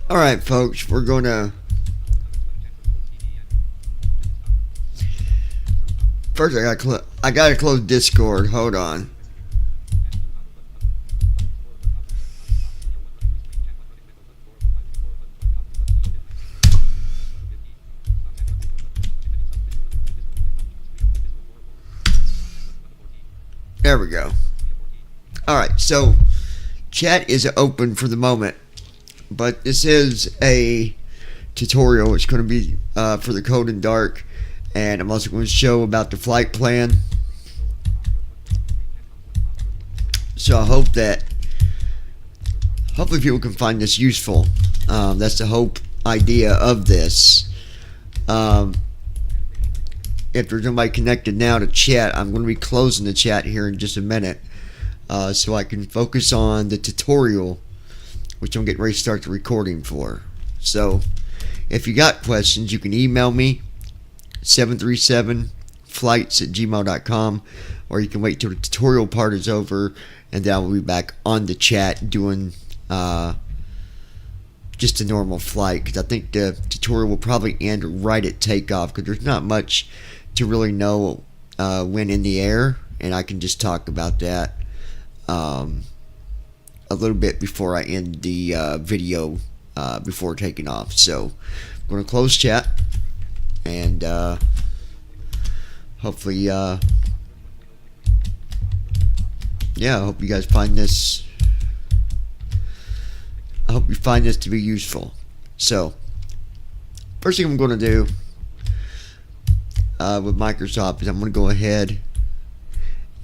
Alright, folks, we're gonna first I gotta close Discord. Hold on. There we go. Alright, so chat is open for the moment, but this is a tutorial. It's going to be for the Cold and Dark, and I'm also going to show about the flight plan. So I hope that hopefully people can find this useful. That's the whole idea of this. If there's nobody connected now to chat, I'm going to be closing the chat here in just a minute, so I can focus on the tutorial, which I'm getting ready to start the recording for. So if you got questions, you can email me 737flights@gmail.com, or you can wait till the tutorial part is over, and then I will be back on the chat doing just a normal flight, because I think the tutorial will probably end right at takeoff, because there's not much to really know when in the air, and I can just talk about that a little bit before I end the video before taking off. So I'm going to close chat, and hopefully yeah, I hope you guys find this, I hope you find this to be useful. So first thing I'm going to do with Microsoft is I'm going to go ahead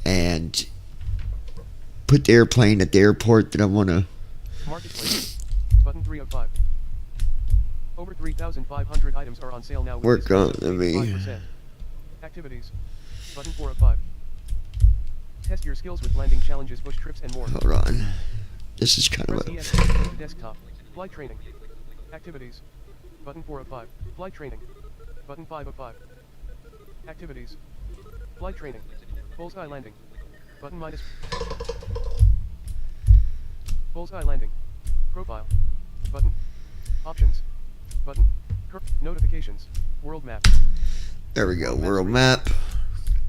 and put the airplane at the airport that I want to Marketplace. Button 305. Over 3,500 items are on sale now with work on. discount Let of me 85%. Activities. Button 405. Test your skills with landing challenges, bush trips, and more. hold on. This is kind of Press a ESC to desktop. Flight training. Activities. Button 405. Flight training. Button 505. Activities. Flight training. Bullseye landing. Button minus. Bullseye landing. Profile. Button. Options. Button. Notifications. World map. there we go. World map.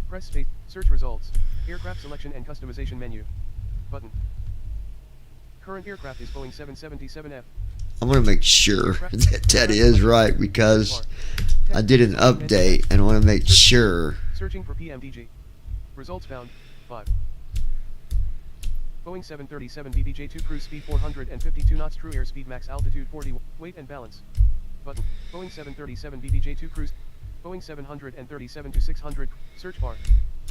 Press space. Search results. Aircraft selection and customization menu. Button. Current aircraft is Boeing 777F. I'm going to make sure that that is right, because I did an update and I want to make sure. Searching for pmdg. Results found. 5. Boeing 737 BBJ2 cruise speed 452 knots, true airspeed, max altitude 40. Weight and balance. Button. Boeing 737 BBJ2 cruise. Boeing 737 to 600. Search bar.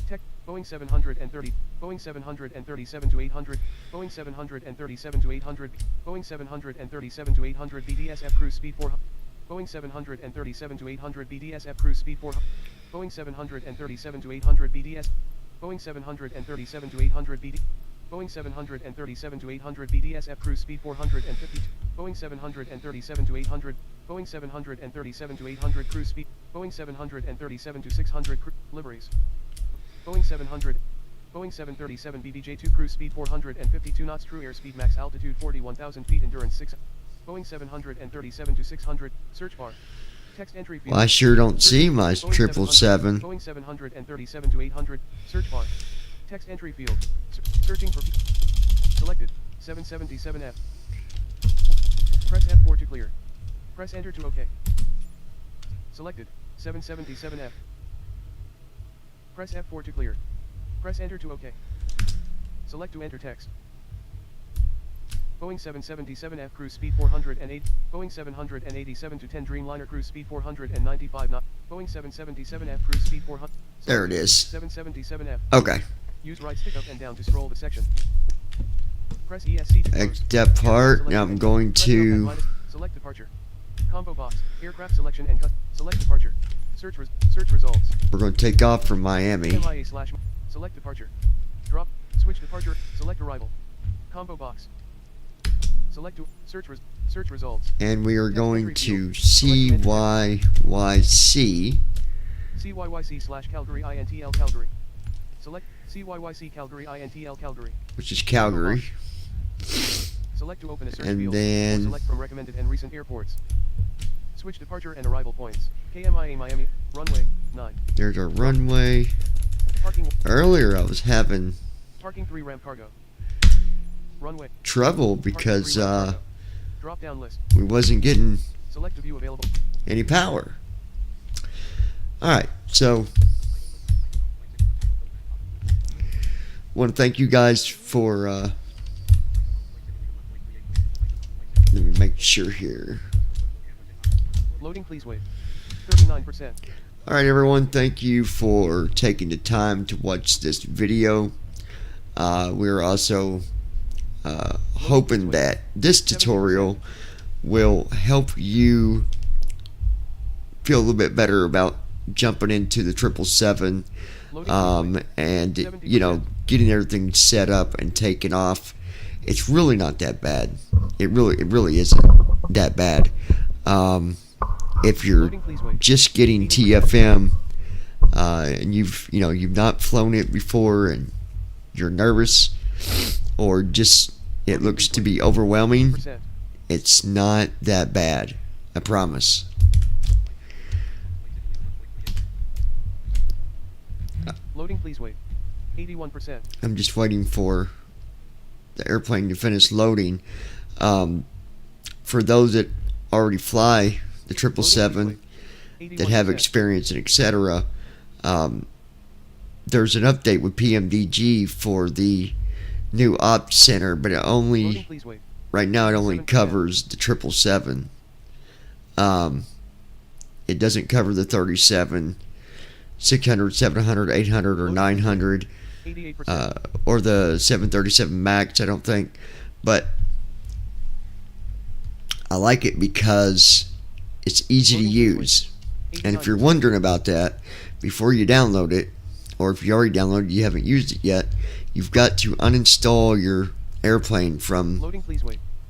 Tech. Boeing 730. Boeing 737 to 800. Boeing 737 to 800. Boeing 737 to 800 BDSF cruise speed 400. Boeing 737 to 800 BDSF cruise speed 400. Boeing 737 to 800 BDS. Boeing 737 to 800 BD. Boeing 737 to 800 BDSF cruise speed 452. Boeing 737 to 800. Boeing 737 to 800 cruise speed. Boeing 737 to 600 liveries. Boeing 700. Boeing 737 BBJ2 cruise speed 452 knots, true airspeed, max altitude 41,000 feet, endurance 6. Boeing 737 to 600. Search bar. Text entry field. Well, I sure don't see my 777. Boeing 737 to 800. Search bar. Text entry field. Searching for. Selected. 777F. Press F4 to clear. Press enter to OK. Selected. 777F. Press F4 to clear. Press enter to OK. Select to enter text. Boeing 777F cruise speed 408. Boeing 787 to 10 Dreamliner cruise speed 495 knots. Boeing 777F cruise speed 400. There it is. 777F. Okay. Use right stick up and down to scroll the section. Press ESC to close. Exit that part. Now I'm going to. Select departure. Combo box. Aircraft selection and select departure. Search results. We're going to take off from Miami. MIA slash. Select departure. Drop. Switch departure. Select arrival. Combo box. Select to search results. And we are going to CYYC. CYYC slash Calgary INTL Calgary. Select CYYC Calgary INTL Calgary. Which is Calgary. Select Select to open a search and field. Or then select from recommended and recent airports. Switch departure and arrival points. KMIA Miami, runway 9. there's our runway. Parking Earlier I was having Parking 3 ramp cargo. Runway. trouble Parking because 3 ramp cargo. Drop down list. we wasn't getting Select to view available. any power. Alright, so want to thank you guys for let me make sure here. Loading, please wait. 39%. Alright everyone, thank you for taking the time to watch this video. We're also hoping that this tutorial will help you feel a little bit better about jumping into the 777 and you know, getting everything set up and taken off. It's really not that bad. It really isn't that bad. If you're just getting TFM and you've not flown it before and you're nervous, or just it looks to be overwhelming, it's not that bad, I promise. Loading, please wait. 81%. I'm just waiting for the airplane to finish loading. For those that already fly the 777, that have experience and etc., there's an update with pmdg for the new ops center, but it only right now it only covers the 777. It doesn't cover the 37, 600, 700, 800, or 900, or the 737 Max, I don't think. But I like it because it's easy to use. And if you're wondering about that, before you download it, or if you already downloaded it, you haven't used it yet, you've got to uninstall your airplane from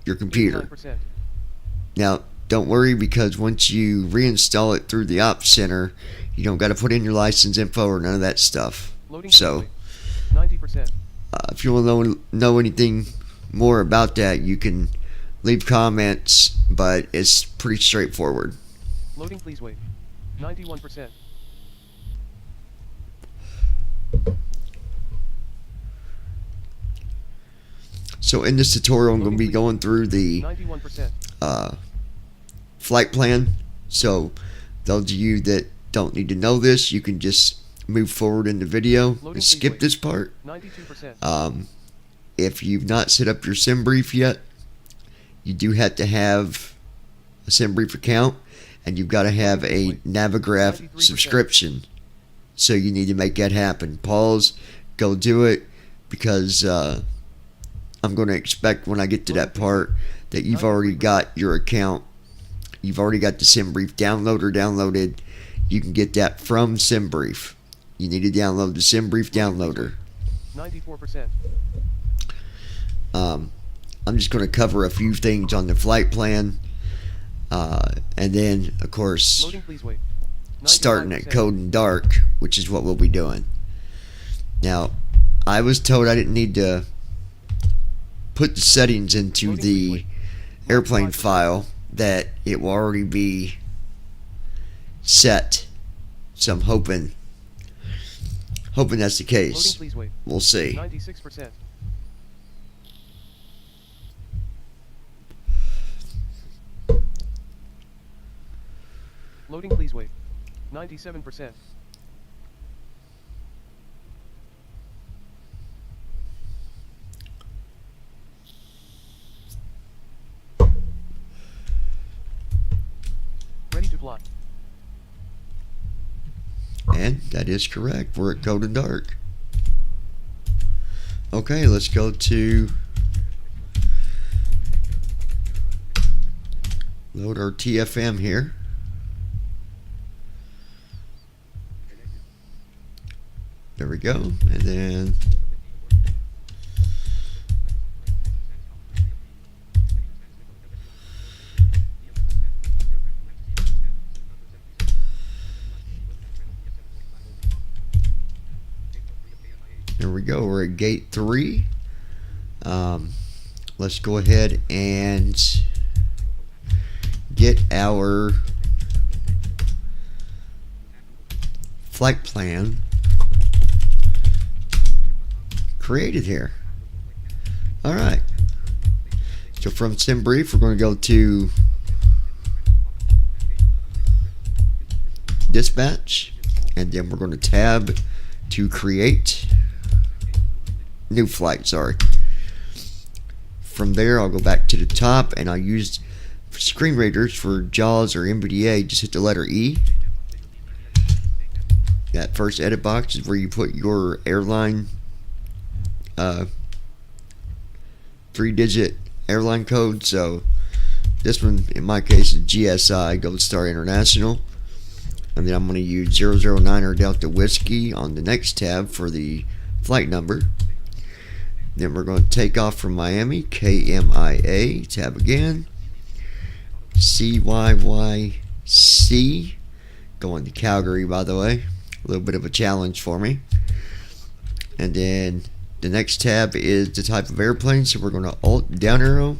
your computer. Now, don't worry, because once you reinstall it through the Ops Center, you don't got to put in your license info or none of that stuff. So, if you want to know anything more about that, you can leave comments, but it's pretty straightforward. Loading, please wait. 91%. So in this tutorial, I'm going to be going through the flight plan. So those of you that don't need to know this, you can just move forward in the video and skip this part. If you've not set up your SimBrief yet, you do have to have a SimBrief account, and you've got to have a Navigraph subscription. So you need to make that happen. Pause, go do it, because I'm going to expect when I get to that part that you've already got your account. You've already got the SimBrief downloader downloaded. You can get that from SimBrief. You need to download the SimBrief downloader. 94%. I'm just going to cover a few things on the flight plan. And then, of course, starting at Code and Dark, which is what we'll be doing. Now, I was told I didn't need to put the settings into the airplane file, that it will already be set. So I'm hoping that's the case. We'll see. 96%. Loading, please wait. 97%. Ready to fly. And that is correct. We're at Code and Dark. Okay, let's go to load our TFM here. There we go. And then there we go. We're at gate 3. let's go ahead and get our flight plan created here. Alright, so from SimBrief we're going to go to dispatch, and then we're going to tab to create new flight. From there I'll go back to the top, and I'll use screen readers for JAWS or pmdg. Just hit the letter E. That first edit box is where you put your airline 3-digit airline code. So this one in my case is GSI, Gold Star International. And then I'm going to use 009 or Delta Whiskey on the next tab for the flight number. Then we're going to take off from Miami, KMIA, tab again, CYYC, going to Calgary, by the way, a little bit of a challenge for me. And then the next tab is the type of airplane, so we're going to Alt down arrow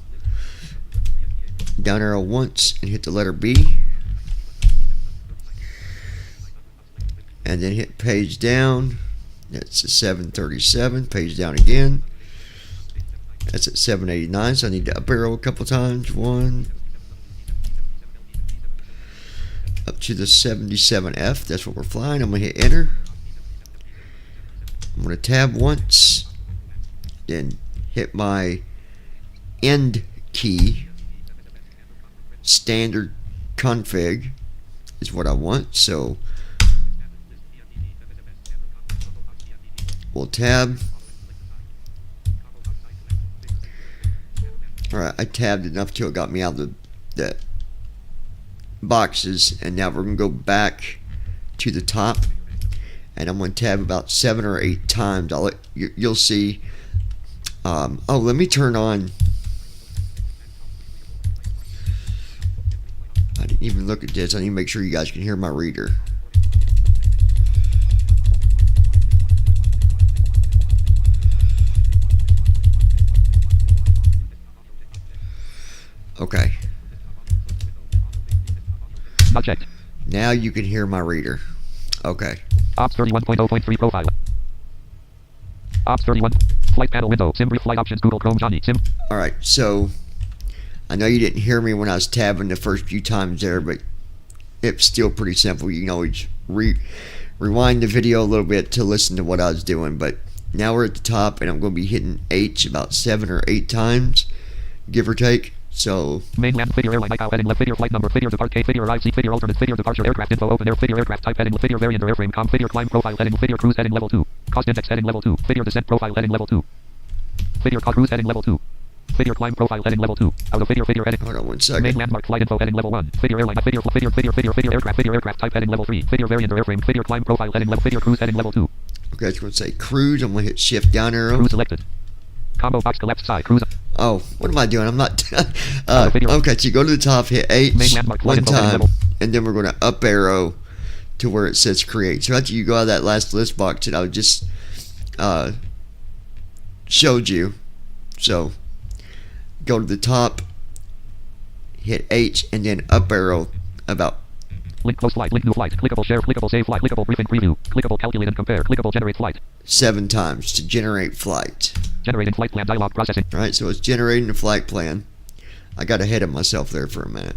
once and hit the letter B, and then hit page down. That's a 737. Page down again. That's at 789, so I need to up arrow a couple times. One up to the 77F. That's what we're flying. I'm going to hit enter. I'm going to tab once, then hit my end key. Standard config is what I want, so we'll tab. Alright, I tabbed enough till it got me out of the boxes, and now we're going to go back to the top, and I'm going to tab about 7 or 8 times. You'll see. Oh, let me turn on. I didn't even look at this. I need to make sure you guys can hear my reader. Okay. Not checked. Now you can hear my reader. Okay. Ops 31.0.3 profile. Ops 31. Flight panel window. SimBrief flight options. Google Chrome Johnny. Sim. Alright, so I know you didn't hear me when I was tabbing the first few times there, but it's still pretty simple. You can always rewind the video a little bit to listen to what I was doing. But now we're at the top, and I'm going to be hitting H about 7 or 8 times, give or take. So Mainland figure airline icon heading left figure flight number figure depart K figure arrive seat figure alternate figure departure aircraft info open air figure aircraft type heading figure variant or airframe com figure climb profile heading figure cruise heading level 2 cost index heading level 2 figure descent profile heading level 2 figure cruise heading level 2 figure climb profile heading level 2 out of figure heading. Hold on one second. Main landmark flight info heading level 1 figure airline figure aircraft type heading level 3 figure variant or airframe figure climb profile heading level figure cruise heading level 2. Okay, it's going to say cruise. I'm going to hit shift down arrow. Cruise selected. Combo box to left side cruise. Oh, what am I doing? I'm not. Okay, so you go to the top, hit H one time, and then we're going to up arrow to where it says create. So after you go out of that last list box that I just showed you, so go to the top, hit H, and then up arrow about. Link close flight, link new flight, clickable share, clickable save flight, clickable briefing preview, clickable calculate and compare, clickable generate flight. 7 times to generate flight. Generating flight plan dialog processing. Alright, so it's generating the flight plan. I got ahead of myself there for a minute.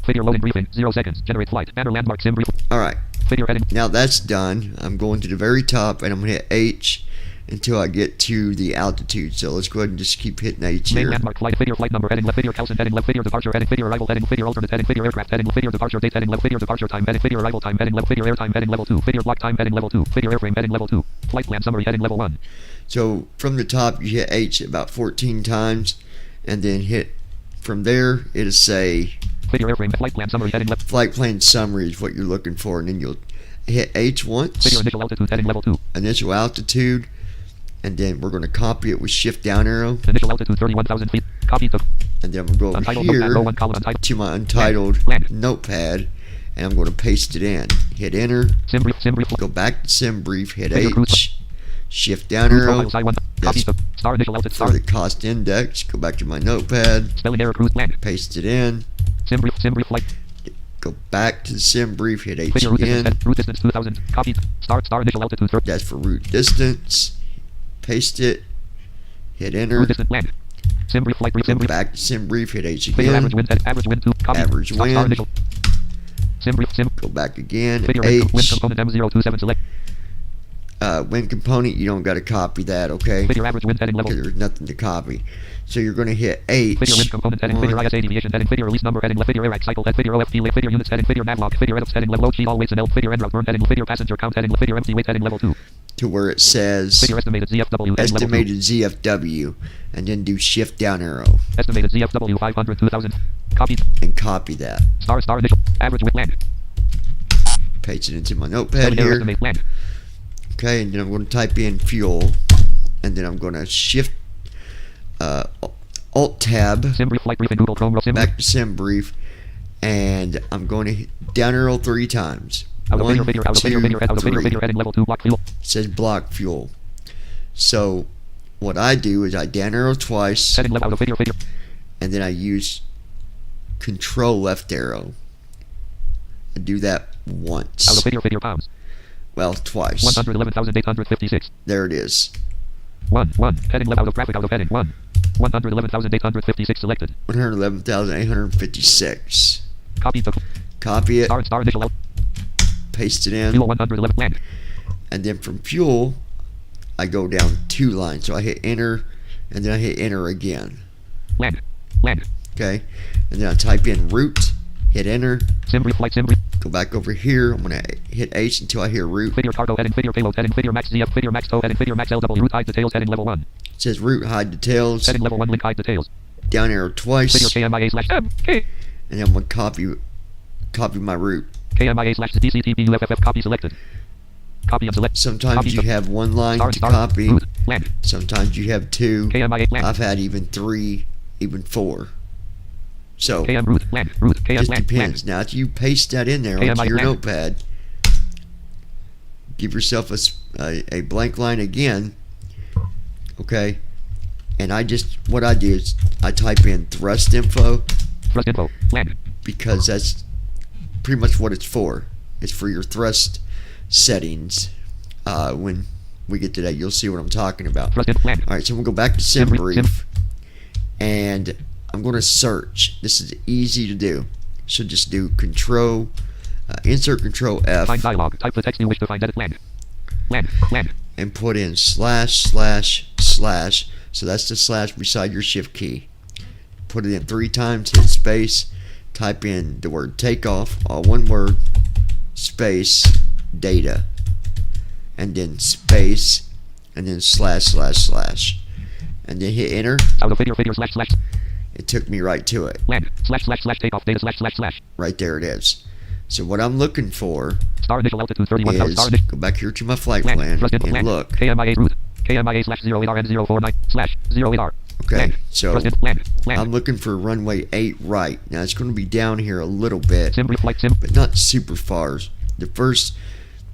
Figure loading briefing, 0 seconds. Generate flight. Banner landmark sim brief. Alright. Figure heading. Now that's done. I'm going to the very top, and I'm going to hit H until I get to the altitude. So let's go ahead and just keep hitting H Main here. landmark flight figure flight number heading left figure Kelson heading left figure departure heading figure arrival heading figure alternate heading figure aircraft heading figure departure date heading left figure departure time heading figure arrival time heading left figure air time heading level 2 figure block time heading level 2 figure airframe heading level 2 flight plan summary heading level 1. So from the top you hit H about 14 times, and then hit from there it'll say figure airframe flight plan summary heading left. Flight plan summary is what you're looking for, and then you'll hit H once. Figure initial altitude heading level 2. Initial altitude. And then we're going to copy it with shift down arrow. Initial altitude 31,000 feet. Copy to. And then we'll go over Untitled here notepad, row 1, column, untitled. to my untitled Land. notepad, and I'm going to paste it in. Hit enter. SimBrief. Go back to SimBrief. Hit Figure H. Shift down Cruise arrow. profile side 1. Copy That's the star initial altitude for star. the cost index. Go back to my notepad. Spelling error cruise land. Paste it in. Sim brief flight. Go back to the sim brief. Hit H Video route again. distance, route distance 2000. Copy. Star initial altitude 30. That's for route distance. Paste it. Hit enter. Route distance land. Sim brief flight brief Go sim brief. back to sim brief. Hit H Video again. average wind 2. Copy. Average Star wind. initial. Sim brief sim. Go back again. Video H. wind component M027 select. Wind component, you don't got to copy that, okay? Video average wind heading level. Because there's nothing to copy. So you're going to hit H. Video wind component heading. Video ISA deviation heading. Video release number heading. Video ARAC cycle head. Video OFT left. Video units heading. Video navlog. Video edits heading. Level sheet all weights and L. Video end route burn heading. Video passenger count heading. Video empty weight heading level 2. To where it says Video estimated ZFW heading level 2. estimated ZFW. And then do shift down arrow. Estimated ZFW 500 2000. Copy. And copy that. Star initial. Average wind land. Paste it into my notepad Spelling error here. estimate land. Okay, and then I'm going to type in fuel. And then I'm going to shift Alt Tab. Sim brief flight brief in Google Chrome. Sim brief. Back to sim brief. And I'm going to hit down arrow 3 times. Out of 1, video, out of video, 2, out of video, 3. heading level 2, block fuel. It says block fuel. So what I do is I down arrow twice, Heading level out of video. and then I use control left arrow. I do that Out once. of video, pounds. Well, twice. 111,856. There it is. 1. Heading level out of graphic out of heading 1. 111,856 selected. 111,856. Copy the Copy it, star initial out. paste it in, Fuel 111 land. and then from fuel, I go down 2 lines. So I hit enter, and then I hit enter again. Land. Okay, and then I type in route, hit enter, Sim brief flight. go back over here. I'm gonna hit H until I hear route. Video cargo heading. Video payload heading. Video max ZF. Video max tow heading. Video max LW. Route hide details heading level 1. It says route hide details. Heading level 1 link hide details. Down arrow twice, Video KMIA/M. and then I'm gonna copy my route. KMIA/DCTB UFFF copy selected. Copy and select. Sometimes Copy you the- have 1 line to Star copy. route land. Sometimes you have 2. KMIA land. I've had even 3, even 4. So KM route land. Route KM just land. depends. Now, if you paste that in there KM onto your land. notepad, give yourself a blank line again. Okay, and what I do is I type in thrust info Thrust info land. because that's pretty much what it's for. It's for your thrust settings. When we get to that, you'll see what I'm talking about. Thrust info land. All right, so I'm gonna go back to sim Sim- brief, and I'm gonna search. This is easy to do. So just do insert control F, Find dialog. Type the text you wish to find. Edit land. Land. and put in ///. So that's the slash beside your shift key. Put it in 3 times, hit space, type in the word takeoff, all one word, space, data, and then space, and then ///. And then hit enter. Out of video // It took me right to it. land. // takeoff data // Right there it is. So what I'm looking for Star initial altitude 31. is, Star initial go back here to my flight land. plan Thrust info and land. look. KMIA route. KMIA/08RN049/08R. Okay, Land. so Thrust info land. I'm looking for runway 8 right. Now it's going to be down here a little bit, Sim brief flight. but not super far. The first,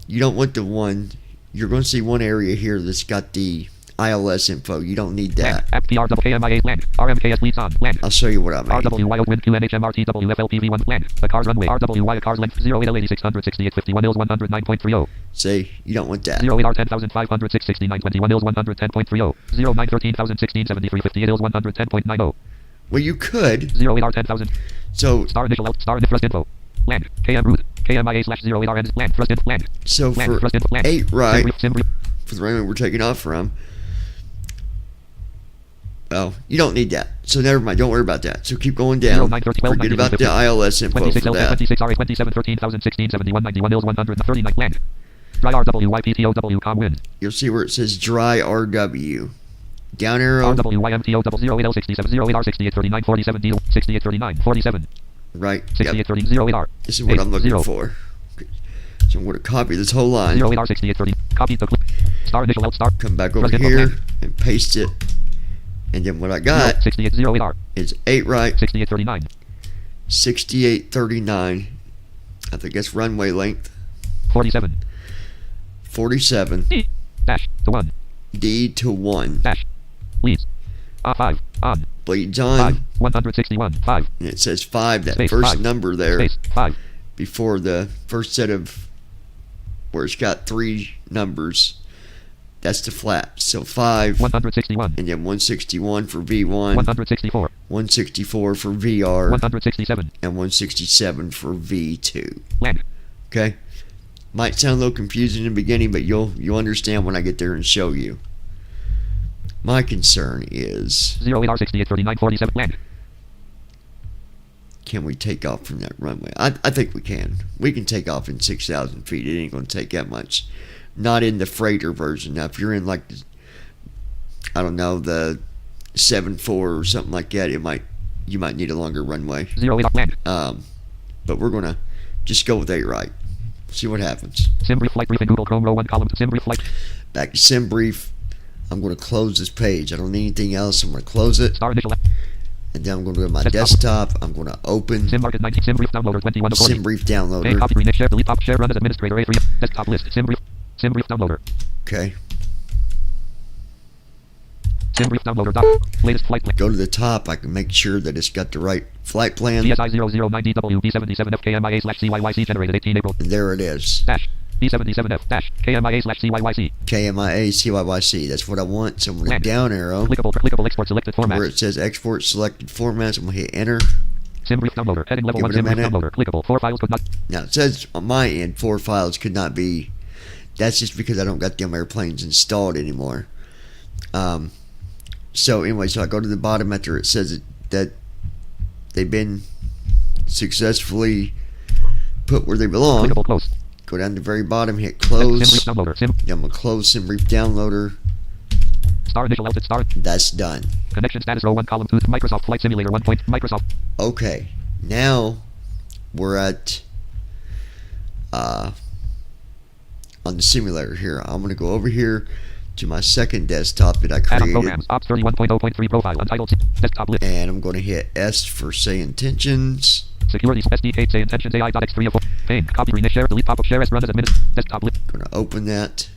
you don't want the one, you're going to see one area here that's got the ILS info. You don't need Land. that. FPRW KMIA land. RMKS leads on. Land. I'll show you what I mean. RWY wind QNHMRTWFLPV1 land. The car's runway. RWY car's length 08L866851 Ils 109.30. See, you don't want that. 08R 10,506.6921 Ils 110.30. 09 13,016.7358 Ils 110.90. Well, you could. 08R 10,000. So, Star initial out. Star thrust info. Land. KM route. KMIA/08RN land. Thrust info land. so Land. for Thrust info land. 8 right, Sim brief. for the runway we're taking off from, well, you don't need that. So never mind. Don't worry about that. So keep going down. 09 13 12 Forget 92 about the 50. ILS info 26 for L that. 26 R 27 13,016.71 Ils 139 land. Dry RWYPTOW com wind. You'll see where it says dry RW. Down arrow, RWYMTOW 08L67 08R 6839 47 D 6839 47 right. Yep. 6830 08R. This is what I'm looking for. Okay. So I'm going to copy this whole line. 08R 6830. Copy the clip. Star initial out. Star. Come back over Thrust info here land. and paste it. And then what I got 6808R. is 8 right, 6839. 6839. I think that's runway length. 47. 47. Dash. The 1. D to 1. Dash. Leads. 5. On. Bleeds 5. on. 161. 5. And it says 5. That Space, first 5. number there Space. 5. before the first set of where it's got 3 numbers. That's the flat. So 5. 161. And then 161 for V1. 164. 164 for VR. 167. And 167 for V2. Land. Okay? Might sound a little confusing in the beginning, but you'll understand when I get there and show you. My concern is 08 68 39 47. Land. can we take off from that runway? I think we can. We can take off in 6,000 feet. It ain't going to take that much. Not in the freighter version. Now, if you're in like, I don't know, the 7.4 or something like that, you might need a longer runway. 08 land. But we're going to just go with 8 right. See what happens. Sim brief flight briefing Google Chrome row 1 column sim brief flight. Back to sim brief. I'm going to close this page. I don't need anything else. I'm going to close it. Star initial. And then I'm going to go to my desktop. I'm going to open Sim market 19 sim brief downloader 21 to 40. sim brief Main downloader. copy rename share delete pop share run as administrator A3 desktop list sim brief downloader. Okay. Sim brief downloader doc. Latest flight plan. Go to the top. I can make sure that it's got the right flight plan. DSI 009DW B77FKMIA/CYYC generated 18 April. And there it is. Dash B77F dash KMIA/CYYC. KMIA CYYC. That's what I want. So I'm going to Land. down arrow. Clickable export selected format. Where it says export selected formats, I'm going to hit enter. Sim brief downloader. Heading level Give 1 it a sim brief minute. downloader. Clickable. 4 files could not. Now it says on my end 4 files could not be. That's just because I don't got them airplanes installed anymore. So anyway, so I go to the bottom after it says that they've been successfully put where they belong. Clickable close. Go down to the very bottom, hit Sim close. brief downloader. Sim. Then I'm going to close SimBrief downloader. Star initial outlet star. That's done. Connection status row 1 column 2 Microsoft Flight Simulator 1 point Microsoft. Okay, now we're at on the simulator here. I'm going to go over here to my second desktop that I Add-on created, programs. Ops 31.0.3 profile untitled desktop list. and I'm going to hit S for say intentions. Security SDK say intentions AI.x3 of 4. Pane. Copy rename share delete pop up share as run as desktop list. Going to open that.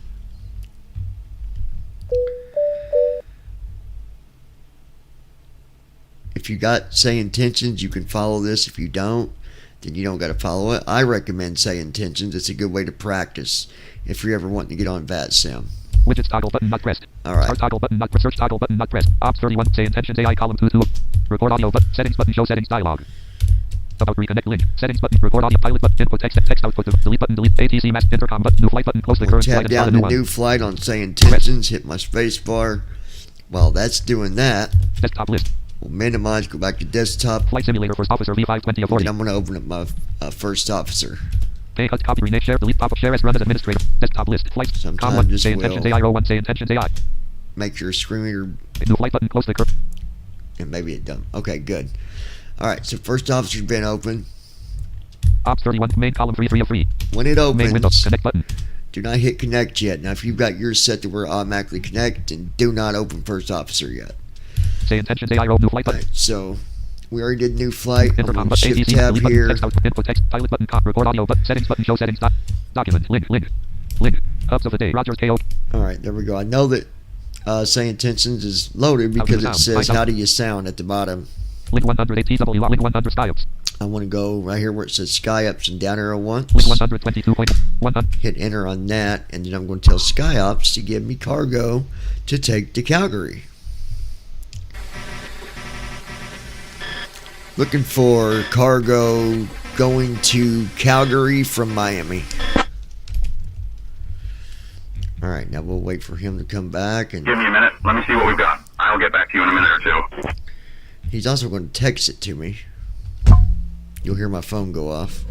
If you got say intentions, you can follow this. If you don't, then you don't got to follow it. I recommend say intentions. It's a good way to practice if you're ever wanting to get on VATSIM. Widgets toggle button not pressed. All right. Start toggle button not pressed. Search toggle button not pressed. Ops 31 say intentions AI column 2 2. Record audio button. Settings button show settings dialog. About reconnect link. Settings button. Record audio pilot button. Input text output. Delete button. Delete ATC mask intercom button. New flight button. Close the We'll current tab flight and start down a new the one. new flight on say intentions. Hit my space bar. While that's doing that, Desktop list. we'll minimize. Go back to desktop. Flight simulator first officer V520 of 40. And I'm going to open up my first officer. Pay cut copy rename share delete pop up share as run as administrator. Desktop list. Flight. Sometimes Com 1 this say will- intentions AI row 1 say intentions AI. Make your screen reader, New flight button. Close the current. and maybe it done. Okay, good. All right, so first officer's been open. Ops 31 main column 3 of 3. When it Main window. opens, Connect button. do not hit connect yet. Now, if you've got yours set to where automatically connect, then do not open first officer yet. Say intentions AI row new flight All button. right, so we already did new flight. I'm Intercom going to button. shift ATC tab delete button. here. Text output. Input text. Pilot button. Record audio button. Settings button. Show settings. Document. Link. Hubs of the day. Rogers KO. All right, there we go. I know that say intentions is loaded because it sound? says Find out. how do you sound at the bottom. Link 100 ATW. Link 100 Skyups. I want to go right here where it says SkyUps and down arrow once. Link 122.100. Hit enter on that, and then I'm going to tell SkyOps to give me cargo to take to Calgary. Looking for cargo going to Calgary from Miami. All right, now we'll wait for him to come back, and Give me a minute. Let me see what we've got. I'll get back to you in a minute or two. he's also going to text it to me. You'll hear my phone go off.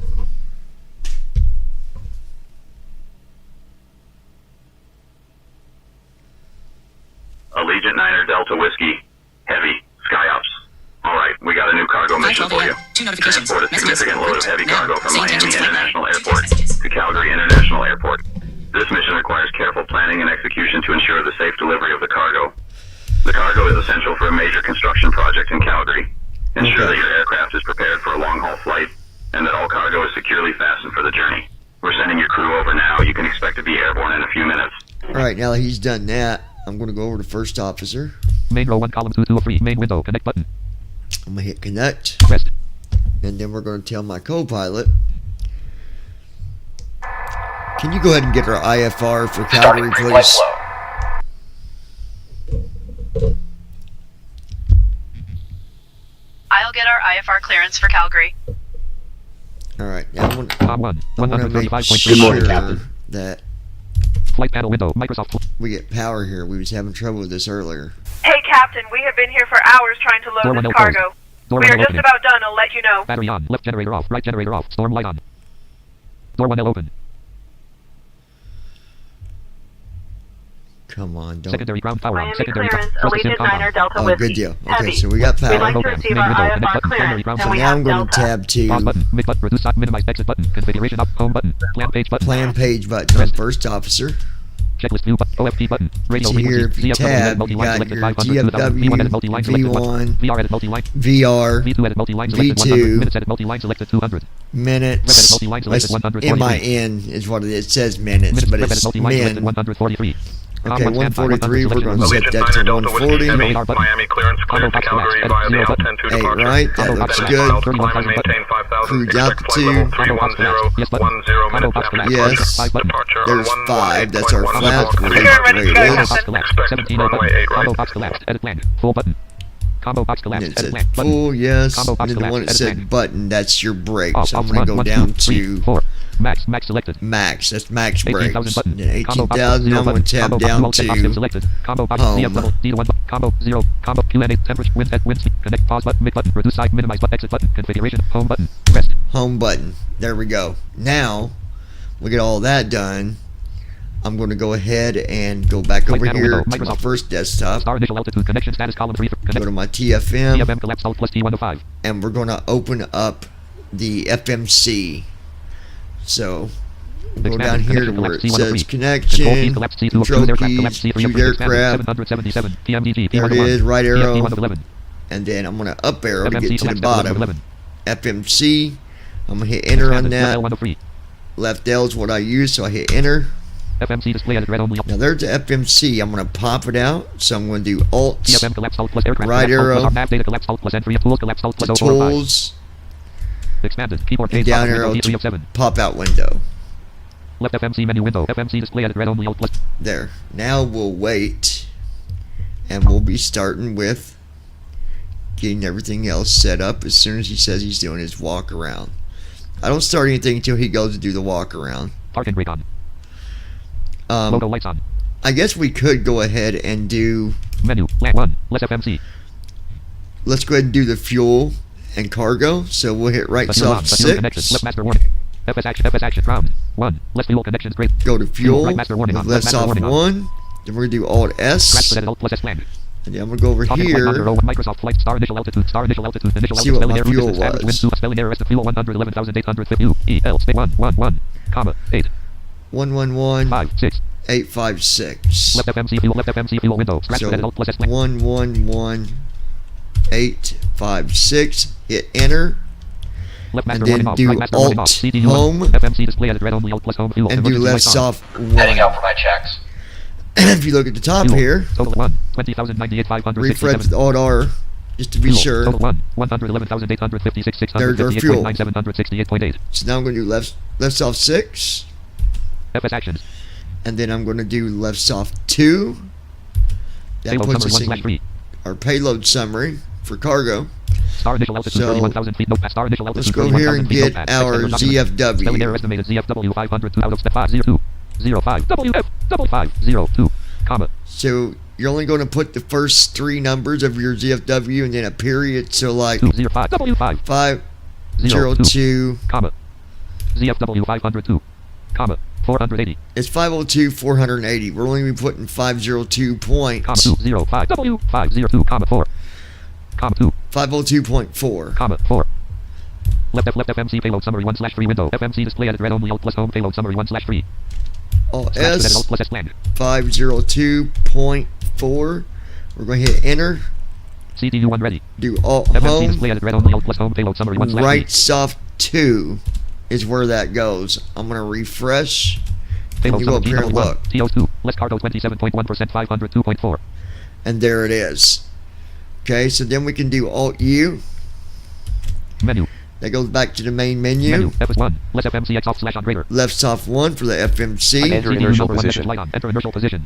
Allegiant Niner Delta Whiskey, Heavy, SkyOps. All right, we got a new cargo mission for you. 2 notifications. Transport a Messages. significant load of heavy Now. cargo from Say Miami intentions flight. International Airport Messages. to Calgary International Airport. This mission requires careful planning and execution to ensure the safe delivery of the cargo. The cargo is essential for a major construction project in Calgary. Ensure Okay. that your aircraft is prepared for a long-haul flight and that all cargo is securely fastened for the journey. We're sending your crew over now. You can expect to be airborne in a few minutes. All right, now that he's done that, I'm I'm going to go over to first officer. Main row 1, column 2, 2 of 3. Main window. Connect button. I'm going to hit connect. Rest. And then we're going to tell my co-pilot, can you go ahead and get our IFR for Calgary, please? I'll get our IFR clearance for Calgary. All right. Now I'm Com 1, going to make 135.3. sure that Flight panel window. Microsoft. we get power here. We was having trouble with this earlier. Hey, Captain, we have been here for hours trying to Door load window this cargo. Door We are window just opening. about done. I'll let you know. Battery on. Left generator off. Right generator off. Storm light on. Door window open. Come on, don't. Secondary ground power on. Miami Secondary clearance, Press the SIM Allegiant compound. 9er Delta Oh, Whiskey. good deal. Okay, Heavy. so we got We'd power. like to Program. receive Main our window. Connect IFR button. Primary clearance, ground and So we now have I'm going to Delta. tab to Pause button. Mid button. Reduce stop. Minimize exit button. Configuration up. Home button. Plan page button. plan page button on first officer. Checklist view button. OFP button. Radio See here, if you ZFW edit tab, you multi-line got selected your 500 2000. V1 edit multi-line selected V1, VR edit multi-line. VR, V2 edit multi-line selected V2, 100. Minutes edit multi-line selected 200. minutes. multi-line selected Let's- 143. MIN is what it is. It says minutes, Minutes but rep edit it's multi-line selected min. 143. Okay, 143. We're going to Allegiant set that to 9er Delta Whiskey 140. Heavy. Radar button. Miami clearance cleared to Calgary via the L102 Hey, departure. right? That Combo looks box good. collapse. Climb and maintain 5,000. Cruise Expect flight altitude. level Combo box collapse. Yes button. 30 Combo minutes box after collapse. Yes. 5 button. departure on There's 5. That's our 118.1 flat. walk. We're Secure, ready to go, rate Combo is. box Captain. collapse. Expect 17 runway button. 8 right. Combo box collapsed. Edit plan. Full button. Combo box And collapsed. it Edit said plan. Button. full, yes. Combo And box then the one that collapsed. Edit said plan. button, that's your brake. Off. So I'm Off. going to 1, go 1, down 2, 3, to 4. Max. Max selected. max. That's max 18,000 brakes. button. And then Combo box 18,000. Now I'm going to tab Combo box down dual set box dim to selected. Combo box home. DF double D to 1 combo 0 combo Q&A temperature wind at wind speed connect pause button mid button reduce side minimize button exit button configuration home button rest home button. There we go. Now we get all that done. I'm going to go ahead and go back Flight over panel here window, to my Microsoft. first desktop. star initial altitude connection status column 3 Go connect to my TFM, TFM collapse alt plus T105 and we're going to open up the FMC. So go down here to where it says control keys connection, collapse C2 of control cruise aircraft collapse keys, C3 choose of cruise expanded aircraft. 777 PMDG There it P101 is, right arrow. PFD 111 And then I'm going to up arrow to FMC get to the collapse bottom. 11 FMC. I'm going to hit enter on that. L103 Left L is what I use, so I hit enter. FMC display edit red only Now there's the FMC. I'm going to pop it out. So I'm going to do Alt, TFM collapse alt plus aircraft right collapse alt plus arrow, our nav data collapse alt plus entry of tools collapse alt plus to 045 tools, expanded keyboard and case down window arrow D3 to of 7 pop out window. left FMC menu window FMC display edit red only alt plus There. Now we'll wait, and we'll be starting with getting everything else set up as soon as he says he's doing his walk around. I don't start anything until he goes to do the walk around. parking brake on logo lights on I guess we could go ahead and do, menu lat 1 less FMC let's go ahead and do the fuel and cargo. So we'll hit right fuel on soft fuel connection 6, left master warning FS action round 1 less fuel connections great go to fuel, right master warning with on, left left master soft warning on. 1, then we're going to do Alt scratch S, edit alt plus S plan and then I'm going to go over talking flight monitor here, 01 Microsoft flight star initial altitude initial See altitude what spelling my error fuel resistance average wind was. to spelling error estimate fuel 111,850 U E L space 111 comma 8 111, 5 6 856. left FMC fuel window scratch So edit alt plus S plan 111856. Hit enter left and master then warning off do right master warning off Alt CDU home FMC display edit red only alt plus home fuel and do emergency left lights on. soft 1. out for my checks. If you look at the top Fuel. here, Total 1 20,098 refresh 567 with Alt R just to be Fuel. sure. Total 1 111,856 There's our fuel. 768.8 So now I'm going to do left soft 6, FS actions and then I'm going to do left soft 2. That payload puts summary us 1/3 in our payload summary for cargo. star initial altitude So, 31,000 feet notepad star initial Let's altitude go here and 31,000 feet get notepad our Text editor document. spelling error ZFW. estimated ZFW 502 out of step 502 05 WF 502 comma So you're only going to put the first 3 numbers of your ZFW and then a period. So like 205 W5 502. comma ZFW 502 comma 480 It's 502 480. We're only going to be putting 502 point. comma 205 W502 comma 4 comma 2 502.4. comma 4 left FMC payload summary 1/3 window FMC display edit red only alt plus home payload summary 1/3 Alt scratch edit S alt plus S plan 502.4. We're going to hit enter. CDU 1 ready Do Alt FMC home. display edit red only alt plus home payload summary 1/3 Right soft 2 is where that goes. I'm going to refresh. And you go up here and look. TO2. Less cargo 27.1%, 502.4. And there it is. Okay, so then we can do Alt U. Menu. That goes back to the main menu. Menu. F1. Less FMCX off / on greater. Left soft 1 for the FMC. Enter CPU inertial number 1 position. message light on. Enter inertial position.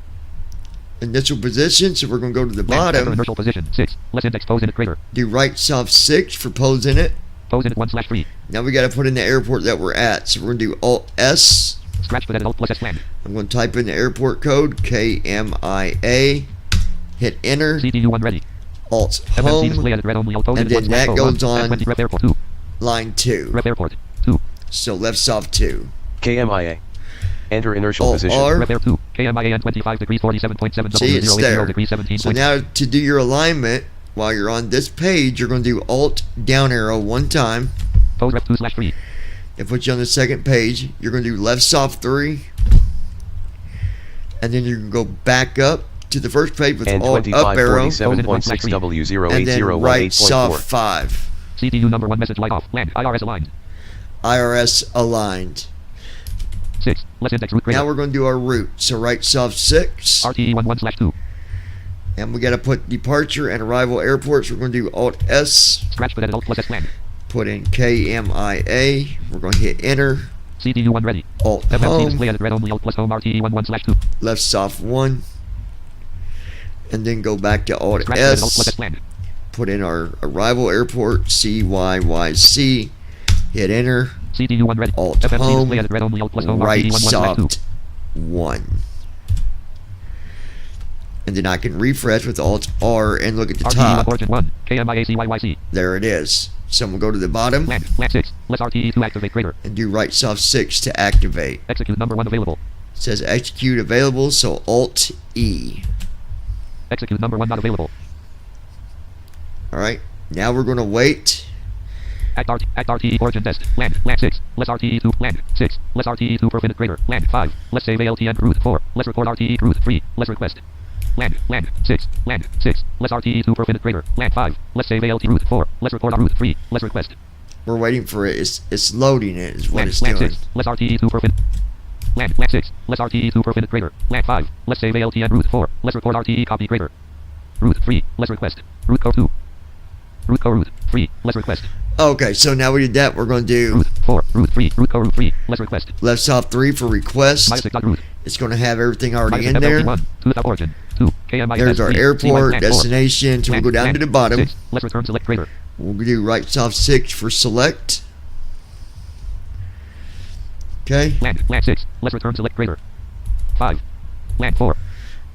Initial position, so we're going to go to the Land. Enter bottom. inertial position. 6. Less index pose in it greater. Do right soft 6 for pose in it. Pose in it 1/3. Now we got to put in the airport that we're at. So we're going to do Alt S. Scratch but edit Alt plus S land. I'm going to type in the airport code, KMIA. Hit enter. CPU1 ready. Alt FMC home. display edit read only Alt pose And in it then that 1/1. goes on 20 rep airport 2. line 2. Rep airport 2. So left soft 2. KMIA. Enter inertial Alt position. R. Rep air 2. KMIAN 25 degrees 47.7 See, it's there. degrees 17. So now to do your alignment, while you're on this page, you're going to do Alt down arrow one time. Pose rep 2/3. It puts you on the second page. You're going to do left soft 3. And then you can go back up to the first page with And Alt up arrow. 2547.6 And then right soft W088.4. 5. CPU number 1 message light off. Land. IRS aligned. IRS aligned. 6. Less index route greater. Now we're going to do our route. So right soft 6. RTE 1/2. And we got to put departure and arrival airports. We're going to do Alt S. Scratch but edit Alt plus S land. Put in KMIA. We're going to hit enter. CPU1 ready. Alt FMC home. display edit read only Alt plus home RTE 1/2. Left soft 1. And then go back to Alt Scratch but edit Alt plus S. S land. Put in our arrival airport, CYYC. Hit enter. CPU1 ready. Alt FMC home. display edit read only Alt plus home Right RTE 1/2. soft 1. And then I can refresh with Alt R and look at the RTE 1 top. origin 1. KMIACYYC. There it is. So I'm going to go to the bottom Land. Land 6. Less RTE 2 activate greater. and do right soft 6 to activate. Execute number 1 available. It says execute available, so Alt E. Execute number 1 not available. Alright, now we're going to wait. Act RTE origin test. Land. Land 6. Less RTE 2. Land. 6. Less RTE 2 per finite greater. Land 5. Let's save ALTN route 4. Let's record RTE route 3. Let's request. Land. Land 6. Land 6. Less RTE 2 per finite greater. Land 5. Let's save ALT route 4. Let's record route 3. Let's request. We're waiting for it. It's loading it is what Land. it's Land doing. 6. Less RTE 2 per finite. Land. Land 6. Less RTE 2 per finite greater. Land 5. Let's save ALTN route 4. Let's record RTE copy greater. Route 3. Let's request. Route code 2. Route code route 3. Let's request. Okay, so now we did that. We're going to do Route 4. Route 3. Route code route 3. Let's request. left soft 3 for request. Minus 6 dot route. It's going to have everything already Minus in there. FLT1. 2 without origin. 2. KMI. There's our airport, destination. So we'll go down to the bottom. 6. Let's return select greater. We'll do right soft 6 for select. Okay, Land. Land 6. Let's return select greater. 5. Land 4.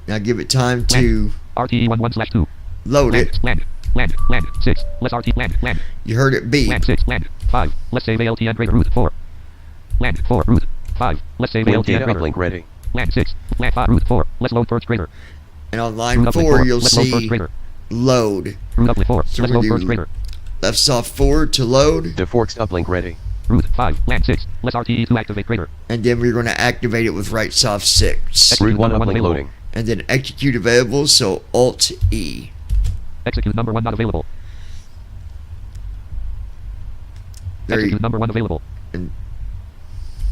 now give it time to RTE 1/2. load Land. it. Land. Land. Land 6. Let's RT. Land. Land. You heard it beep. Land 6. Land 5. Let's save ALTN greater route 4. Land 4. Route 5. Let's save Wind ALTN data greater. uplink ready. Land 6. Land 5. Route 4. Let's load first greater. And on line Route uplink 4, you'll Let's load first see greater. load. Route uplink 4. So Let's we're load gonna first do greater. left soft 4 to load. Deforked uplink ready. Route 5. Land 6. Let's RTE 2 activate greater. And then we're going to activate it with right soft 6. Route 1 number one uplink available. loading. And then execute available, so Alt E. Execute number 1 not available. There you, Execute number 1 available. and,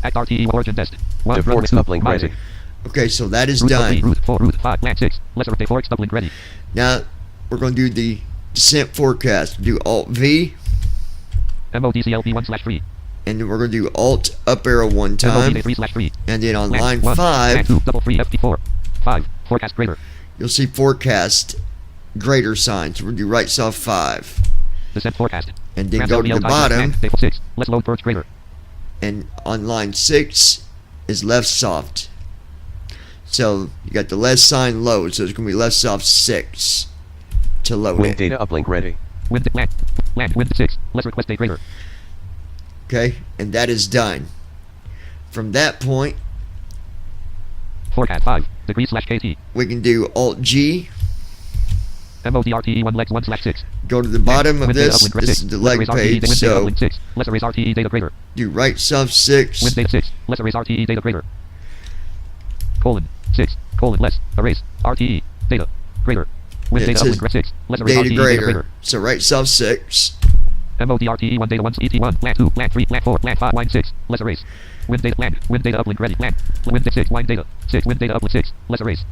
Act RTE origin test. 1. Deforked uplink ready. okay, so that is Route done. 3, Route 4. Route 5. Land 6. Let's rotate forks uplink ready. Now we're going to do the descent forecast. Do Alt V, MODCLP 1/3. and then we're going to do Alt up arrow one time. MOD 3/3. And then on Land line 1. 5, Land 2. Double 3 FT4. 5. Forecast greater. you'll see forecast greater sign. So we're going to do right soft 5. Descent forecast. And then Trans go to LBL the time bottom, land, Table 6. Let's load first greater. and on line 6 is left soft. So you got the left sign load, so it's going to be left soft 6 to load Wind it. data uplink ready. Wind land. Land wind 6. Let's request a greater. Okay, and that is done. From that point, Forecast 5 degrees/KT. we can do Alt G, MODRTE 1 legs 1/6. go to the bottom of Wind data this. uplink This 6. is the Let's leg erase RTE page, wind data so uplink 6. Let's erase RTE data greater. do right soft 6. Wind data 6. Let's erase RTE data greater. Colon 6. Colon less. Erase RTE data greater. Wind It data says uplink 6. Let's erase Data RTE data greater. greater. So right soft 6. MODRTE 1 data 1 ET1 land 2 land 3 land 4 land 5 line 6 let's erase. Wind data land wind data uplink ready land wind data 6 line data 6 wind data uplink 6 let's erase.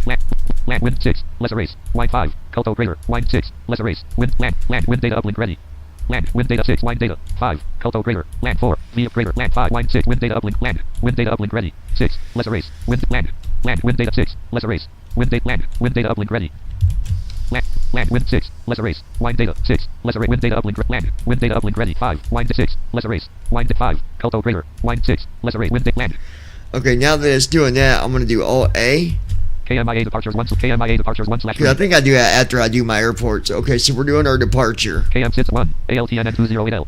Land wind 6 let's erase. Line 5 Culto crater line 6 let's erase. Wind wind data uplink ready. Land wind data 6 line data 5 Culto crater land 4 via crater land 5 line 6 wind data uplink land wind data uplink ready 6 let's erase. Wind wind data 6 let's erase. Wind data wind data uplink ready. Land wind 6 let's erase. Line data 6 let's erase. Wind data uplink land wind data uplink ready 5 line 6 let's erase. Line 5 Culto crater line 6 let's erase. Wind land. Okay, now that it's doing that, I'm gonna do Alt A. KMIA departures 1 KMIA departures 1 slash 3. I think I do that after I do my airports. Okay, so we're doing our departure. KM sits 1 ALTN 208L.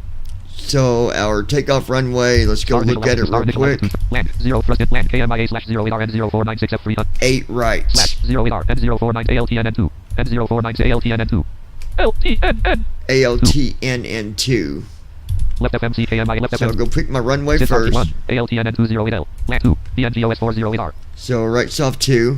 So our takeoff runway, let's go look at it real quick. Land 0 thrust land KMIA slash 0 AR N0496 F3 8 right. slash 0 AR N049 ALTN N2 N049 ALTN N2 LTNN ALTNN2. left FMC KMI left So I'll FM go pick my runway Sits first. RT1 ALTN N208L land 2 BNGOS 408R So right soft 2.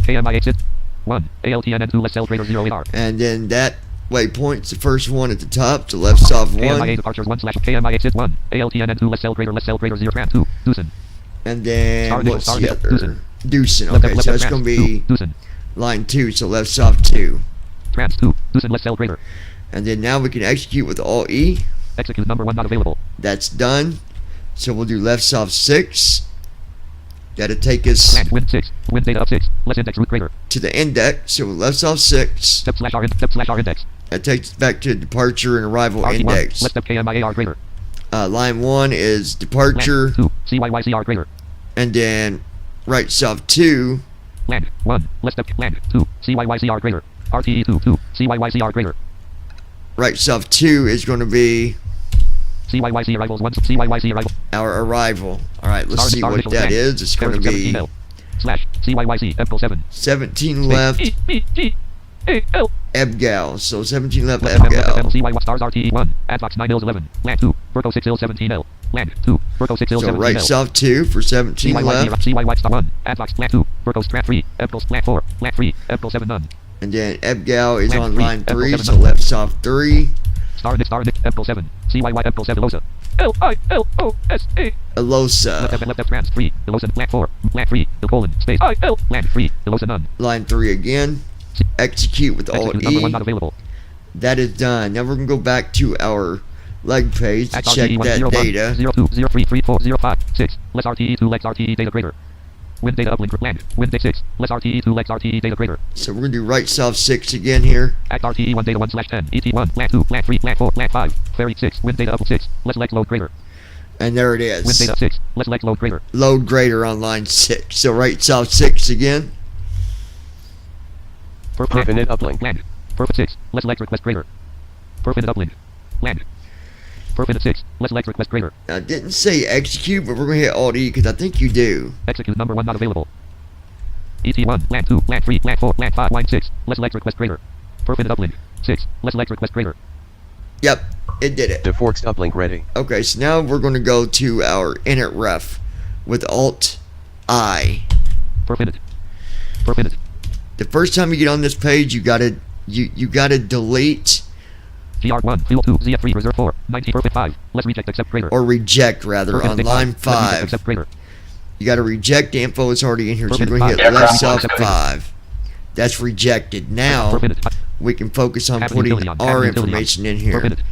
KMI exit 1 ALTN N2 left cell trader 0 AR And then that waypoint's the first one at the top, so left soft 1. KMIA departures 1 slash KMI exit 1 ALTN N2 left cell trader 0 tran 2 Deucin And then Star nickel, what's star the nickel, other? Deucin. left Okay, left so that's trans, going to be 2 Deucin line 2, so left soft 2. trans 2 Deucin left cell trader And then now we can execute with Alt E. execute number 1 not available That's done. So we'll do left soft 6. That'll take us land wind 6 wind data up 6 less index root crater to the index. So left soft 6. step slash R index That takes us back to departure and arrival RT1 index. left step KMIA R crater Line 1 is departure. land 2 CYYC crater And then right soft 2. land 1 left step land 2 CYYC crater RTE 2 CYYC crater Right soft 2 is going to be CYYC arrivals 1 CYYC arrival our arrival. Alright, let's Star- see star what initial that scan. is. It's going to Character be 17 L slash CYYC Epical 7 17 left L Ebgal. So 17 left left FM Ebgal. CY stars RTE 1 Advox 9 Ils 11 land 2 Virgo 6 Il 17 L land 2 Virgo 6 Il So 17 right L soft 2 for 17 left. CYY star 1 Advox land 2 Virgo strat 3 Epicals land 4 land 3 Epical 7 none And then Ebgal is Land on three, line Epical 3, 7 so none. left soft 3. star Epical 7 CYY Epical 7 Losa LILOSA Elosa. left trans 3 Ilosa land 4 land 3 colon space IL land 3 Ilosa none Line 3 again. Execute with Alt execute number 1 E. not available That is done. Now we're going to go back to our leg page to check that data. 02 03 34 05 6 less RTE 2 lex RTE data crater wind data uplink land wind day 6 less RTE 2 lex RTE data crater So we're going to do right soft 6 again here. act RTE 1 data 1 slash 10 ET1 land 2 land 3 land 4 land 5 ferry 6 wind data up 6 less lex load crater And there it wind is. data 6 less lex load crater Load greater on line 6. So right soft 6 again. Perfinite uplink. land perfect 6 less lex request crater perfect uplink land perfect 6 less lex request crater Now, it didn't say execute, but we're going to hit Alt E because I think you do. execute number 1 not available ET1 land 2 land 3 land 4 land 5 line 6 less lex request crater perfect uplink 6 less lex request crater Yep, it did it. Deforks uplink ready. Okay, so now we're going to go to our init ref with Alt I. perfect The first time you get on this page, you gotta delete GR1 fuel 2 ZF3 reserve 4 90 perfect 5 let's reject accept crater or reject rather perfect on state line let's reject 5. accept crater You gotta reject the info that's already in here. So you're Perfect going to hit five. left Aircraft soft one. 5. That's rejected. Now perfect we can focus on Cabin putting utility on, our cabin utility on. information in here. perfect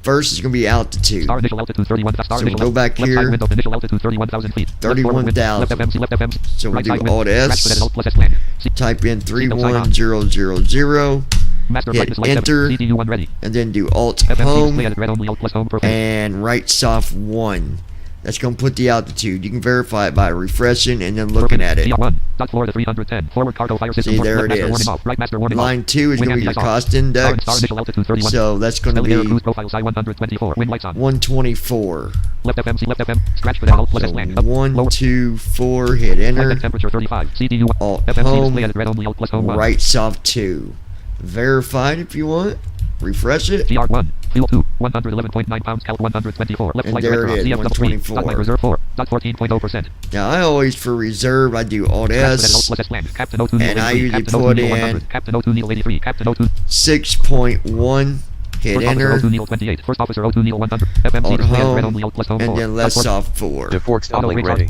First is going to be altitude. star initial altitude 31 star So we'll initial go back left here. side window initial altitude 31,000 feet left forward wind, 31,000. left FMC So we'll right do side wind, Alt scratch S. Alt plus S land Type in Seatbelt sign on. 31000 master hit brightness light enter. 7 CTU 1 ready and then do Alt FMC home display edit red only Alt plus home perfect and right soft 1. That's going to put the altitude. You can verify it by refreshing and then looking at it. DR1 dot Florida 310 forward cargo fire system See, for there left it master is. warning off right master warning off Line 2 is Wing going to be your anti-SR. cost index. Star initial altitude 31 So that's going to Belly air be cruise profile side 124 wind lights on 124. left FM scratch for that Alt plus S land up 1, lower 2, 4, hit high enter. vent temperature 35 CTU 1 Alt FMC home, display edit red only Alt plus home 1 right soft 2. Verified if you want. Refresh it. GR1 fuel 2 111.9 pounds calc 124 left And flight there director it is, CF double 3 124. dot reserve 4 dot 14.0% Now I always, for reserve, I do Alt Alt S plus S land Captain O2 and I usually Captain O2 put Needle in 100 Captain O2 Needle 83 Captain O2 6.1 hit First officer enter, 02 Neil 28. First officer 02 Neil 100. FMC alt display as red home, only alt plus home and 4. then left soft 4. Deforks Auto uplink rate ready.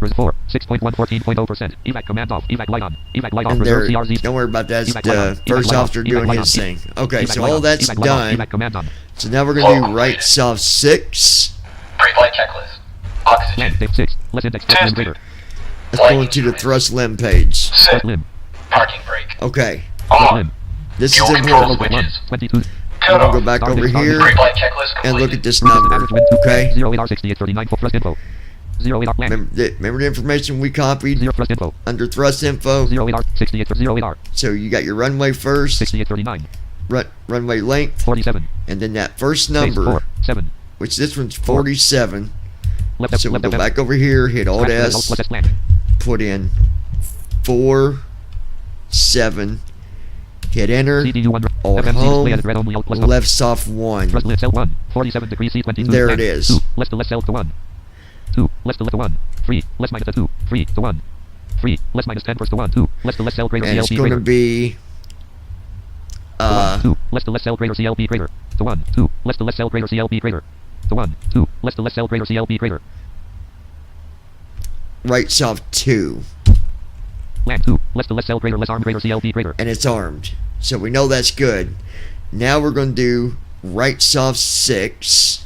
Res 4. 6.1 14.0%. Evac command off. Evac light on. Evac light off. And Reserve there, CRZ. don't worry about that. It's Evac light on. the Evac first light on. officer Evac doing light his on. thing. Okay, Evac so light all on. that's Evac light on. done. Evac command on. So now we're going to do right soft 6. Pre-flight checklist. Oxygen. Land. Dave 6. Let's index thrust limb greater. Let's go into the thrust limb page. Thrust Sit. limb. Parking brake. Okay, Thrust On. limb. this is Fuel control important. switches. 22. I'm going to go Cutoff. back over here Pre-flight checklist and look at completed. this Cruise number. average wind 2. Okay, 08R 6839 for thrust info. 08R land. remember the information we copied 0 thrust info. under thrust info? 08R 68 for 08R So you got your runway first, 6839. runway length, 47. and then that first Phase number, 4. 7. which this one's 47. Left So we'll left go back over here, hit Alt S, plus S land. put in 4, 7, hit enter, CDU 1. Alt FMC home, display as red only alt plus home. left soft 1. Thrust lift cell 1. 47 degrees C22. There it land. is. 2. Left to left cell to 1. 2. Left to left to 1. 3. Left minus the 2. 3 to 1. 3. Left minus 10 first to 1. 2. Left to left cell greater And it's CLP going to greater. be 2. Left to left cell greater CLP greater. To 1. 2. Left to left cell greater CLP greater. To 1. 2. Left to left cell greater CLP greater. right soft 2, Land 2. Left to left cell greater less arm greater CLP greater. and it's armed. So we know that's good. Now we're going to do right soft 6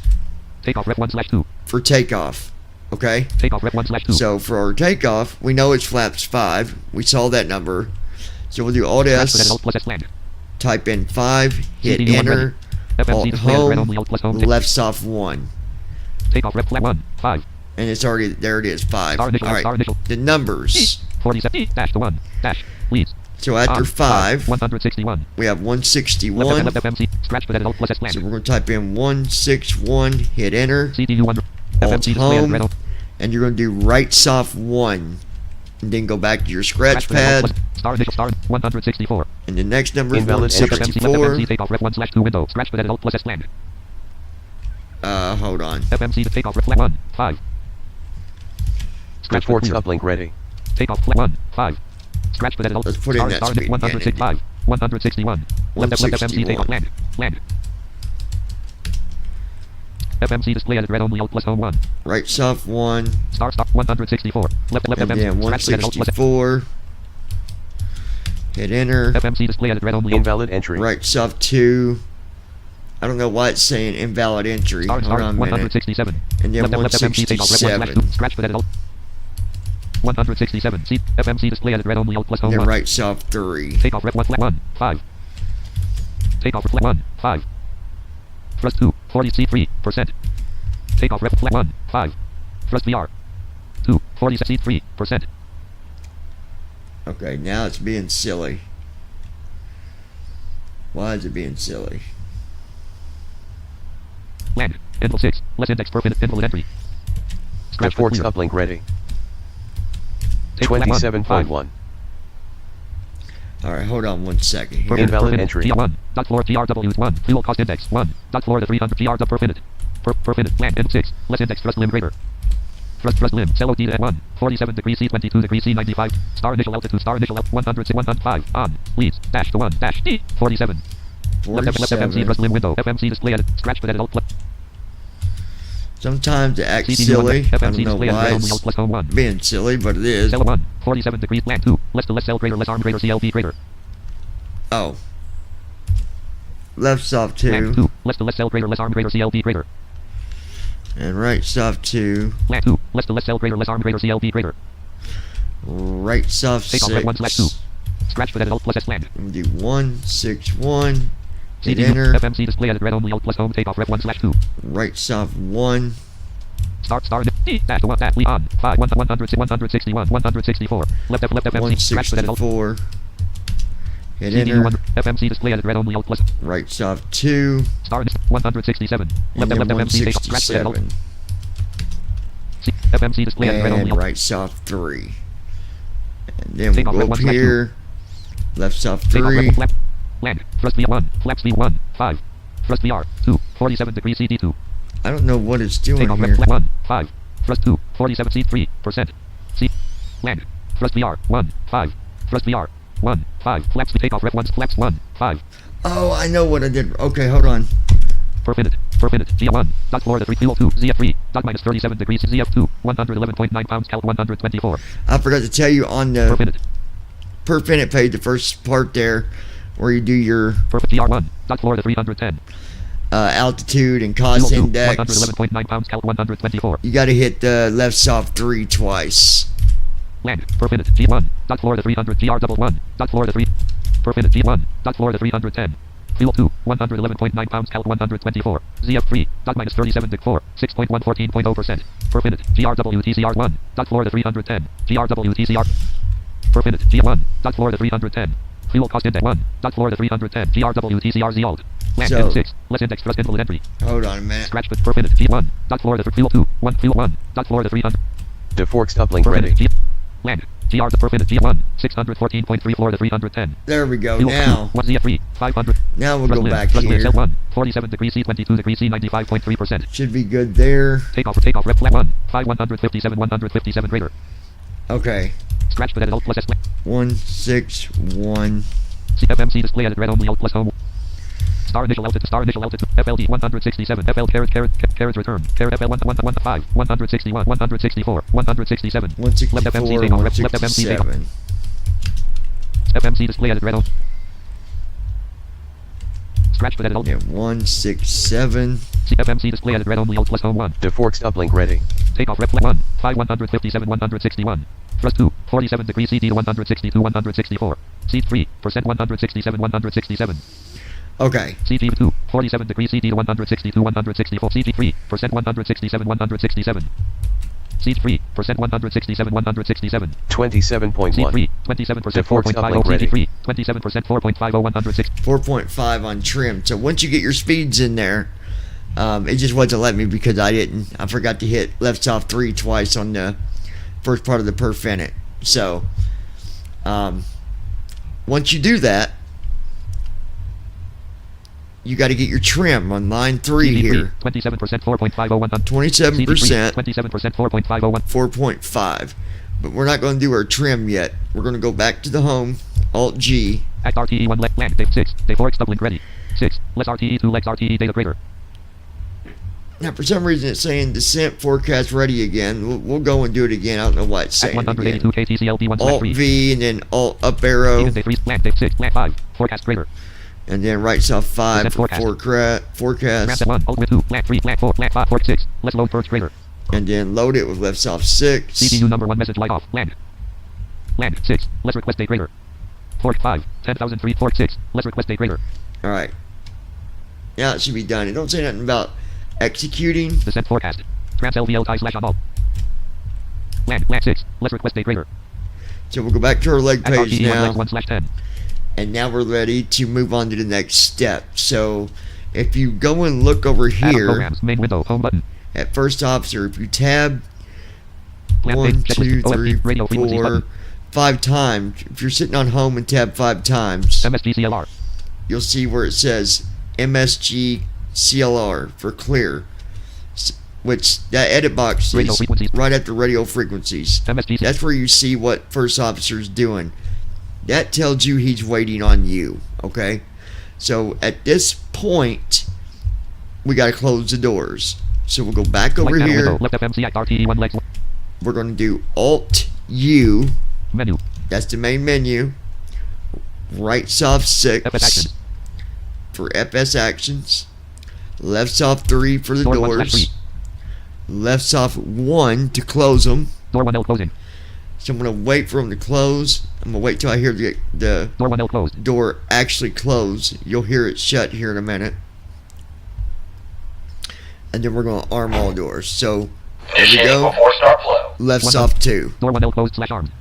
Takeoff rep 1/2. for takeoff. Okay? Takeoff rep 1/2. So for our takeoff, we know it's flaps 5. We saw that number. So we'll do Alt Scratch for that S, alt plus S land. type in 5, hit CDU 1 enter, FMC Alt display as red home, only alt plus home. left soft 1. Takeoff rep flat 1. 5. And it's already, there it is, 5. Star initial. Star Alright, initial. the numbers. 47. Dash to 1. Dash. Leads. So after On. 5, 161. we have Left 161. FMC. Scratch for that alt plus S land. So we're going to type in 161, hit enter, CDU 1. Alt FMC display as red home, and you're going to do right soft 1. And then go back to your scratch for that alt pad, plus Star initial. Star 164. and the next number is Invalid Left entry. FMC. Left 164. FMC. Takeoff rep 1/2 window. Scratch for that alt plus S land. Hold on. FMC to takeoff rep flat 1. 5. Scratch for Deforks clear. uplink ready. Takeoff flat 1. 5. Scratch for that alt. Let's put in Star, that star speed 165. 161. Left FMC. Takeoff 161. land. Land. FMC display as red only alt plus home 1. Right soft 1, Star 164. Left and FMC. then Scratch for that alt plus S. 164. Hit enter. FMC display as red only alt. Invalid entry. Right soft 2. I don't know why it's saying invalid entry. Star Hold on a minute. 167. And then Left FMC takeoff rep 1/2. 167. Scratch for that alt. 167. See FMC display as red only alt plus home And then 1. right soft 3. Takeoff rep 1 flat 1. 5. Takeoff flat 1. 5. Thrust 2. 40 C3%. Takeoff rep flat 1. 5. Thrust VR. 2. 40 C3%. Okay, now it's being silly. Why is it being silly? Land. Inval 6. Less index per minute. Invalid entry. Scratch for Deforks clear. uplink ready. Take flat 1. 27.1. Alright, hold on 1 second Per here. minute, per Invalid minute. entry. GR1. Dot floor GRW 1. Fuel cost index 1. Dot floor to 300 GR per minute. Per minute. Land. End 6. Less index thrust limb greater. Thrust limb. Cell OT at 1. 47 degrees C 22 degrees C 95. Star initial altitude. Star initial 100 105. On. Leads. Dash to 1. Dash. D. 47. Left FMC 47. thrust limb window. FMC display edit. Scratch for that alt plus. Sometimes it acts CDU silly. I FMC don't know display edit. why Red only alt it's plus home 1. being silly, but it is. Cell 1. 47 degrees. Land 2. Left to left cell greater. Less arm greater. CLP greater. Oh. Left soft Land 2. 2. Left to left cell greater. Less arm greater. CLP greater. And right soft 2. Land 2. Left to left cell greater. Less arm greater. CLP greater. Right soft Takeoff rep 1/2. 6. Scratch for that alt plus S land. I'm gonna do 161. Hit CDU enter. FMC display edit. Red only alt plus home. Takeoff rep 1/2. Right soft 1. Start D dash 1 dash lead on 5 161 164 left FMC scratch for that alt 164. Hit CDU enter. 1 FMC display edit. Red only alt plus Right soft 2. start 167 And left then FMC takeoff scratch for that alt 167. FMC display edit. Red only And alt right soft 3. And then Takeoff we'll go rep up 1/2. here. Left soft takeoff 3. rep flap land thrust V1 flaps V1 5 thrust VR 2 47 degrees CD2 I don't know what it's doing takeoff rep here. flap 1 5 thrust 2 47 C3% C land thrust VR 1 5 thrust VR 1 5 flaps takeoff rep 1 flaps 1 5 Oh, I know what I did. Okay, hold on. Per minute. Per minute. GL1. Dot Florida 3. Fuel 2. ZF3. Dot minus 37 degrees. ZF2. 111.9 pounds. Cal 124. I forgot to tell you on Per the minute. per minute page, the first part there, where you do your Per GR1. Dot Florida 310. altitude and cost Fuel 2. index. 111.9 pounds. Cal 124. You got to hit the left soft 3 twice. Land. Per minute. G1. Dot Florida 300. GR11. Dot Florida 3. Per minute. G1. Dot Florida 310. Fuel 2. 111.9 pounds. Cal 124. ZF3. Dot minus 37 dig 4. 6.114.0%. Per minute. GRWTCR1. Dot Florida 310. GRWTCR. Per minute. G1. Dot Florida 310. Fuel cost index 1. Dot Florida 310. GRWTCR alt. Land. So- 6. Less index thrust invalid entry. Hold on a minute. Scratch but per minute. G1. Dot Florida fuel 2. 1. Fuel 1. Dot Florida 300. Deforks uplink Per minute. ready. Land. GR per minute. G1. 614.3 Florida 310. There we go. Fuel Now, 1 ZF3. 500. now we'll Thrust go limit. back Thrust limit. here. L1. 47 degrees C. 22 degrees C. 95.3%. Should be good there. Takeoff rep flat 1. 5 157 greater. Okay. Scratch but edit alt plus S. 161. CFMC display edit red only alt plus home. Star initial altitude. FLD 167. FL carriage return. Carriage FL 115. 161. 164. 167. 164. Left FMC takeoff. Left FMC takeoff. 167. FMC display edit red on. Scratch but edit alt. Yeah, 167. CFMC display edit red only alt plus home 1. Deforks uplink ready. Takeoff rep flat 1. 5 157 161. Thrust 2. 47 degrees CD to 162 164. Seat 3. Percent 167 167. Okay. CG 2. 47 degrees CD to 162 164. CG 3. Percent 167 167. Seat 3. Percent 167 167. 27.1. Seat 3. 27% Deforks 4.50. uplink ready. CG 3. 27% 4.50 106. 4.5 on trim. So once you get your speeds in there, it just wasn't letting me because I forgot to hit left soft 3 twice on the first part of the perf in it. So once you do that, you got to get your trim on line 3 here. 27% 4.50 100. 27%, 27% 4.50 4.5. But we're not going to do our trim yet. We're going to go back to the home, Alt G. Act RTE 1 left land. Day 6. Day 4 uplink ready. 6. Less RTE 2 legs RTE data greater. Now, for some reason, it's saying descent forecast ready again. We'll go and do it again. I don't know why it's Act saying 182 again. KTCLD 1 Alt 3. V and then Alt up arrow. Even day 3 land. Day 6 land 5. Forecast greater. And then right soft 5 Descent for forecast. forecast. Ramp 1. Alt with 2. Land 3. Land 4. Land 5. Fork 6. Let's load first greater. And then load it with left soft 6. CPU number 1 message light off. Land. Land 6. Let's request date greater. Fork 5. 10,003. Fork 6. Let's request date greater. Alright. Now it should be done. It don't say nothing about executing. Descent forecast. Trans LVL tie slash on all. Land 6. Let's request date greater. So we'll go back to our leg Act page RTE 1 now. legs 1 slash 10. And now we're ready to move on to the next step. So if you go and look over Add on here programs. Main window. Home button. at first officer, if you tab Plan 1, page, 2, checklist, 3, OFD, radio frequencies 4, button. 5 times, if you're sitting on home and tab 5 times, MSG CLR. you'll see where it says MSG CLR for clear, which that edit box Radio is frequencies. right after radio frequencies. MSG. That's where you see what first officer's doing. That tells you he's waiting on you, okay? So at this point, we got to close the doors. So we'll go back over Light panel here. window. Left FMC Act RTE 1 legs 1. We're going to do Alt U. Menu. That's the main menu. Right soft 6 FS action. for FS actions. Left soft 3 for the Door 1 slash doors. 3. Left soft 1 to close them. Door 1L closing. So I'm going to wait for them to close. I'm going to wait till I hear the Door 1L closed. door actually close. You'll hear it shut here in a minute. And then we're going to arm all doors. So there we Initiating go. before start flow. Left One soft 2. Door 1L closed slash armed.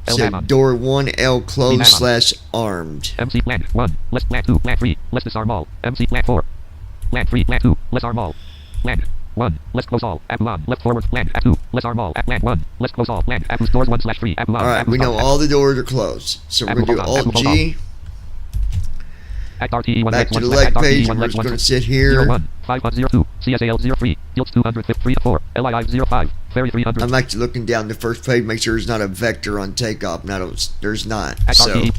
L So ham on. door 1L closed Ham on. / armed. MC land 1. Let's land 2. Land 3. Let's disarm all. MC land 4. Land 3. Land 2. Let's arm all. Land 1. Let's close all. Abu on. Left forward. Land. Act 2. Let's arm all. At land 1. Let's close all. Land. Abu doors 1 slash 3. Abu on. Alright, Abu we know stop. all the doors are closed. So we're Abu going to do hold on. Alt Abu hold G. Act RTE 1 Back legs to 1 the slash leg Act page. RTE 1 We're legs just 1 going to sit here. 01 5102 CSAL 03 Yields 253 LII 05 Ferry 300 I'm actually looking down the first page, make sure there's not a vector on takeoff. Now there's not. Act So RTE.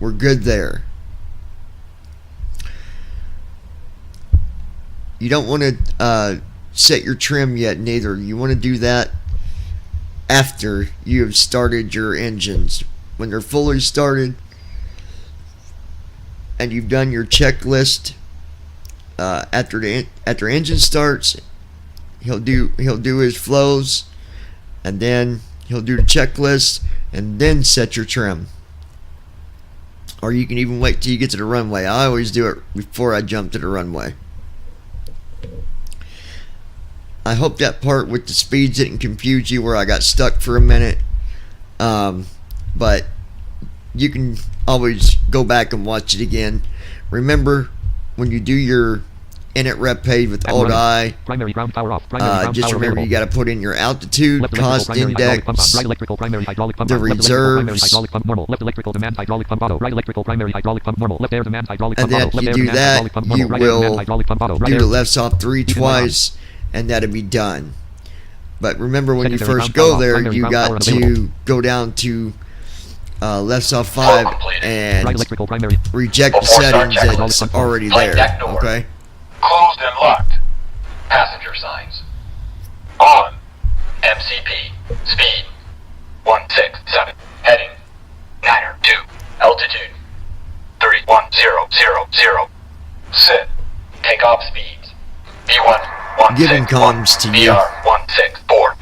we're good there. You don't want to set your trim yet, neither. You want to do that after you have started your engines. When they're fully started and you've done your checklist, after engine starts, he'll do his flows, and then he'll do the checklist and then set your trim. Or you can even wait till you get to the runway. I always do it before I jump to the runway. I hope that part with the speeds didn't confuse you where I got stuck for a minute. But you can always go back and watch it again. Remember, when you do your init rep page with Alt-I, Primary ground power off. Primary ground just power remember available. you got to put in your altitude, Left electrical cost primary hydraulic pump on. index, Right electrical primary hydraulic pump the on. Left electrical primary reserves. hydraulic pump normal. Left electrical demand hydraulic pump auto. Right electrical primary hydraulic pump normal. Left air demand hydraulic And pump then auto. if Left you air do demand that, hydraulic pump you normal. Right air demand will hydraulic pump auto. Right do air the lefts off 3 Keep it twice, and that'll be done. But remember, when you Secondary first ground go power there, off. Primary you ground got power to unavailable. go down to lefts off 5 and right electrical primary. reject the Before start settings checklist. that's already Flight there. deck door. Okay. Closed and locked. Passenger signs. On. MCP. Speed. 167. Heading. 902. Altitude. 31000. Sit. Takeoff speeds. B1. Giving comms to you. BR 164.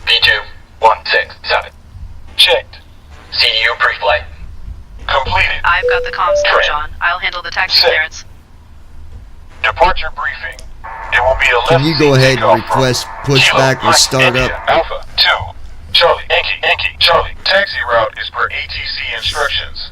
B2 167. Checked. CDU pre-flight. Completed. I've got the comms now, Trim. John. I'll handle the taxi Sit. clearance. Departure briefing. It will be a left Can you go seat ahead and takeoff from request pushback Kilo with startup? India Alpha 2. Charlie, Yankee, Charlie. Taxi route is per ATC instructions.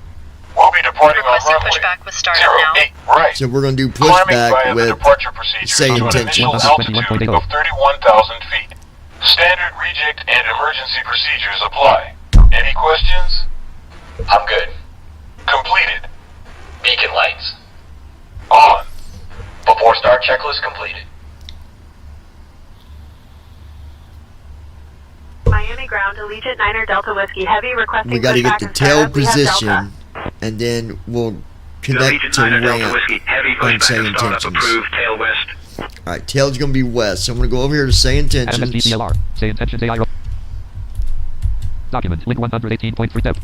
We'll be departing on Requesting runway pushback with startup now. 08 right. So we're going to do Climbing pushback via the with departure procedure say to an intentions. initial altitude of 31,000 feet. Standard reject and emergency procedures apply. Any questions? I'm good. Completed. Beacon lights. On. Before start checklist completed. Miami ground, Allegiant 9er Delta Whiskey Heavy requesting We got to get pushback the and tail startup. We have Delta. position, and then we'll connect to ramp and say intentions. tail west. Alright, tail's going to be west. So I'm going to go over here to say intentions. MSDCLR. Say intentions AI. Document. Link 118.3 step.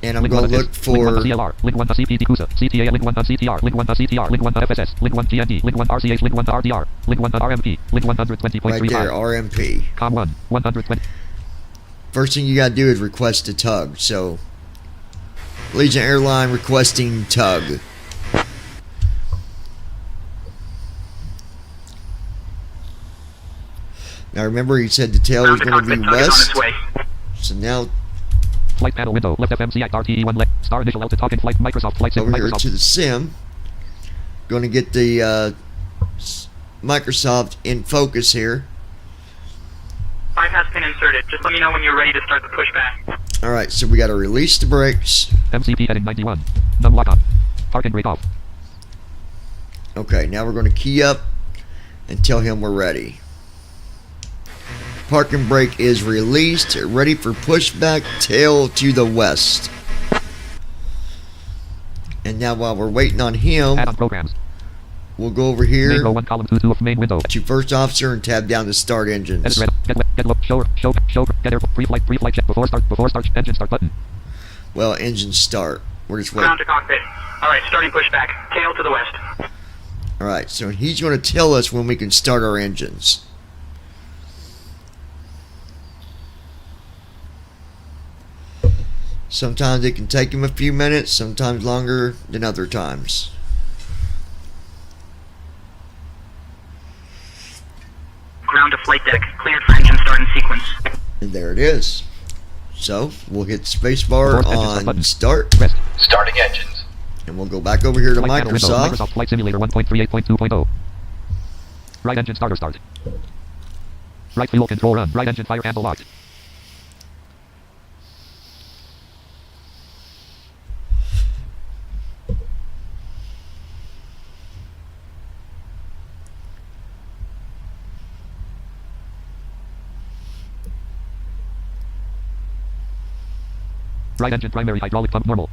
And I'm Link going 1 to is look Link 1 for to CLR. Link 1 to CPT CUSA. CTA. Link 1 to CTR. Link 1 to CTR. Link 1 to FSS. Link 1 GND. Link 1 RCH. Link 1 to RDR. Link 1 to RMP. Link 120.35. right there, RMP. Com 1. 120. First thing you got to do is request a tug. So, Legion Airline requesting tug. Now remember, he said the tail was going to be west. So now Flight panel window. Left FMCI RTE 1 left. Star initial out to talking flight. Microsoft flight sim. over here Microsoft. to the sim. Going to get the Microsoft in focus here. 5 has been inserted. Just let me know when you're ready to start the pushback. Alright, so we got to release the brakes. MCP heading 91. Num lock on. Parking brake off. Okay, now we're going to key up and tell him we're ready. Parking brake is released, ready for pushback, tail to the west. And now while we're waiting on him, Add on programs. we'll go over Main here row 1 column 2 of main window. to first officer and tab down to start Edit engines. red. Get low. Show. Get air. Pre-flight check. Before start. Engine start button. Well, engine start. We're just Ground waiting. to cockpit. Alright, starting pushback. Tail to the west. Alright, so he's going to tell us when we can start our engines. Sometimes it can take him a few minutes, sometimes longer than other times. Ground to flight deck. Cleared for engine start in sequence. And there it is. So, we'll hit spacebar Fourth engine start on button. start, Rest. Starting engines. and we'll go back over here to Flight panel window. Microsoft. Microsoft Flight Simulator 1.38.2.0. Right engine starter start. Right fuel control run. Right engine fire handle locked. Right engine primary hydraulic pump normal.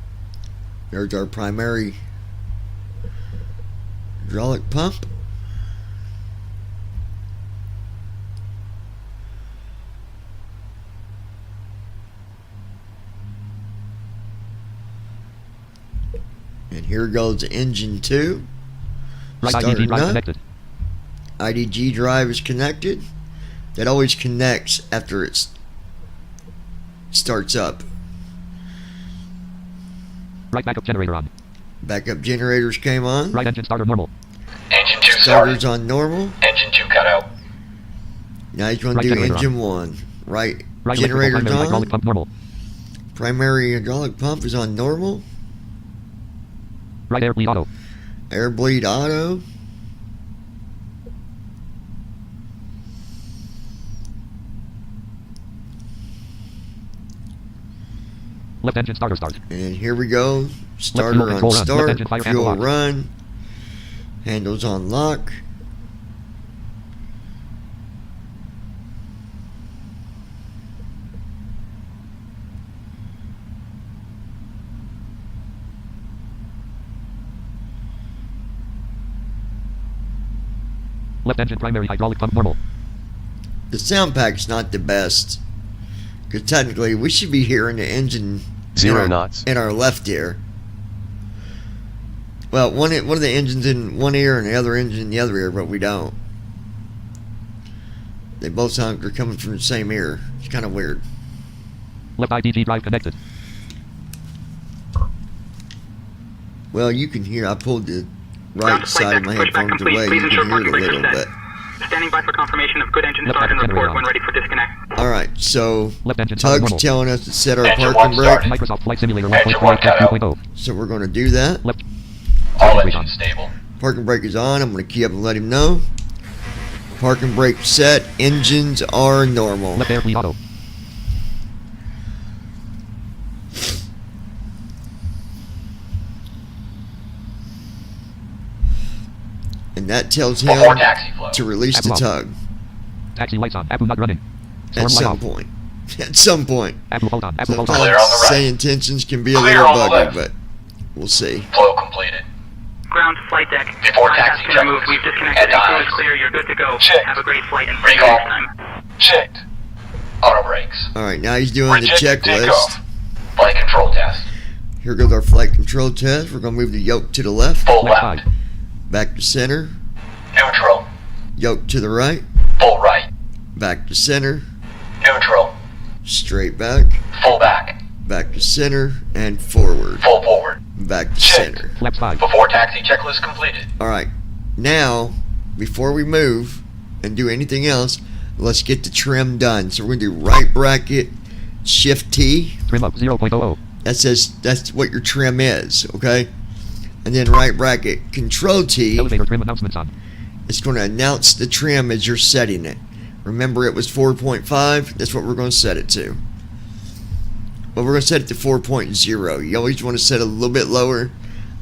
There's our primary hydraulic pump. here goes engine 2. Right IDG Starting drive up. connected. IDG drive is connected. That always connects after it starts up. Right backup generator on. Backup generators came on. Right engine starter normal. Engine 2 started. Starters on normal. Engine 2 cut out. Now he's going to Right do generator engine 1. Right Right generator's electrical primary on. hydraulic pump normal. Primary hydraulic pump is on normal. Right air bleed auto. Air bleed auto. Left engine starter start. And here we go. Starter fuel on control run. Left start. engine fire handle Fuel lock. run. Handles on lock. Left engine primary hydraulic pump normal. The sound pack's not the best. Because technically we should be hearing the engine 0 knots. in our left ear. Well, one of the engines in one ear and the other engine in the other ear, but we don't. They both sound like they're coming from the same ear. It's kind of weird. Left IDG drive connected. Well, you can hear. I pulled the Ground right to flight side of deck, my pushback headphones complete. away. Please You can ensure hear it a parking little brakes are bit. set. Standing by for confirmation of good engine Left start and backup report generator when on. ready for disconnect. All right, so Left engine starter Tug's normal. telling us to set our Engine parking 1 brake, started. Microsoft Flight Simulator Engine 1 cut out. 1.5 so we're going to do that. Left All brake on. engines stable. Parking brake is on. I'm going to key up and let him know. Parking brake set. Engines are normal. Left air bleed auto. And that tells Before him taxi flow. to release the App tug Taxi lights on. Apu not running. at Storm light some off. point. At some point. Apu hold on. Apu hold on. Clear on the Sometimes right. saying intentions can be a Clear little on the buggy, left. but we'll see. Flow completed. Ground to flight deck. Before Bypass taxi pin checklist. removed. We've disconnected. And Crew is eyes. clear. You're good to go. Checked. Have a great flight and see you Recall. next time. Checked. Auto brakes. All right, now he's doing the Rejected checklist. takeoff. Flight control test. Here goes our flight control test. We're going to move the yoke to the left, Full Left left. side. back to center, Neutral. yoke to the right, Full right. back to center, Neutral. straight back, Full back. back to center, and forward, Full forward. back to Checked. center. Flaps 5. Before taxi checklist completed. All right, now, before we move and do anything else, let's get the trim done. So we're going to do right bracket, shift T. Trim up 0.00. That says that's what your trim is, okay? And then right bracket, control T. Elevator trim announcements on. It's going to announce the trim as you're setting it. Remember, it was 4.5. That's what we're going to set it to. But we're going to set it to 4.0. You always want to set it a little bit lower.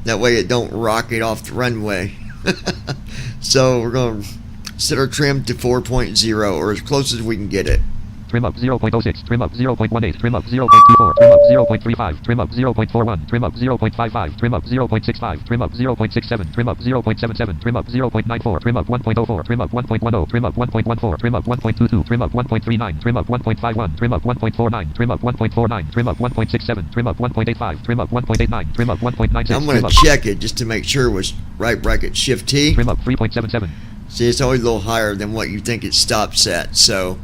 That way it don't rocket off the runway. So we're going to set our trim to 4.0 or as close as we can get it. Trim up 0.06. Trim up 0.18. Trim up 0.24. Trim up 0.35. Trim up 0.41. Trim up 0.55. Trim up 0.65. Trim up 0.67. Trim up 0.77. Trim up 0.94. Trim up 1.04. Trim up 1.10. Trim up 1.14. Trim up 1.22. Trim up 1.39. Trim up 1.51. Trim up 1.49. Trim up 1.49. Trim up 1.67. Trim up 1.85. Trim up 1.89. Trim up 1.96. I'm going to check it just to make sure it was right bracket shift T. Trim up 3.77. See, it's always a little higher than what you think it stops at. So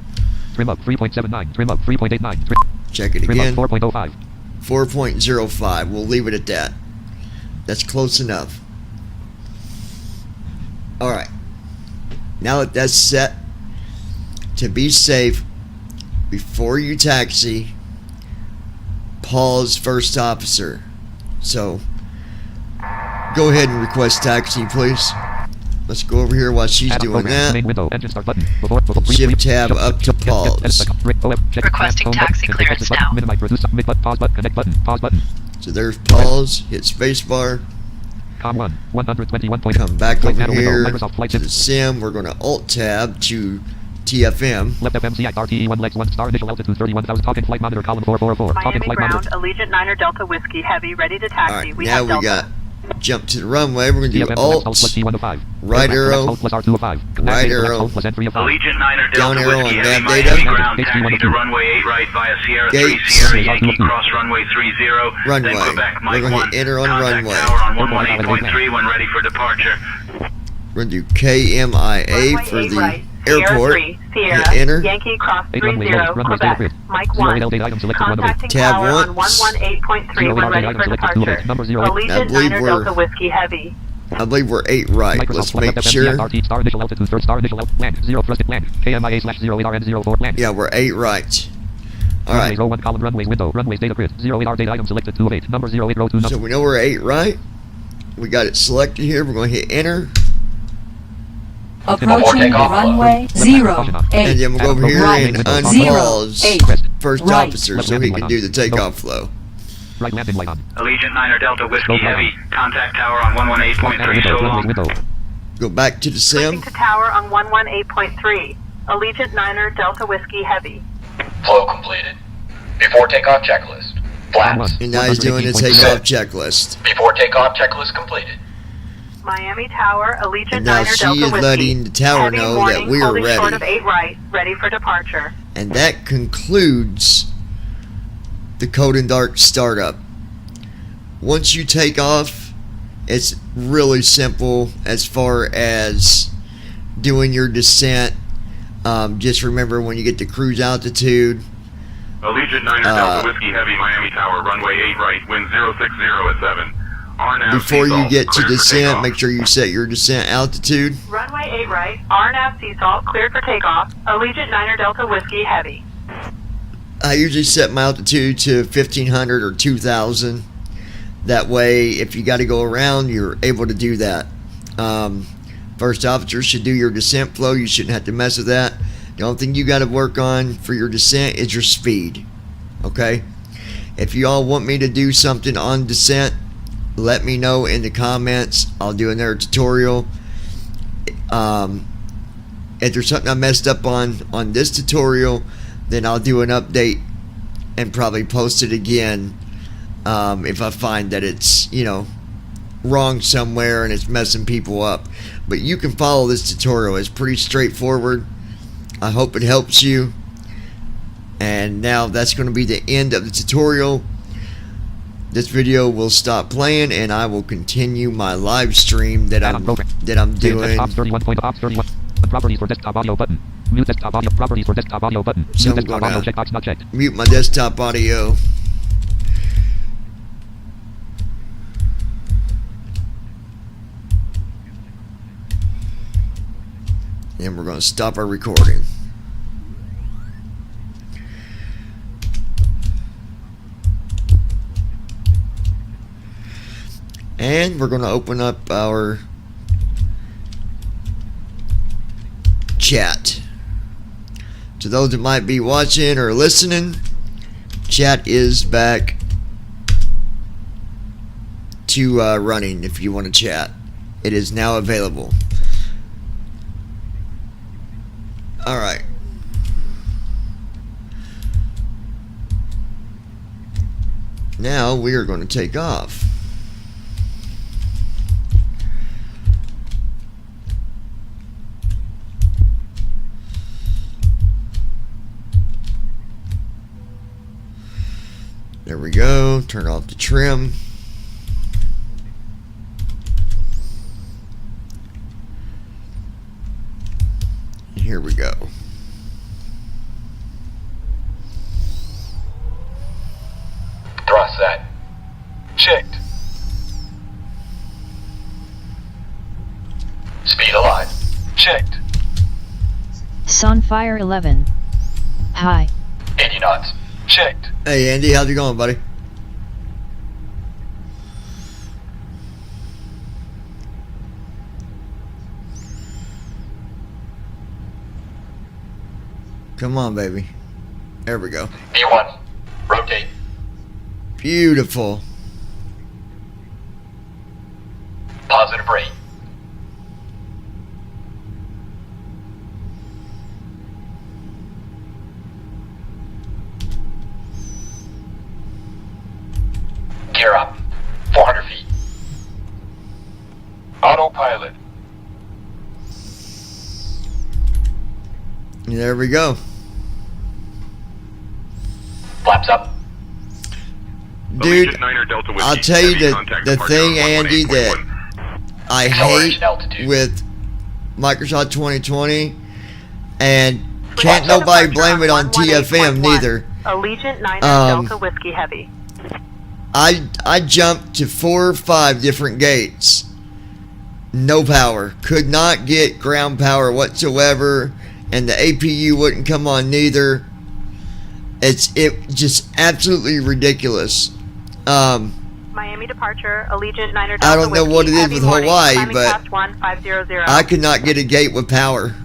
Trim up 3.79. Trim up 3.89. check it Trim up again. 4.05. 4.05. We'll leave it at that. That's close enough. All right. Now that that's set, to be safe, before you taxi, pause first officer. So, go ahead and request taxi, please. Let's go over here while she's Add-on doing program. that. Main window. Engine start button. Shift tab up to pause. Requesting taxi clearance now. Minimize, reduce, submit button, pause button, connect button, pause button. So there's pause. Hit spacebar. Com 1, 121. Come back Flight over panel window, here Microsoft Flight to the Sim. sim. We're going to alt tab to TFM. Left FMCI RTE 1 legs 1 star initial altitude 31,000 talking flight monitor column 444. Talking Miami flight ground, monitor. Allegiant 9er Delta Whiskey Heavy, ready to All taxi. right, We now have we Delta. got jump to the runway. We're going to do CFM Alt, plus C105. right arrow, Hold plus R205. right arrow, Plus entry of 5. Allegiant 9 down Delta arrow Whiskey on Heavy, nav data. Miami ground taxi to runway 8 right via Sierra 3 Gates. Sierra Yankee cross runway 30. Runway. Then Quebec We're Mike going 1. to enter on Contact runway. tower on 118.3 when ready for departure. We're going to do KMIA Runway for 8 the right, Sierra airport. 3, Sierra, Hit enter. Yankee Cross 8 30, runway low. Runway data Quebec, grid. Mike 0 1. 8 data item selected. Runway. Contacting Tab tower on once. 118.3 when ready for departure. Number 0. I Allegiant believe 9 we're- Delta Whiskey Heavy. I believe we're 8 right. Microsoft Let's select make FM sure. RT star initial altitude third star initial land 0 thrust land KMIA /0 8 RN 04 land. Yeah, we're 8 right. All Runways right. row 1 column runways window runways data grid 0 8 R data item selected 2 of 8 number 0 8 row 2 So number. we know we're 8 right. We got it selected here. We're going to hit enter. Approaching takeoff. runway 08. And then we'll go over here Right. and 0, unpause 8. first Right. officer so he can do the takeoff flow. Right landing light on. Allegiant 9 Delta Whiskey Slow down. Heavy. Contact tower on 118.3 so Window runways long. window. Go back to the Switching sim. to tower on 118.3. Allegiant 9 Delta Whiskey Heavy. Flow completed. Before takeoff checklist. Flaps. And now he's doing the 118.3. takeoff checklist. Before takeoff checklist completed. Miami Tower, Allegiant And now 9 she Delta is Whiskey. letting the tower Heavy know warning, that we are holding short of ready. 8 right, ready for departure. And that concludes the Cold and Dark startup. Once you take off, it's really simple as far as doing your descent. Just remember when you get to cruise altitude, Allegiant 9 Delta Whiskey Heavy, Miami Tower, runway 8 right, wind 060 at 7. RNAV before you seatbelt, get to cleared for descent, takeoff. make sure you set your descent altitude. Runway 8 right, RNAV Seasalt, cleared for takeoff. Allegiant 9 Delta Whiskey Heavy. I usually set my altitude to 1500 or 2000. That way, if you got to go around, you're able to do that. First officer should do your descent flow. You shouldn't have to mess with that. The only thing you got to work on for your descent is your speed. Okay? If you all want me to do something on descent, let me know in the comments. I'll do another tutorial. If there's something I messed up on this tutorial, then I'll do an update and probably post it again if I find that it's, wrong somewhere and it's messing people up. But you can follow this tutorial. It's pretty straightforward. I hope it helps you. And now that's going to be the end of the tutorial. This video will stop playing and I will continue my live stream that I'm doing. Ops 31 point ops 31. Properties for desktop audio button. Mute desktop audio. Properties for desktop audio button. So Mute I'm desktop audio gonna checkbox not checked. mute my desktop audio. And we're going to stop our recording. And we're going to open up our chat. To those that might be watching or listening, chat is back to running if you want to chat. It is now available. Alright. Now we are going to take off. There we go. Turn off the trim. And here we go. Thrust set. Checked. Speed alive. Checked. Sunfire 11. Hi. 80 knots. Checked. Hey Andy, how's it going, buddy? Come on, baby. There we go. B1. Rotate. Beautiful. Positive rate. Gear up. 400 feet. pilot. There we go. Flaps up. Dude, Allegiant 9 Delta Whiskey I'll tell you Heavy, contact the departure thing, on Andy, 18.1. that I hate Acceleration altitude. with Microsoft 2020, and can't Flight nobody departure blame it on 118.1. TFM neither. Allegiant 9 Um, Delta Whiskey Heavy. I jumped to 4 or 5 different gates. No power. Could not get ground power whatsoever, and the APU wouldn't come on neither. It just absolutely ridiculous. Miami departure, Allegiant 9 Delta I don't know Whiskey, what it is heavy with warning, Hawaii, climbing but past 1500. I could not get a gate with power.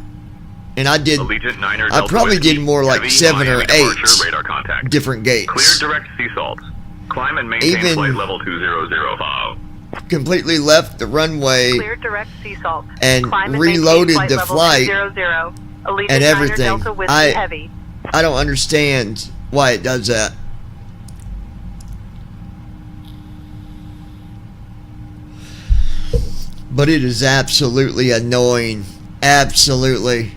And I did. Allegiant 9 I Delta probably Whiskey, did more like Heavy, 7 or Miami 8 departure, radar contact. different gates. Clear direct sea salts. Climb and maintain Even- flight level 2005. Completely left the runway Clear direct sea salt. and Climb and reloaded maintain the level flight 200. Allegiant and 9 everything. Delta Whiskey I Heavy. don't understand why it does that. But it is absolutely annoying. Absolutely.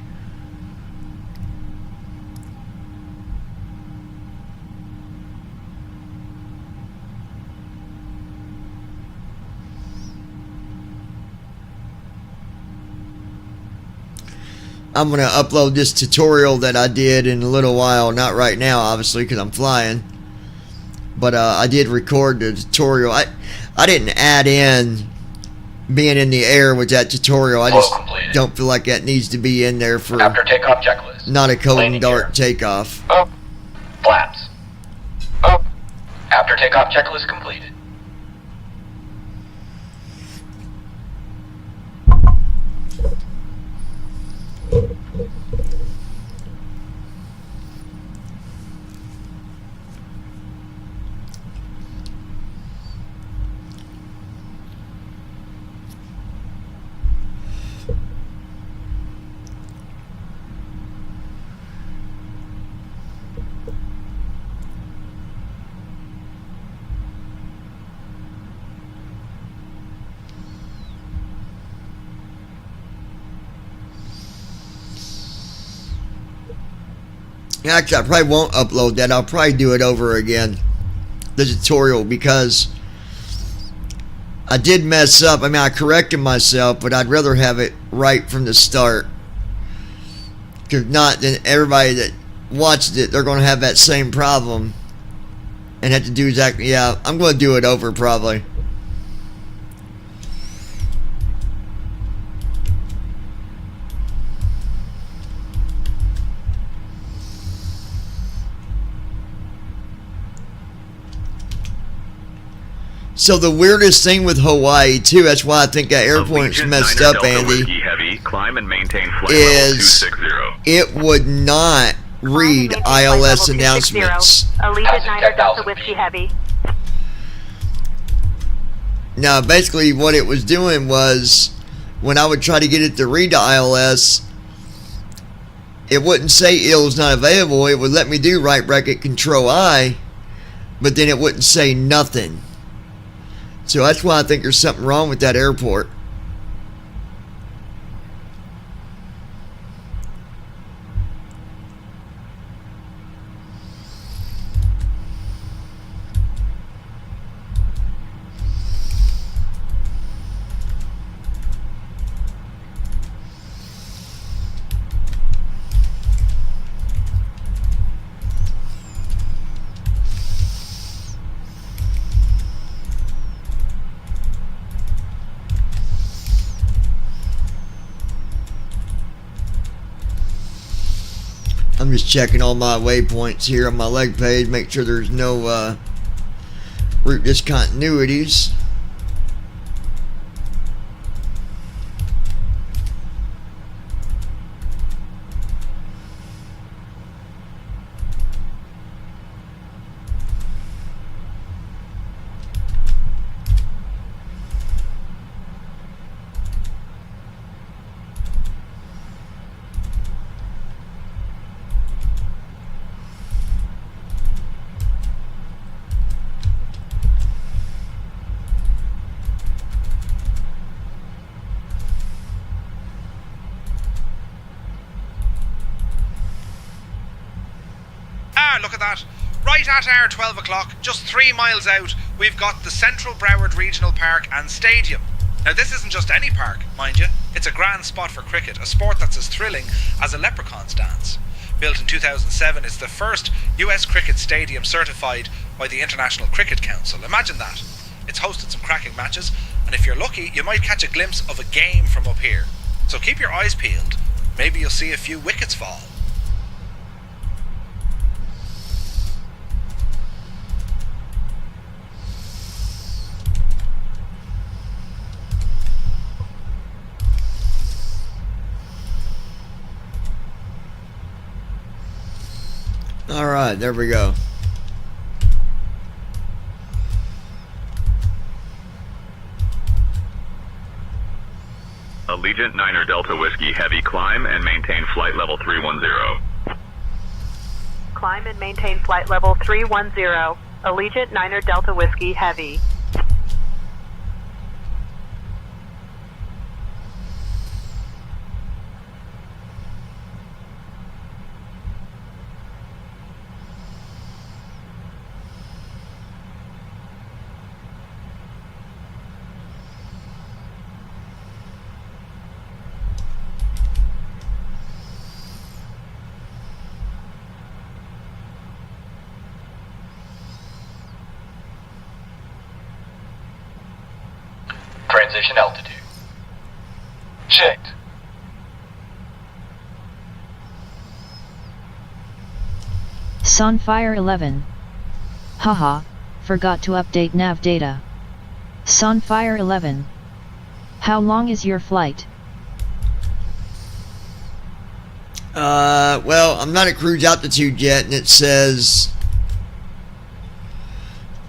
I'm going to upload this tutorial that I did in a little while. Not right now, obviously, because I'm flying. But I did record the tutorial. I didn't add in being in the air with that tutorial. I just don't feel like that needs to be in there for After takeoff checklist. not a cold and Landing dark gear. takeoff. Up. Flaps. Up. After takeoff checklist completed. Actually, I probably won't upload that. I'll probably do it over again, the tutorial, because I did mess up. I mean, I corrected myself, but I'd rather have it right from the start. Because not, then everybody that watched it, they're going to have that same problem and have to do exactly. Yeah, I'm going to do it over probably. So the weirdest thing with Hawaii too, that's why I think that airport's Allegiant messed 9 up, Delta Andy, Whiskey Heavy, climb and maintain flight is level 260. it would not read Climb and maintain flight level ILS 260. announcements. Allegiant 9 Delta 10,000 Whiskey feet. Heavy. Now, basically what it was doing was, when I would try to get it to read the ILS, it wouldn't say IL is not available. It would let me do right bracket control I, but then it wouldn't say nothing. So that's why I think there's something wrong with that airport. I'm just checking all my waypoints here on my leg page, make sure there's no route discontinuities. look at that. Right at our 12 o'clock, just 3 miles out, we've got the Central Broward Regional Park and Stadium. Now this isn't just any park, mind you. It's a grand spot for cricket, a sport that's as thrilling as a leprechaun's dance. Built in 2007, it's the first US cricket stadium certified by the International Cricket Council. Imagine that. It's hosted some cracking matches, and if you're lucky, you might catch a glimpse of a game from up here. So keep your eyes peeled. Maybe you'll see a few wickets fall. Alright, there we go. Allegiant Niner Delta Whiskey Heavy, climb and maintain flight level 310. Climb and maintain flight level 310. Allegiant Niner Delta Whiskey Heavy. Transition altitude. Checked. Sunfire 11. Haha, forgot to update nav data. Sunfire 11. How long is your flight? Well, I'm not at cruise altitude yet, and it says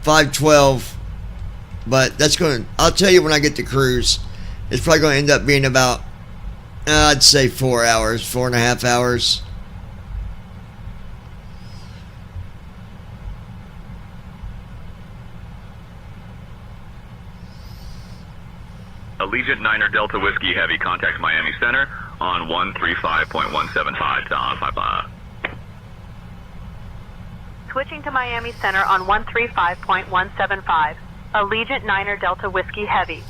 512. But that's going to, I'll tell you when I get to cruise. It's probably going to end up being about, I'd say 4 hours, 4.5 hours. Allegiant Niner Delta Whiskey Heavy, contact Miami Center on 135.175 to on Switching to Miami Center on 135.175. Allegiant Niner Delta Whiskey Heavy.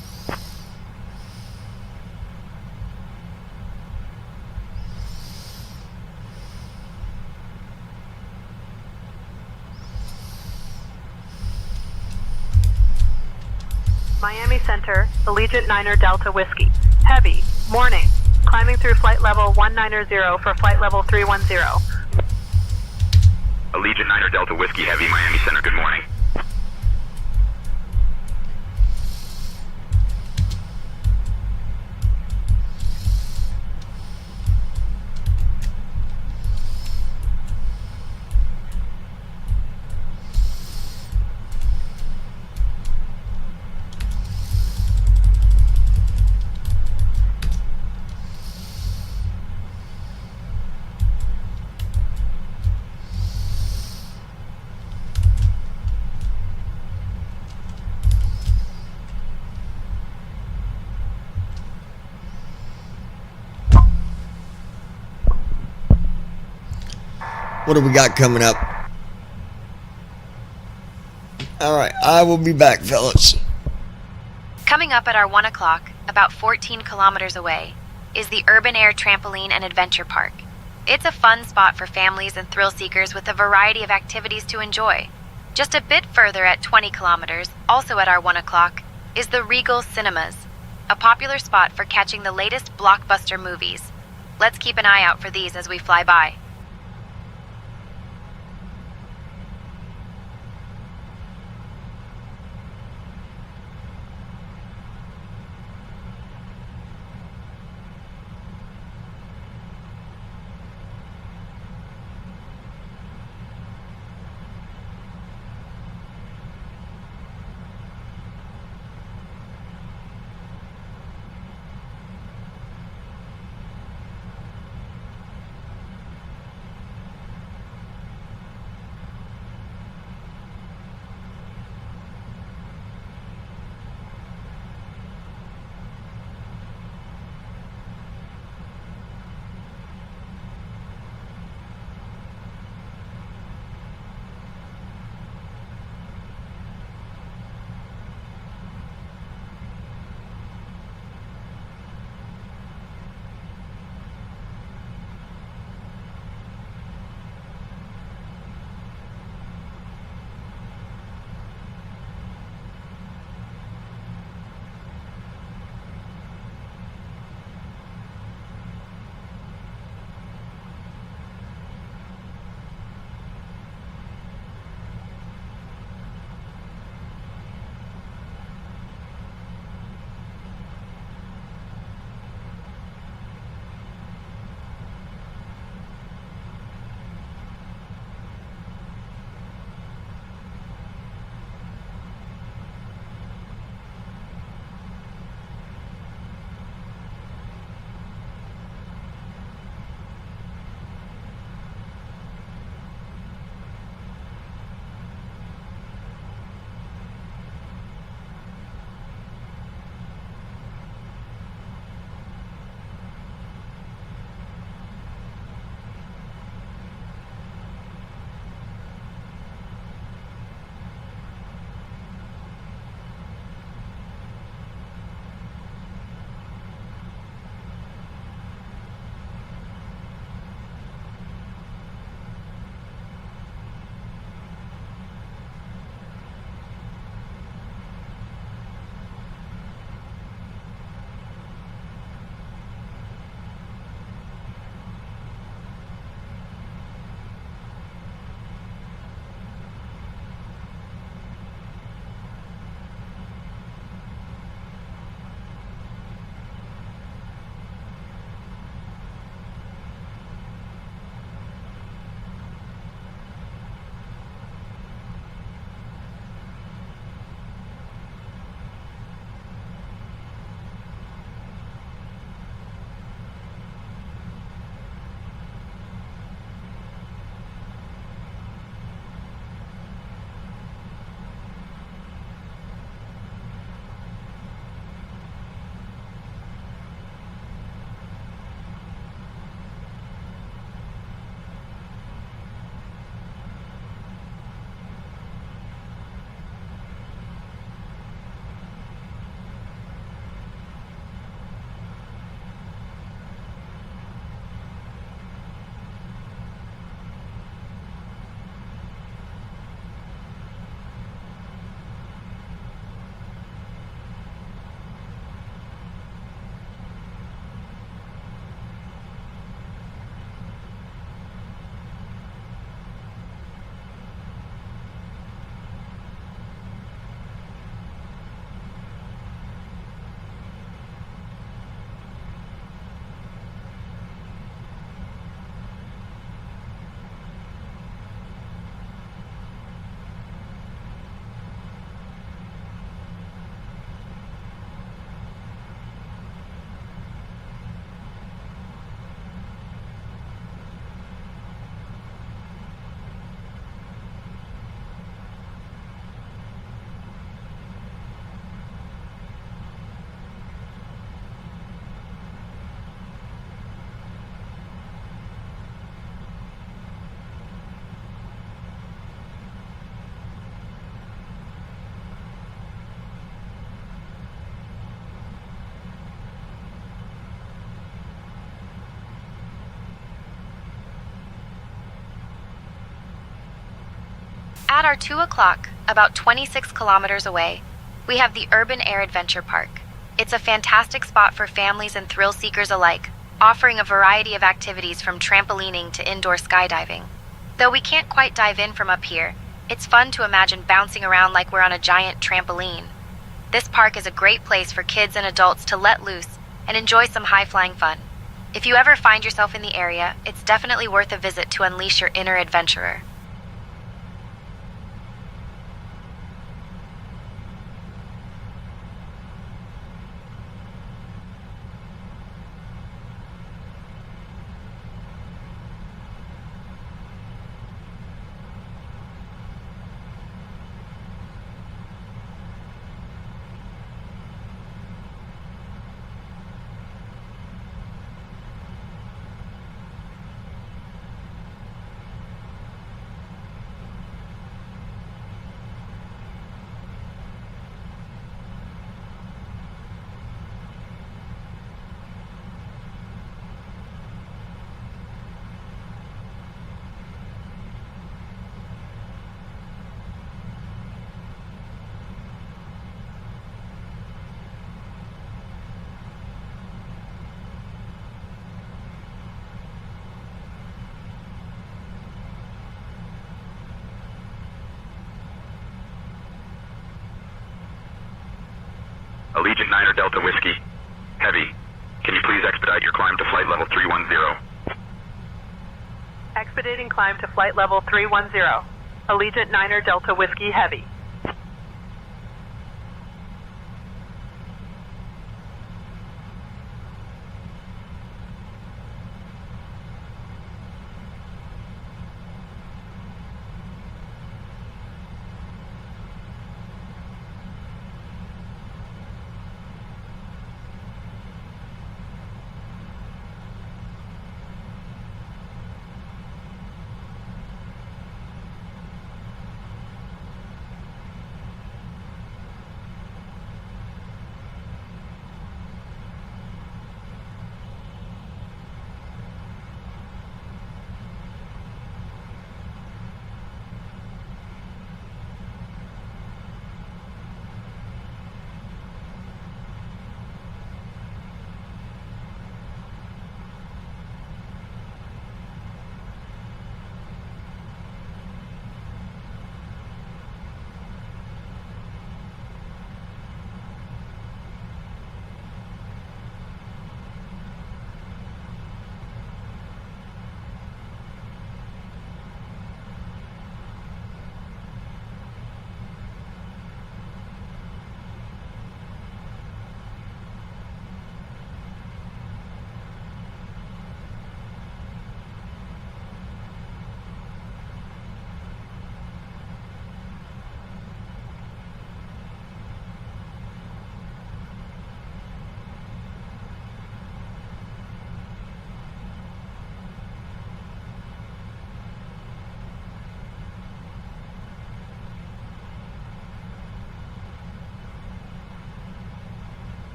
Miami Center, Allegiant Niner Delta Whiskey Heavy. Morning. Climbing through flight level 190 for flight level 310. Allegiant Niner Delta Whiskey Heavy, Miami Center, good morning. What do we got coming up? Alright, I will be back, fellas. Coming up at our 1 o'clock, about 14 kilometers away, is the Urban Air Trampoline and Adventure Park. It's a fun spot for families and thrill seekers with a variety of activities to enjoy. Just a bit further at 20 kilometers, also at our 1 o'clock, is the Regal Cinemas, a popular spot for catching the latest blockbuster movies. Let's keep an eye out for these as we fly by. At our 2 o'clock, about 26 kilometers away, we have the Urban Air Adventure Park. It's a fantastic spot for families and thrill seekers alike, offering a variety of activities from trampolining to indoor skydiving. Though we can't quite dive in from up here, it's fun to imagine bouncing around like we're on a giant trampoline. This park is a great place for kids and adults to let loose and enjoy some high-flying fun. If you ever find yourself in the area, it's definitely worth a visit to unleash your inner adventurer. Allegiant 9 or Delta Whiskey. Heavy. Can you please expedite your climb to flight level 310? Expediting climb to flight level 310. Allegiant 9 Delta Whiskey Heavy.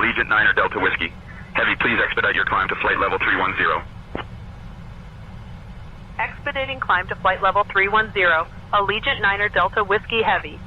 Allegiant 9 or Delta Whiskey. Heavy, please expedite your climb to flight level 310. Expediting climb to flight level 310. Allegiant 9 Delta Whiskey Heavy.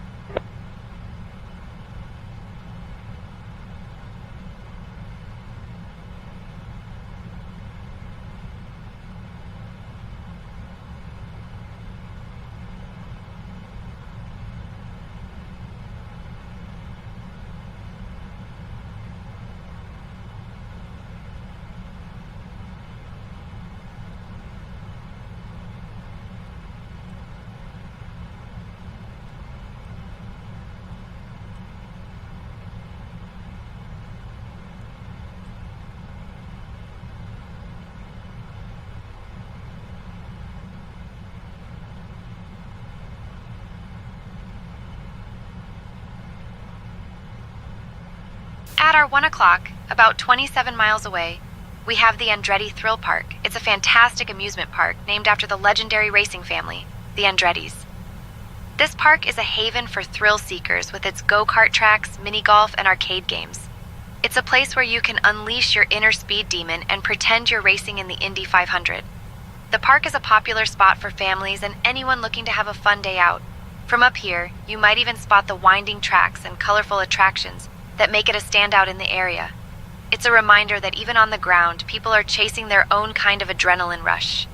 At our 1 o'clock, about 27 miles away, we have the Andretti Thrill Park. It's a fantastic amusement park named after the legendary racing family, the Andrettis. This park is a haven for thrill seekers with its go-kart tracks, mini-golf, and arcade games. It's a place where you can unleash your inner speed demon and pretend you're racing in the Indy 500. The park is a popular spot for families and anyone looking to have a fun day out. From up here, you might even spot the winding tracks and colorful attractions that make it a standout in the area. It's a reminder that even on the ground, people are chasing their own kind of adrenaline rush.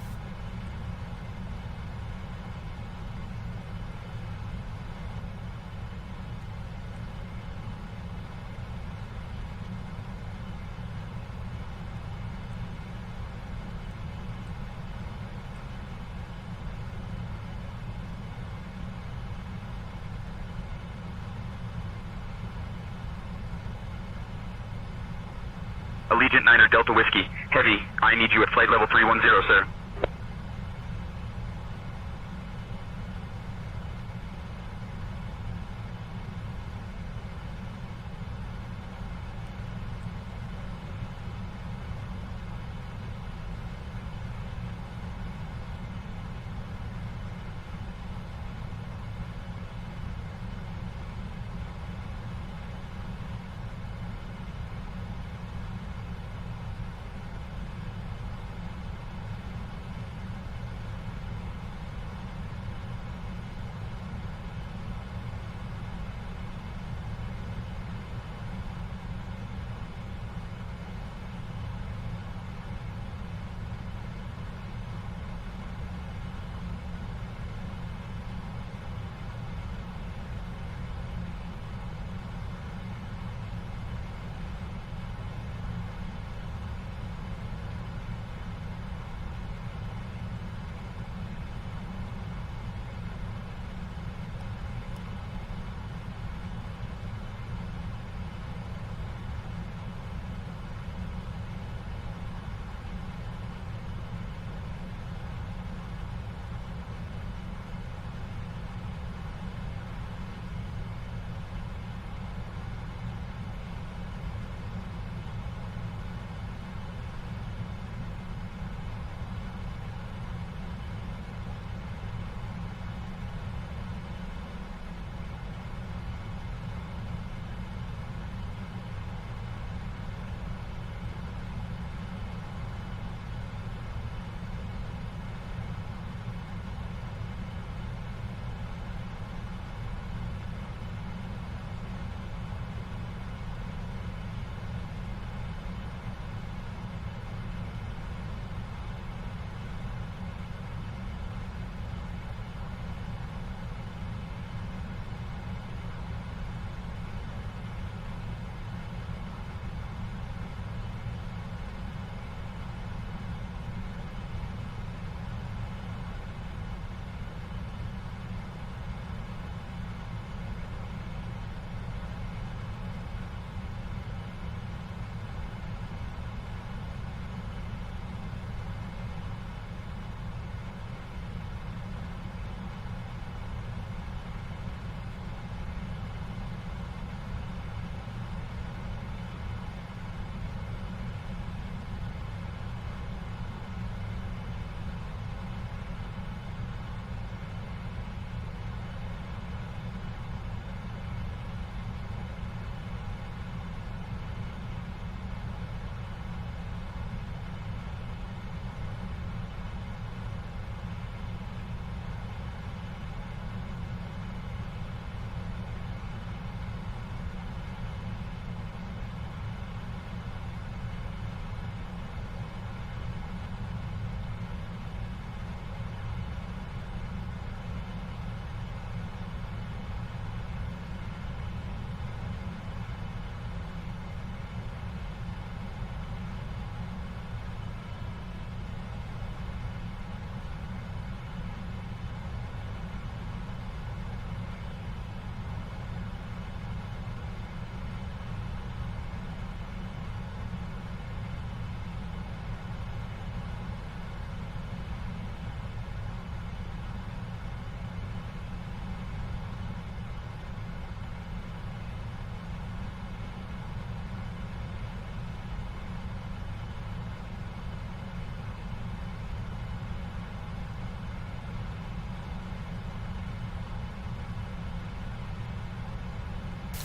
Allegiant 9er Delta Whiskey. Heavy, I need you at flight level 310, sir.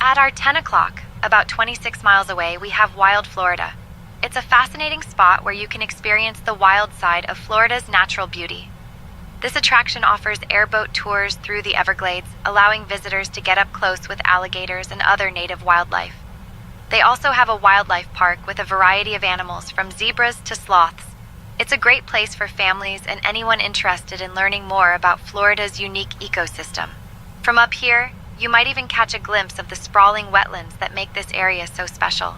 At our 10 o'clock, about 26 miles away, we have Wild Florida. It's a fascinating spot where you can experience the wild side of Florida's natural beauty. This attraction offers airboat tours through the Everglades, allowing visitors to get up close with alligators and other native wildlife. They also have a wildlife park with a variety of animals from zebras to sloths. It's a great place for families and anyone interested in learning more about Florida's unique ecosystem. From up here, you might even catch a glimpse of the sprawling wetlands that make this area so special.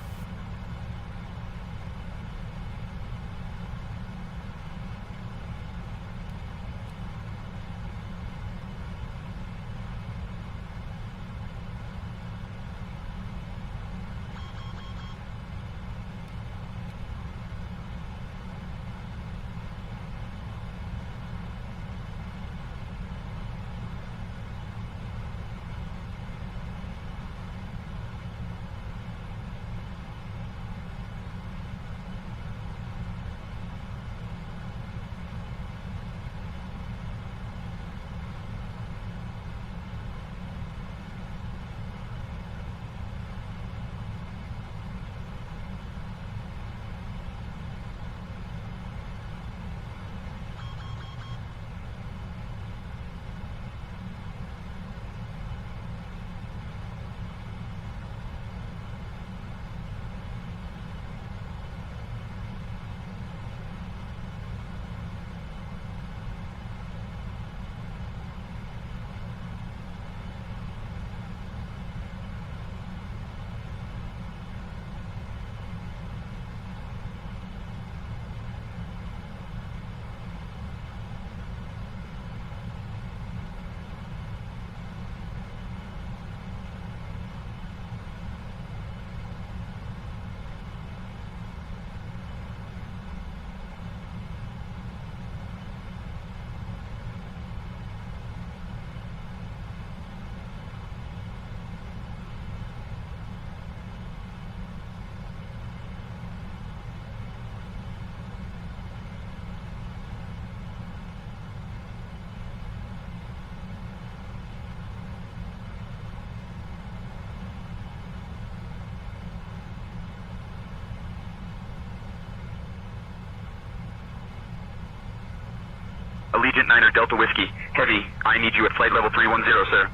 Allegiant Niner Delta Whiskey. Heavy, I need you at flight level 310, sir.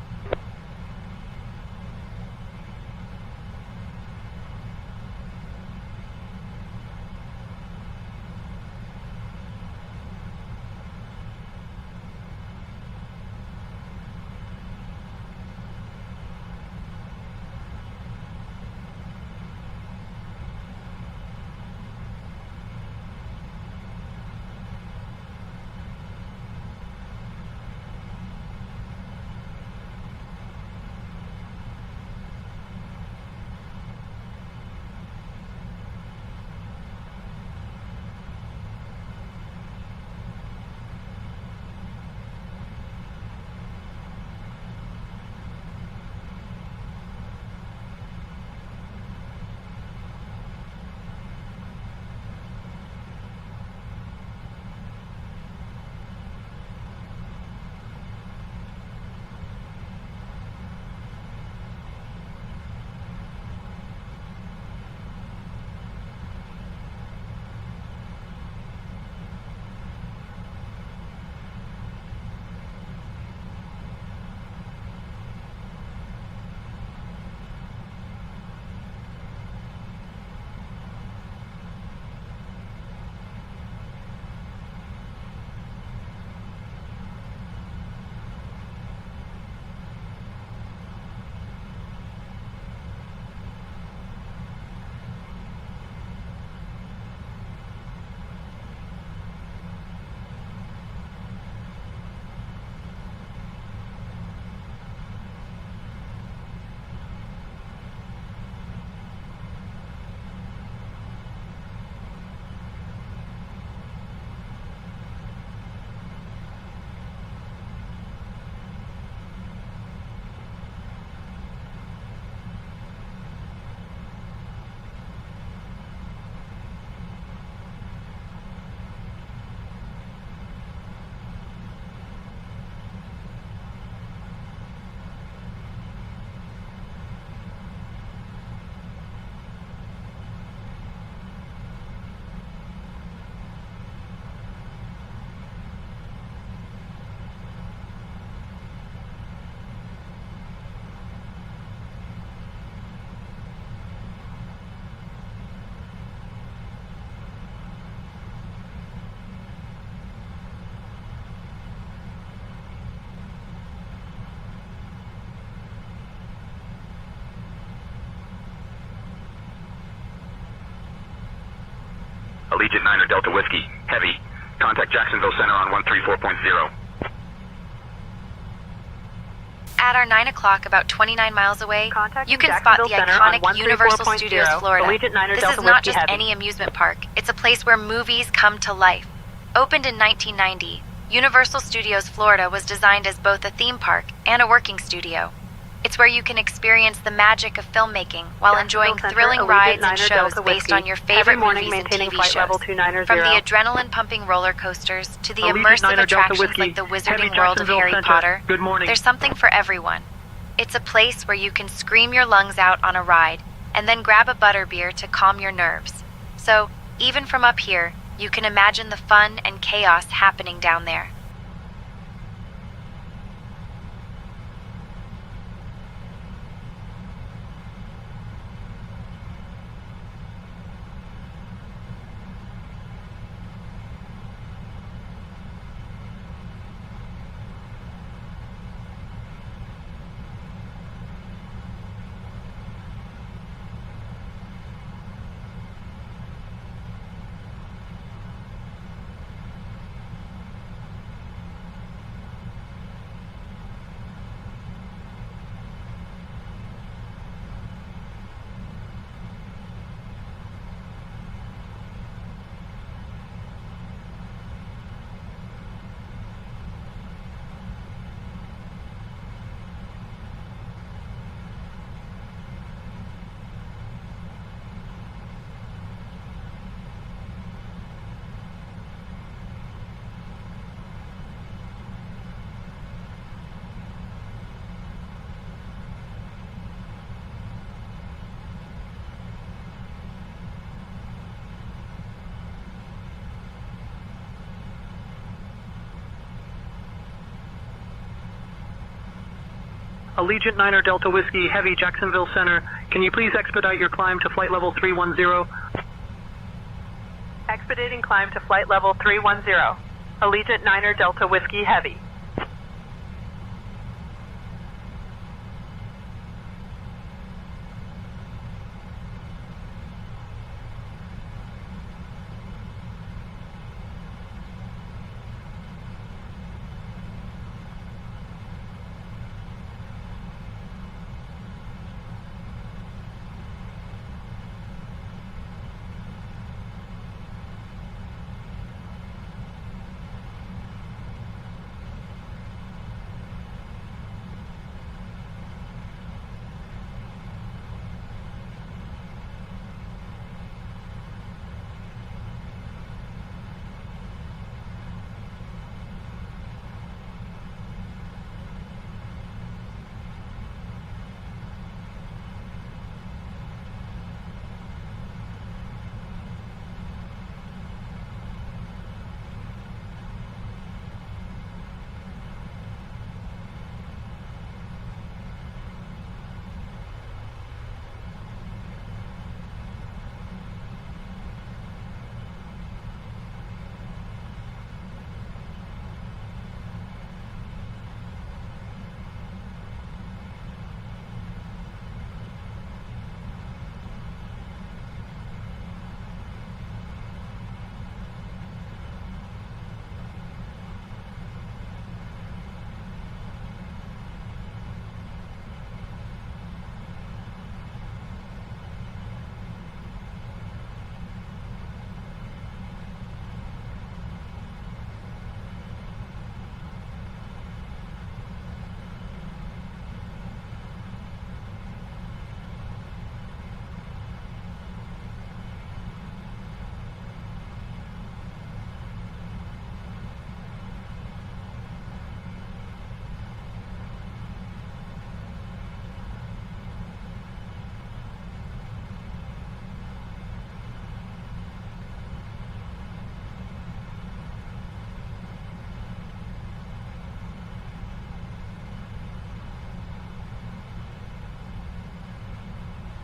Allegiant 9 or Delta Whiskey, heavy. Contact Jacksonville Center on 134.0. At our 9 o'clock, about 29 miles away, you can spot the Jacksonville Center on iconic Universal 134.0. Studios Florida. Allegiant 9 or This Delta is not Whiskey just heavy. any amusement park. It's a place where movies come to life. Opened in 1990, Universal Studios Florida was designed as both a theme park and a working studio. It's where you can experience the magic of filmmaking while enjoying Center, thrilling Allegiant rides 9 and or shows Delta based Whiskey. on your favorite Every morning movies and maintaining TV flight shows. level 290. From the adrenaline-pumping roller coasters to the Allegiant 9 immersive or Delta attractions Whiskey. like the Heavy Wizarding World of Jacksonville Harry Center. Potter, Good morning. there's something for everyone. It's a place where you can scream your lungs out on a ride and then grab a butterbeer to calm your nerves. So, even from up here, you can imagine the fun and chaos happening down there. Allegiant 9 or Delta Whiskey, heavy Jacksonville Center. Can you please expedite your climb to flight level 310? Expediting climb to flight level 310. Allegiant 9 or Delta Whiskey heavy.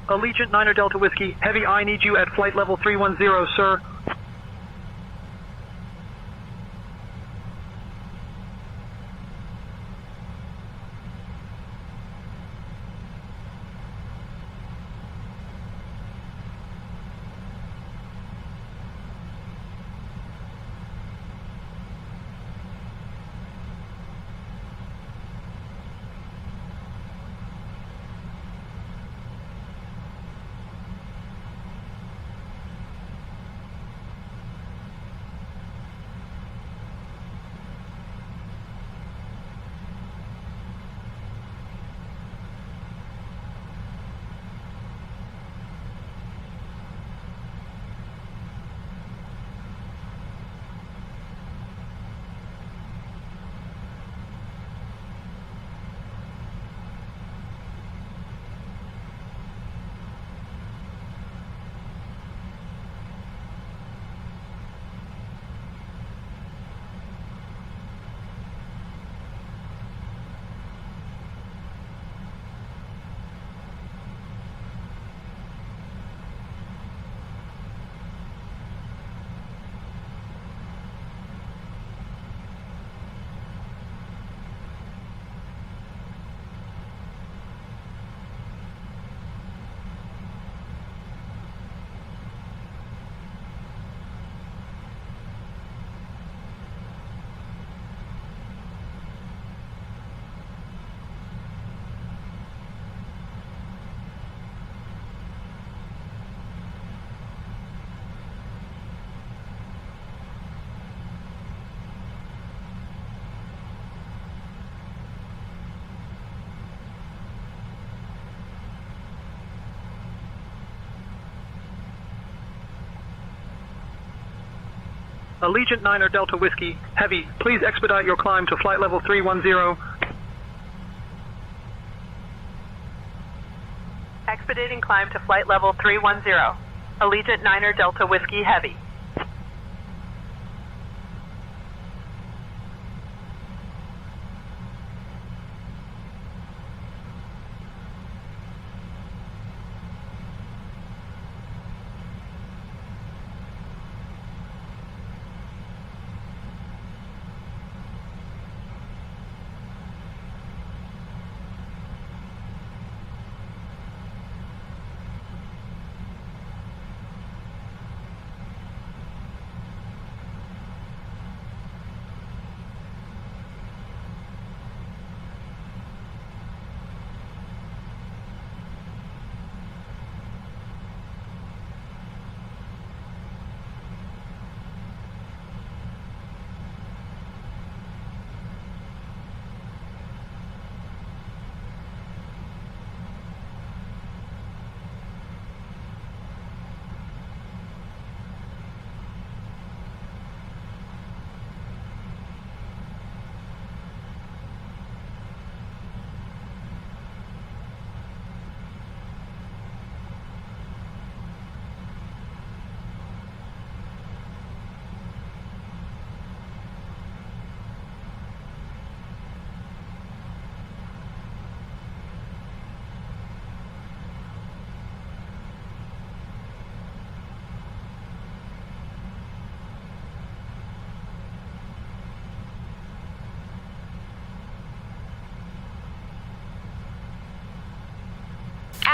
Allegiant 9 or Delta Whiskey, heavy, I need you at flight level 310, sir. Allegiant 9er Delta Whiskey, Heavy, please expedite your climb to flight level 310. Expediting climb to flight level 310. Allegiant 9er Delta Whiskey Heavy.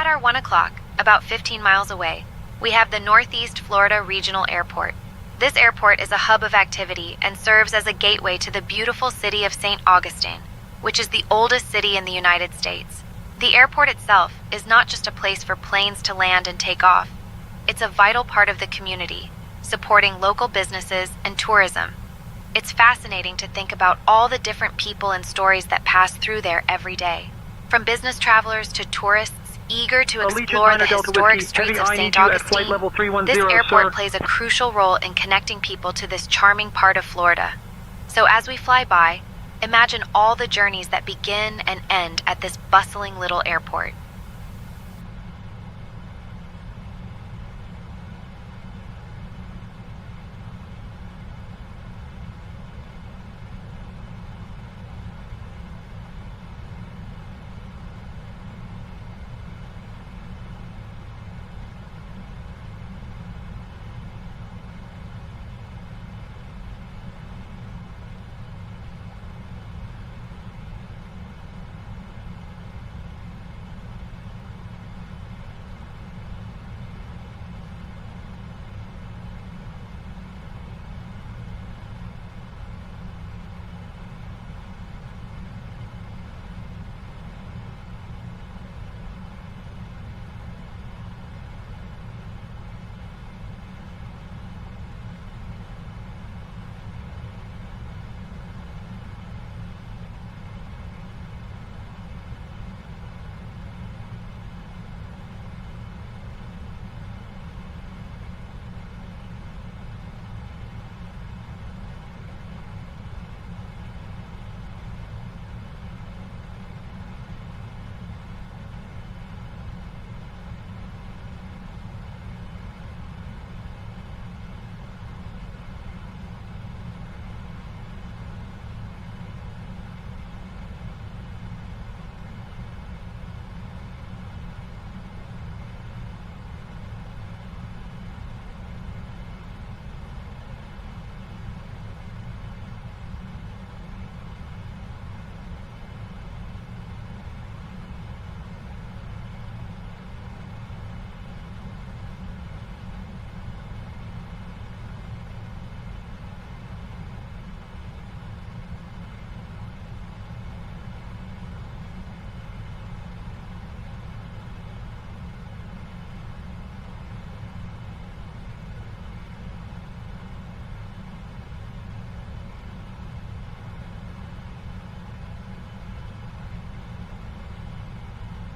At our 1 o'clock, about 15 miles away, we have the Northeast Florida Regional Airport. This airport is a hub of activity and serves as a gateway to the beautiful city of St. Augustine, which is the oldest city in the United States. The airport itself is not just a place for planes to land and take off. It's a vital part of the community, supporting local businesses and tourism. It's fascinating to think about all the different people and stories that pass through there every day. From business travelers to tourists eager to explore the historic streets of St. Augustine, this airport plays a crucial role in connecting people to this charming part of Florida. So as we fly by, imagine all the journeys that begin and end at this bustling little airport.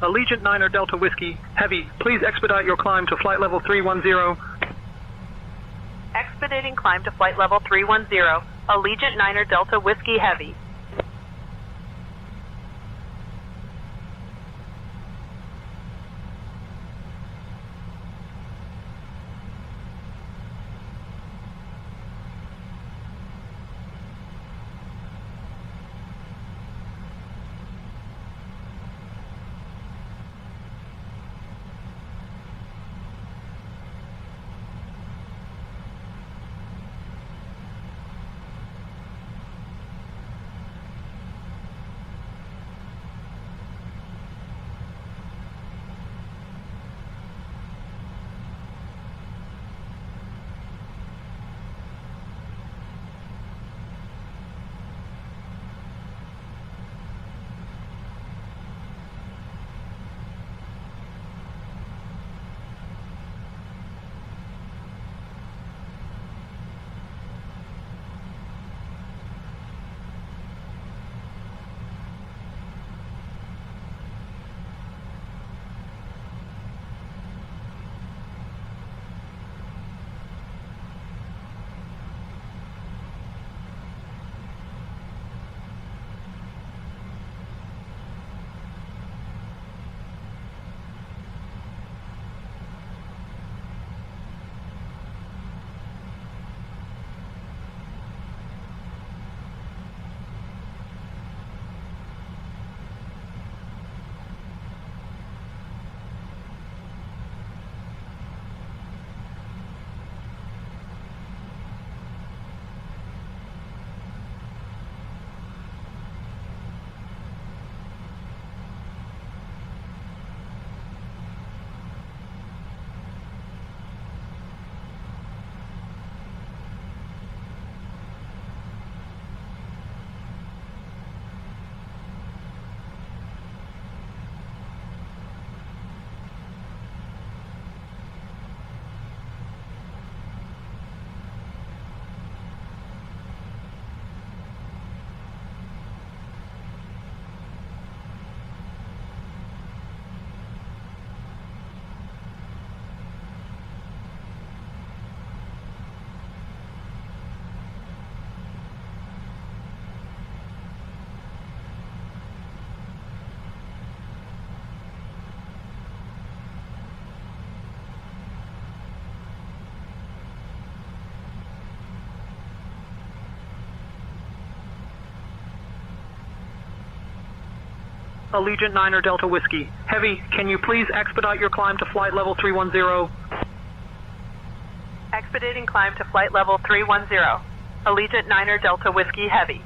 Allegiant 9er Delta Whiskey, Heavy, please expedite your climb to flight level 310. Expediting Expediting climb to flight level 310, Allegiant 9er Delta Whiskey Heavy. Allegiant 9er Delta Whiskey. Heavy, can you please expedite your climb to flight level 310? Expediting climb to flight level 310, Allegiant 9er Delta Whiskey Heavy.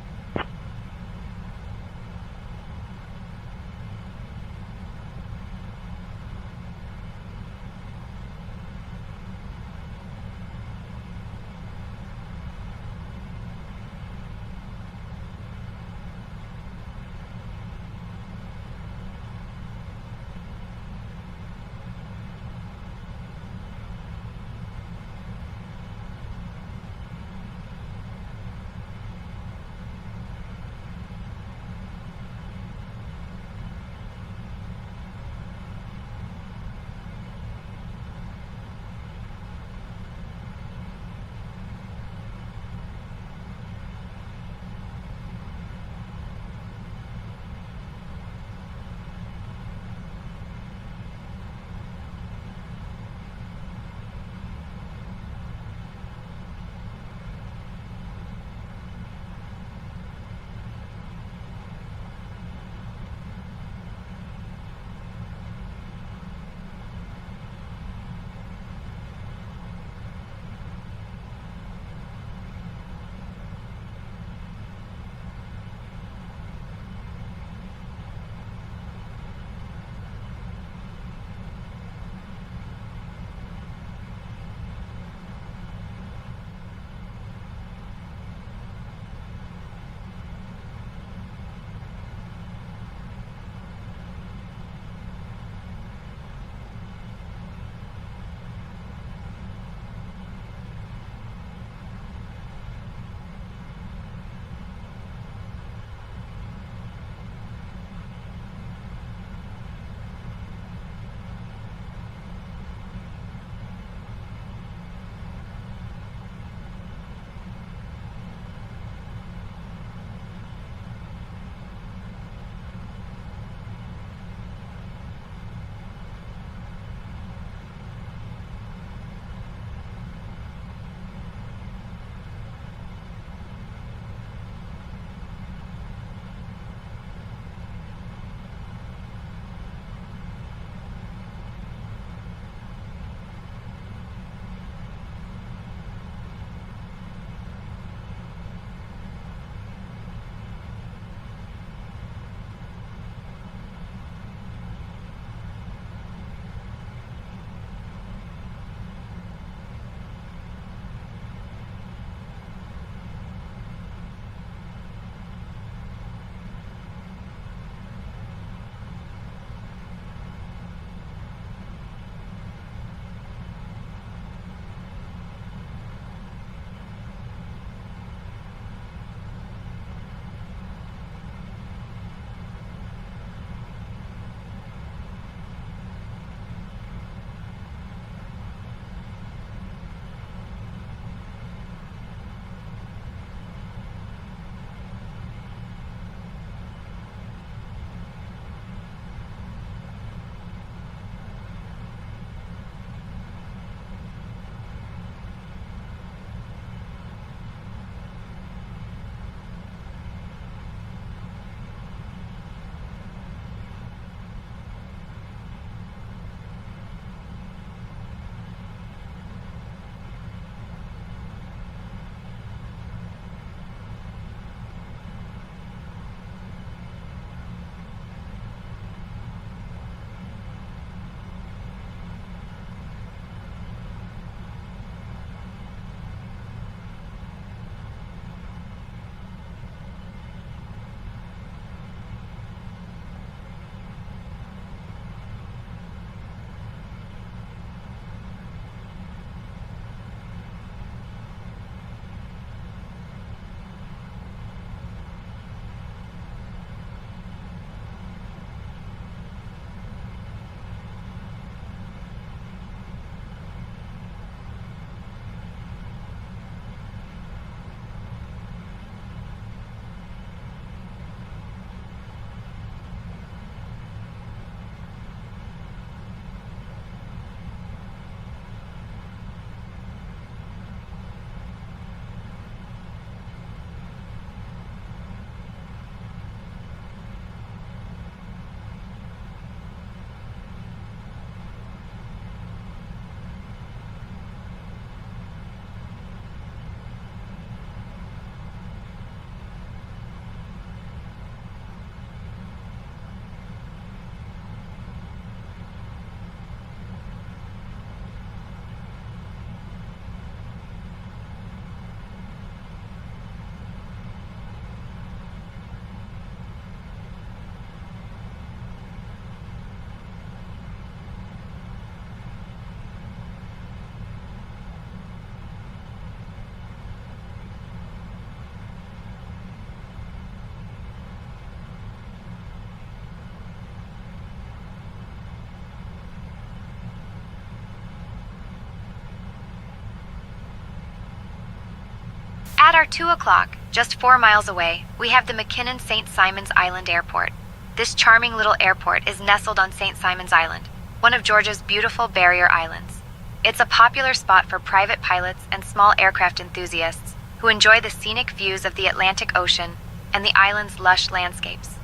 At our 2 o'clock, just 4 miles away, we have the McKinnon St. Simons Island Airport. This charming little airport is nestled on St. Simons Island, one of Georgia's beautiful barrier islands. It's a popular spot for private pilots and small aircraft enthusiasts who enjoy the scenic views of the Atlantic Ocean and the island's lush landscapes.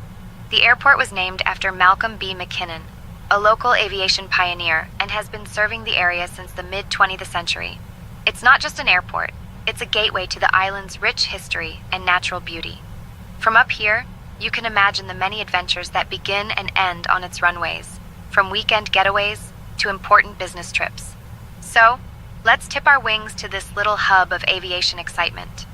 The airport was named after Malcolm B. McKinnon, a local aviation pioneer, and has been serving the area since the mid-20th century. It's not just an airport, it's a gateway to the island's rich history and natural beauty. From up here, you can imagine the many adventures that begin and end on its runways, from weekend getaways to important business trips. So, let's tip our wings to this little hub of aviation excitement.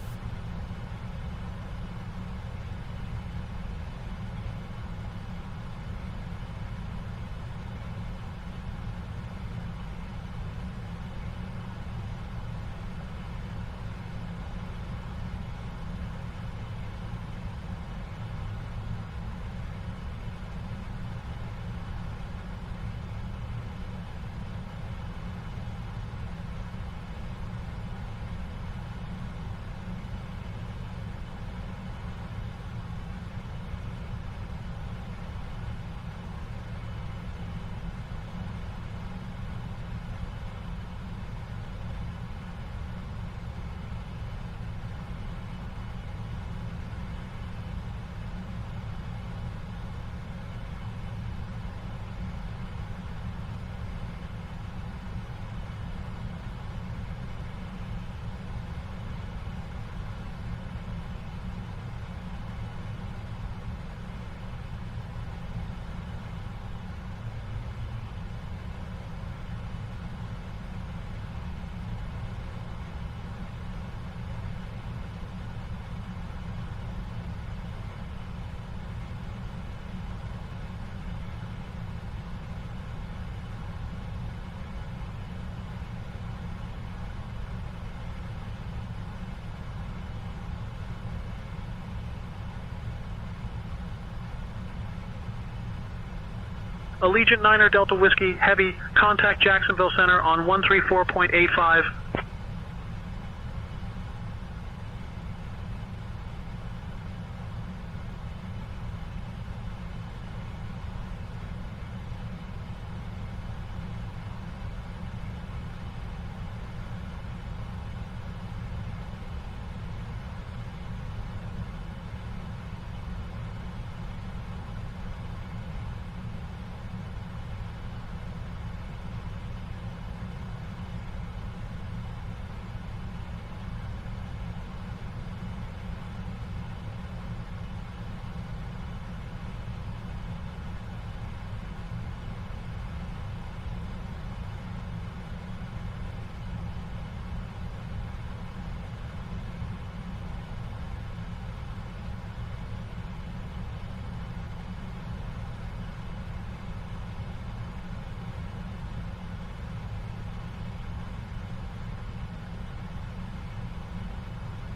Allegiant 9er Delta Whiskey Heavy, contact Jacksonville Center on 134.85.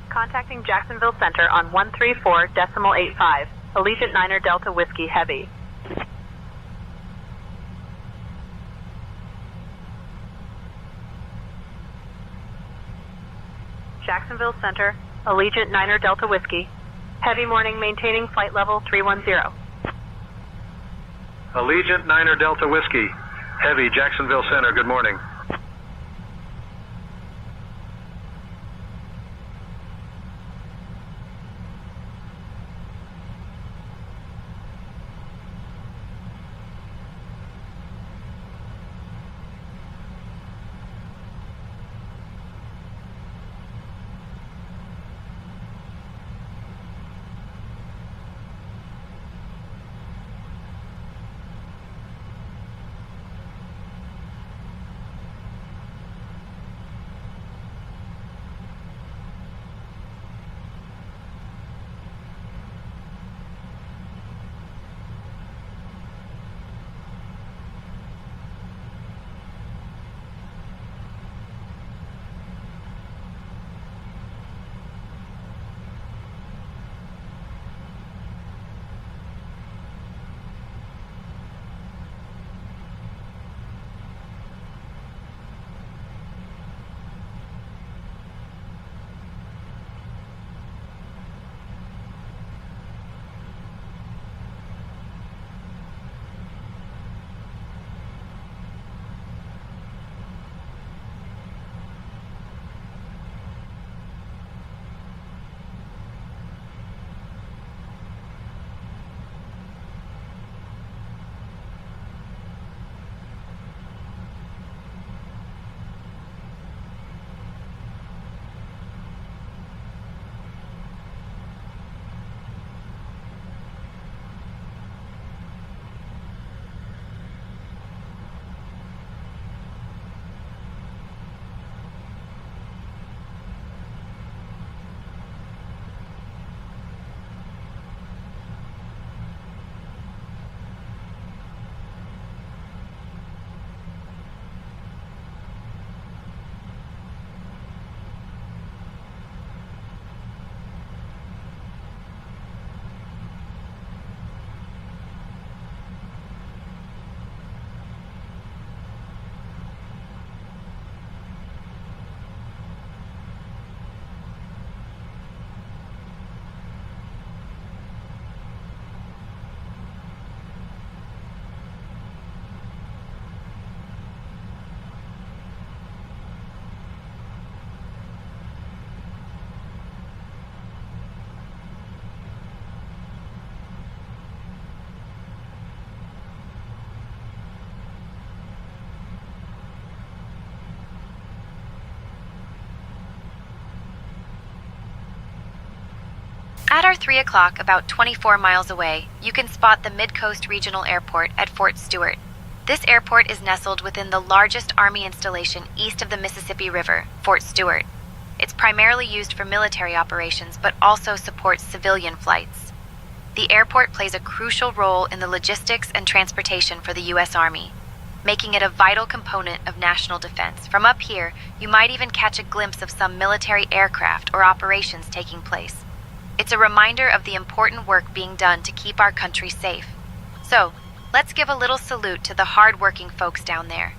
Contacting Jacksonville Center on 134.85. Allegiant 9er Delta Whiskey Heavy. Jacksonville Center, Allegiant 9er Delta Whiskey. Heavy morning, maintaining flight level 310. Allegiant 9er Delta Whiskey Heavy, Jacksonville Center, good morning. At our 3 o'clock, about 24 miles away, you can spot the Mid-Coast Regional Airport at Fort Stewart. This airport is nestled within the largest Army installation east of the Mississippi River, Fort Stewart. It's primarily used for military operations, but also supports civilian flights. The airport plays a crucial role in the logistics and transportation for the U.S. Army, making it a vital component of national defense. From up here, you might even catch a glimpse of some military aircraft or operations taking place. It's a reminder of the important work being done to keep our country safe. So, let's give a little salute to the hard-working folks down there.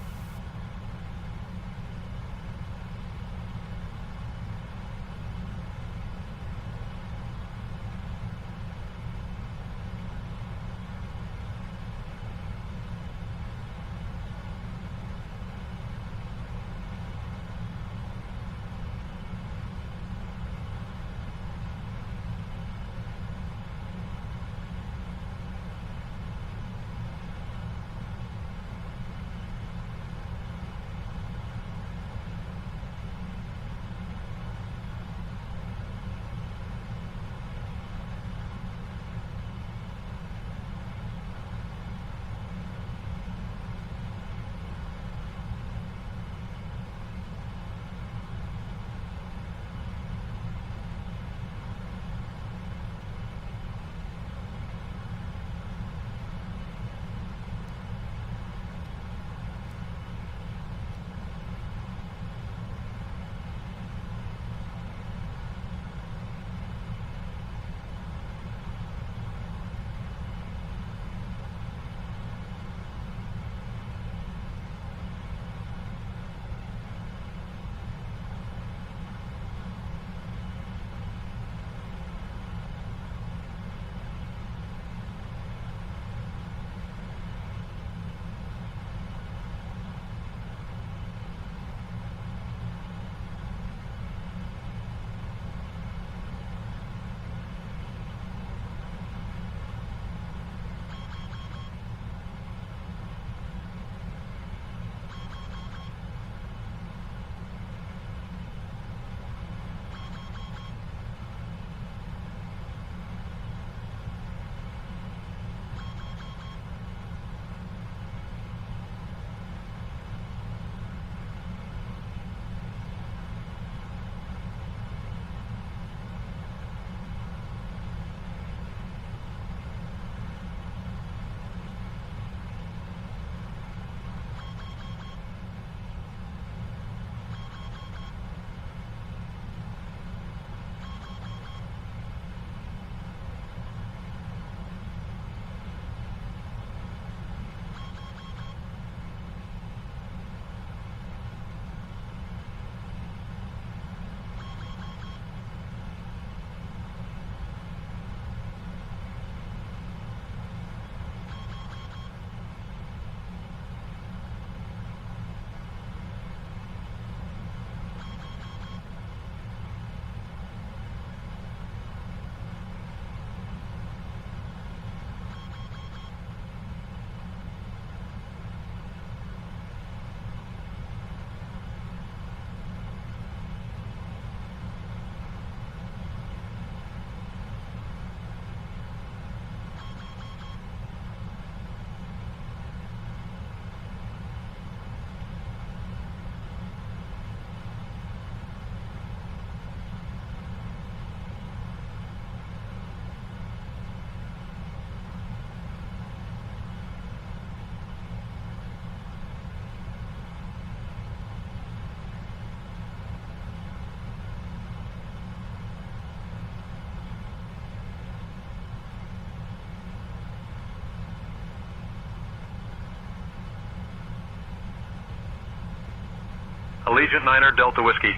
Allegiant 9er Delta Whiskey.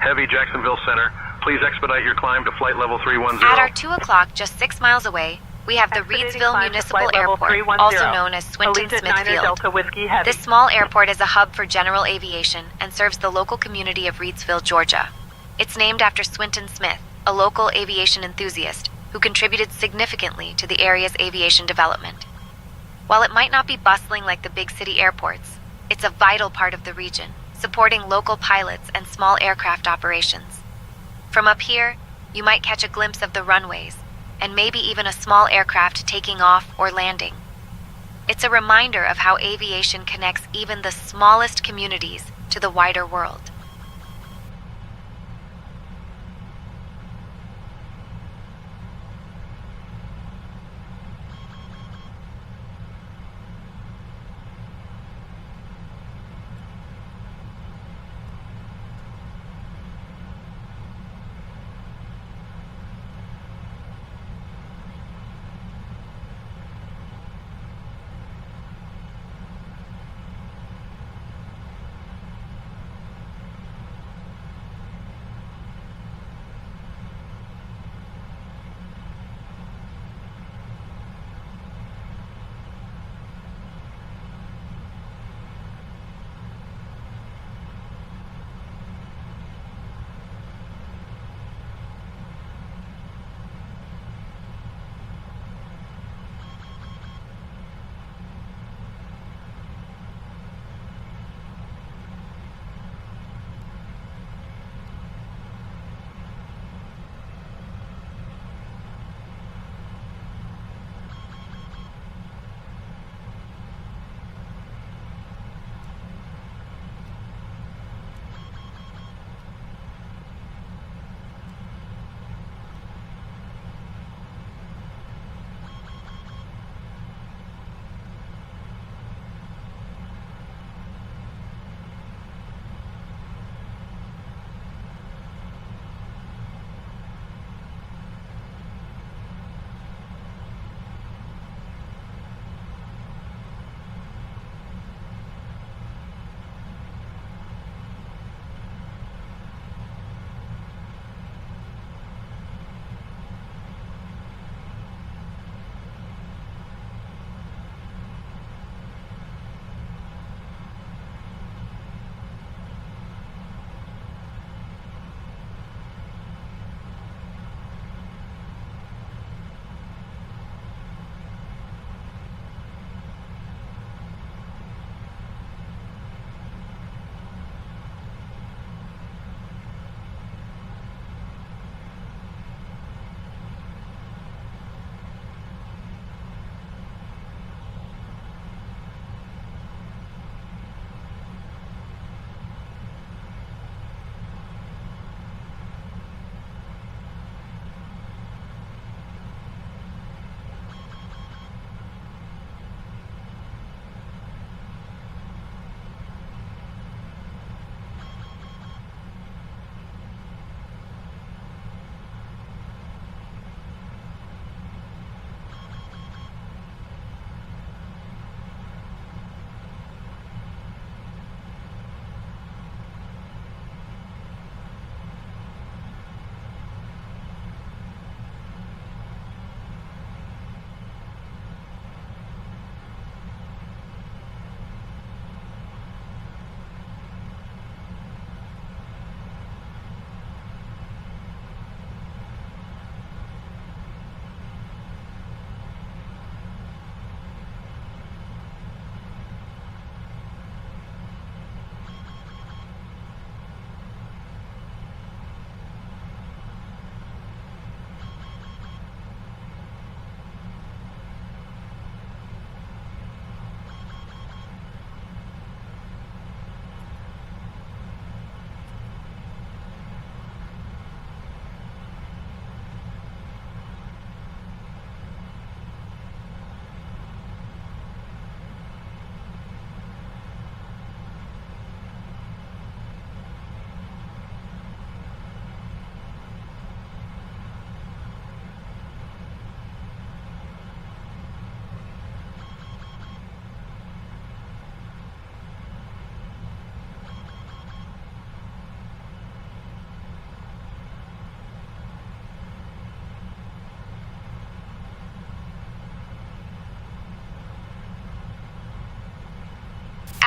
Heavy Jacksonville Center. Please expedite your climb to flight level 310. At our 2 o'clock, just 6 miles away, we have the Reedsville Municipal Airport, also known as Swinton Smith Field. This small airport is a hub for general aviation and serves the local community of Reedsville, Georgia. It's named after Swinton Smith, a local aviation enthusiast who contributed significantly to the area's aviation development. While it might not be bustling like the big city airports, it's a vital part of the region, supporting local pilots and small aircraft operations. From up here, you might catch a glimpse of the runways, and maybe even a small aircraft taking off or landing. It's a reminder of how aviation connects even the smallest communities to the wider world.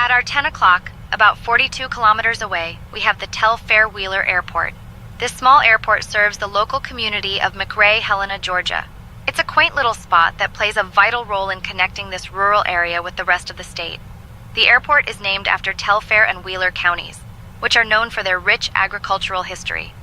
At our 10 o'clock, about 42 kilometers away, we have the Telfair Wheeler Airport. This small airport serves the local community of McRae, Helena, Georgia. It's a quaint little spot that plays a vital role in connecting this rural area with the rest of the state. The airport is named after Telfair and Wheeler counties, which are known for their rich agricultural history.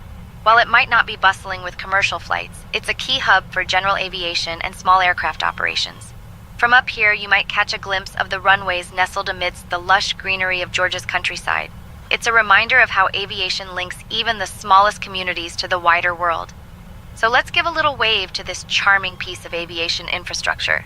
While it might not be bustling with commercial flights, it's a key hub for general aviation and small aircraft operations. From up here, you might catch a glimpse of the runways nestled amidst the lush greenery of Georgia's countryside. It's a reminder of how aviation links even the smallest communities to the wider world. So let's give a little wave to this charming piece of aviation infrastructure.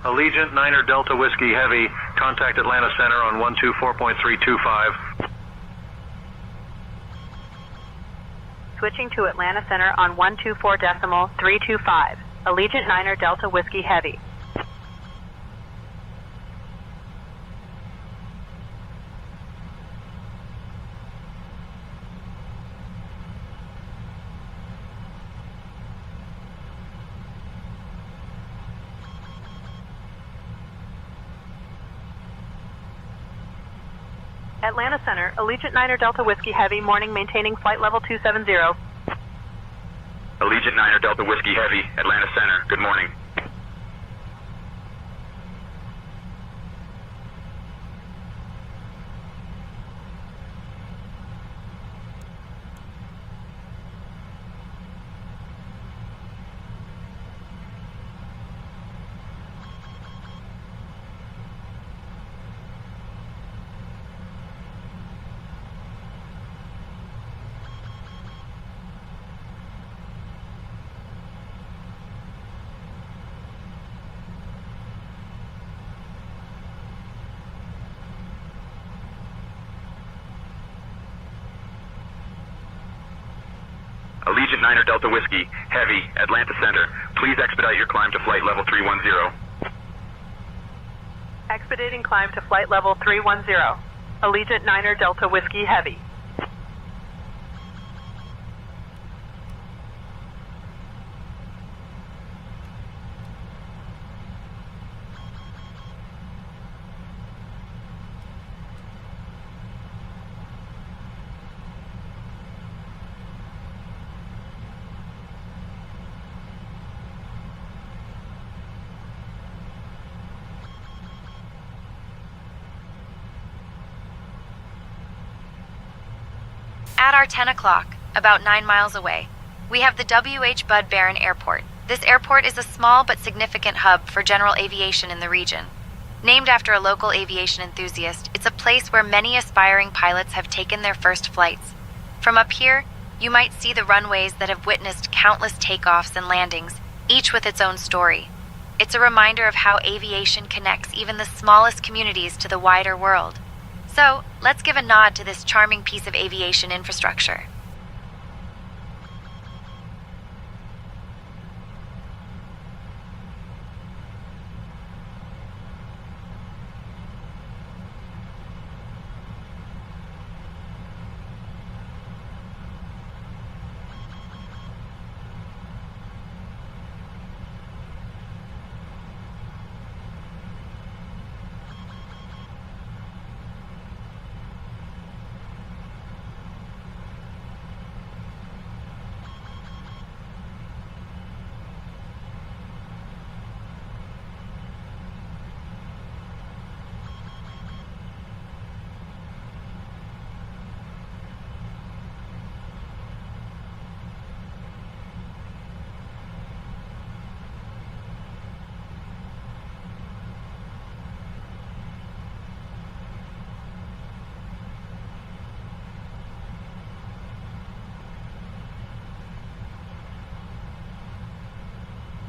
Allegiant Niner Delta Whiskey Heavy, contact Atlanta Center on 124.325. Switching to Atlanta Center on 124.325. Allegiant Niner Delta Whiskey Heavy. Atlanta Center, Allegiant Niner Delta Whiskey Heavy, morning, maintaining flight level 270. Allegiant Niner Delta Whiskey Heavy, Atlanta Center. Good morning. Allegiant Niner Delta Whiskey Heavy, Atlanta Center. Please expedite your climb to flight level 310. Expediting climb to flight level 310. Allegiant Niner Delta Whiskey Heavy. At our 10 o'clock, about 9 miles away, we have the W.H. Bud Barron Airport, This airport is a small but significant hub for general aviation in the region. Named after a local aviation enthusiast, it's a place where many aspiring pilots have taken their first flights. From up here, you might see the runways that have witnessed countless takeoffs and landings, each with its own story. It's a reminder of how aviation connects even the smallest communities to the wider world. So, let's give a nod to this charming piece of aviation infrastructure.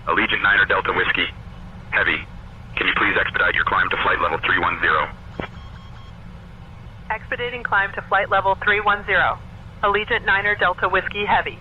Allegiant 9 Delta Whiskey. Heavy. Can you please expedite your climb to flight level 310? Expediting climb to flight level 310. Allegiant 9 Delta Whiskey Heavy.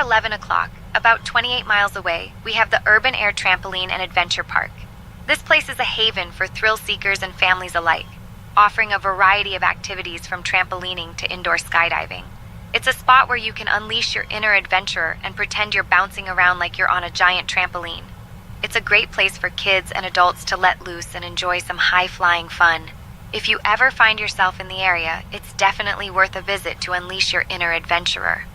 Before 11 o'clock, about 28 miles away, we have the Urban Air Trampoline and Adventure Park. This place is a haven for thrill seekers and families alike, offering a variety of activities from trampolining to indoor skydiving. It's a spot where you can unleash your inner adventurer and pretend you're bouncing around like you're on a giant trampoline. It's a great place for kids and adults to let loose and enjoy some high-flying fun. If you ever find yourself in the area, it's definitely worth a visit to unleash your inner adventurer.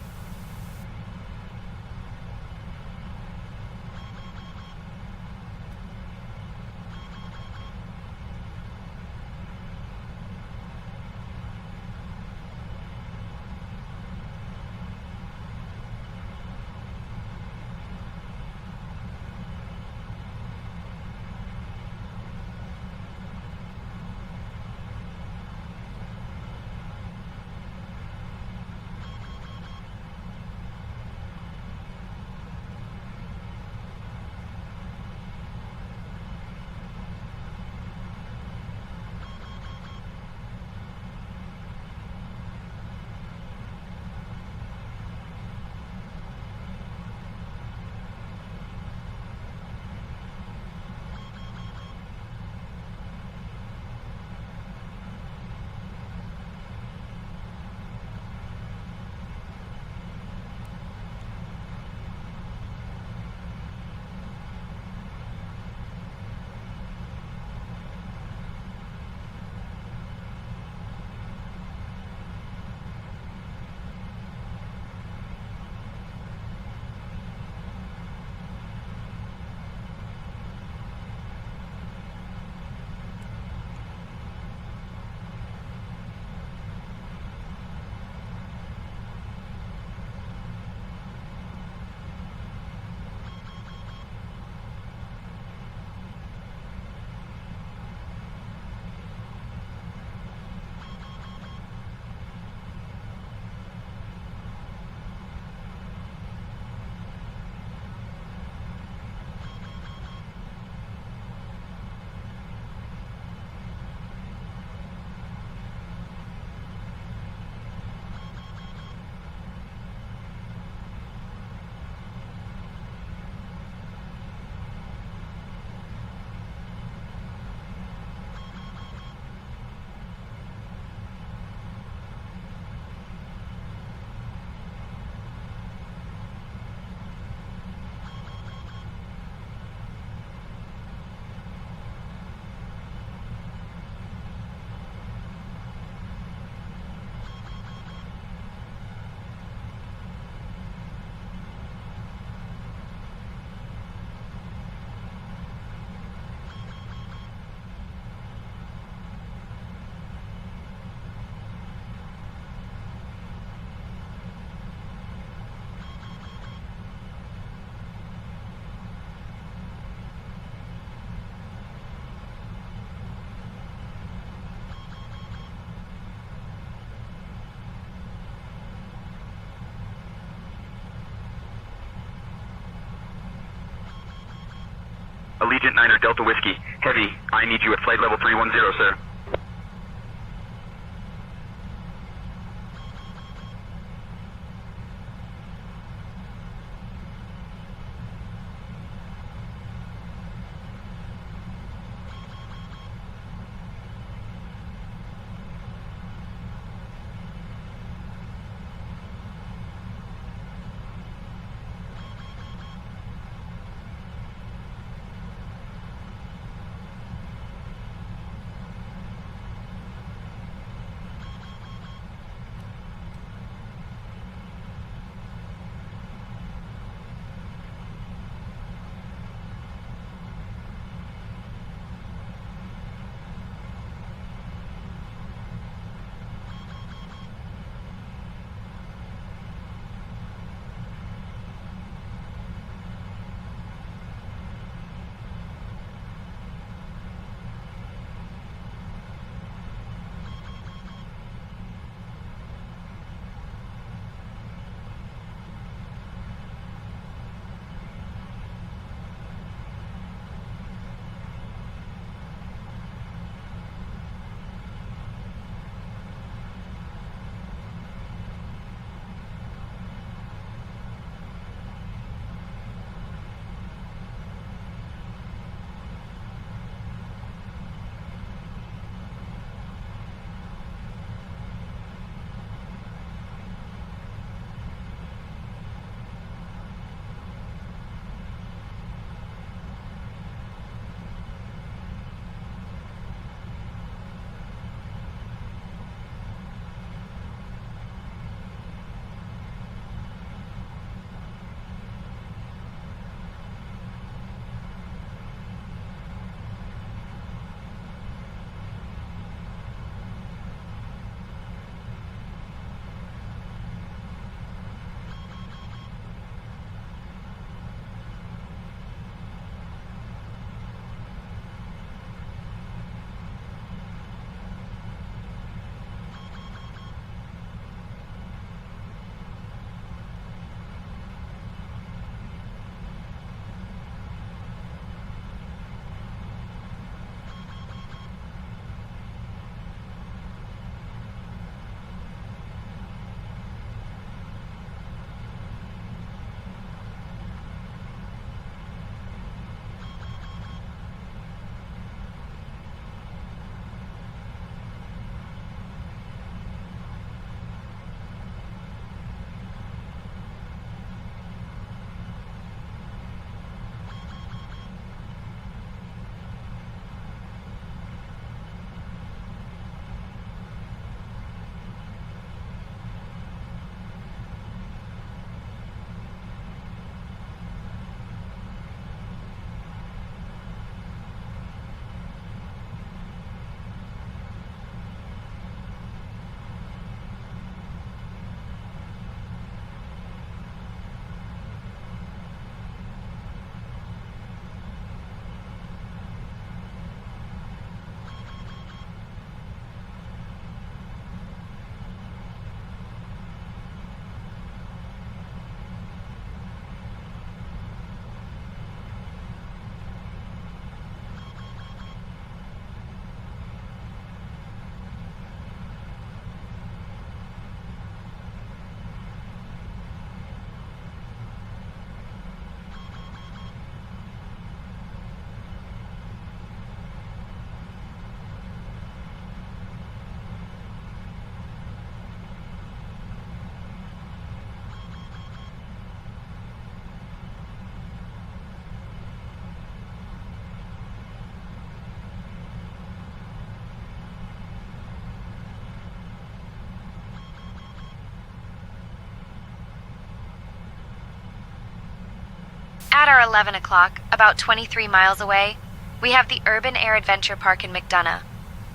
Allegiant 9 Delta Whiskey. Heavy, I need you at flight level 310, sir. at our 11 o'clock, about 23 miles away, we have the Urban Air Adventure Park in McDonough.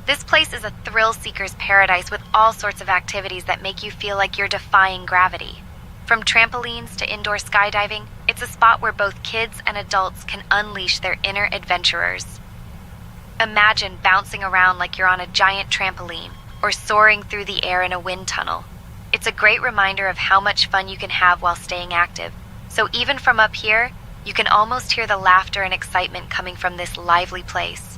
This place is a thrill seeker's paradise with all sorts of activities that make you feel like you're defying gravity. From trampolines to indoor skydiving, it's a spot where both kids and adults can unleash their inner adventurers. Imagine bouncing around like you're on a giant trampoline or soaring through the air in a wind tunnel. It's a great reminder of how much fun you can have while staying active. So even from up here, you can almost hear the laughter and excitement coming from this lively place.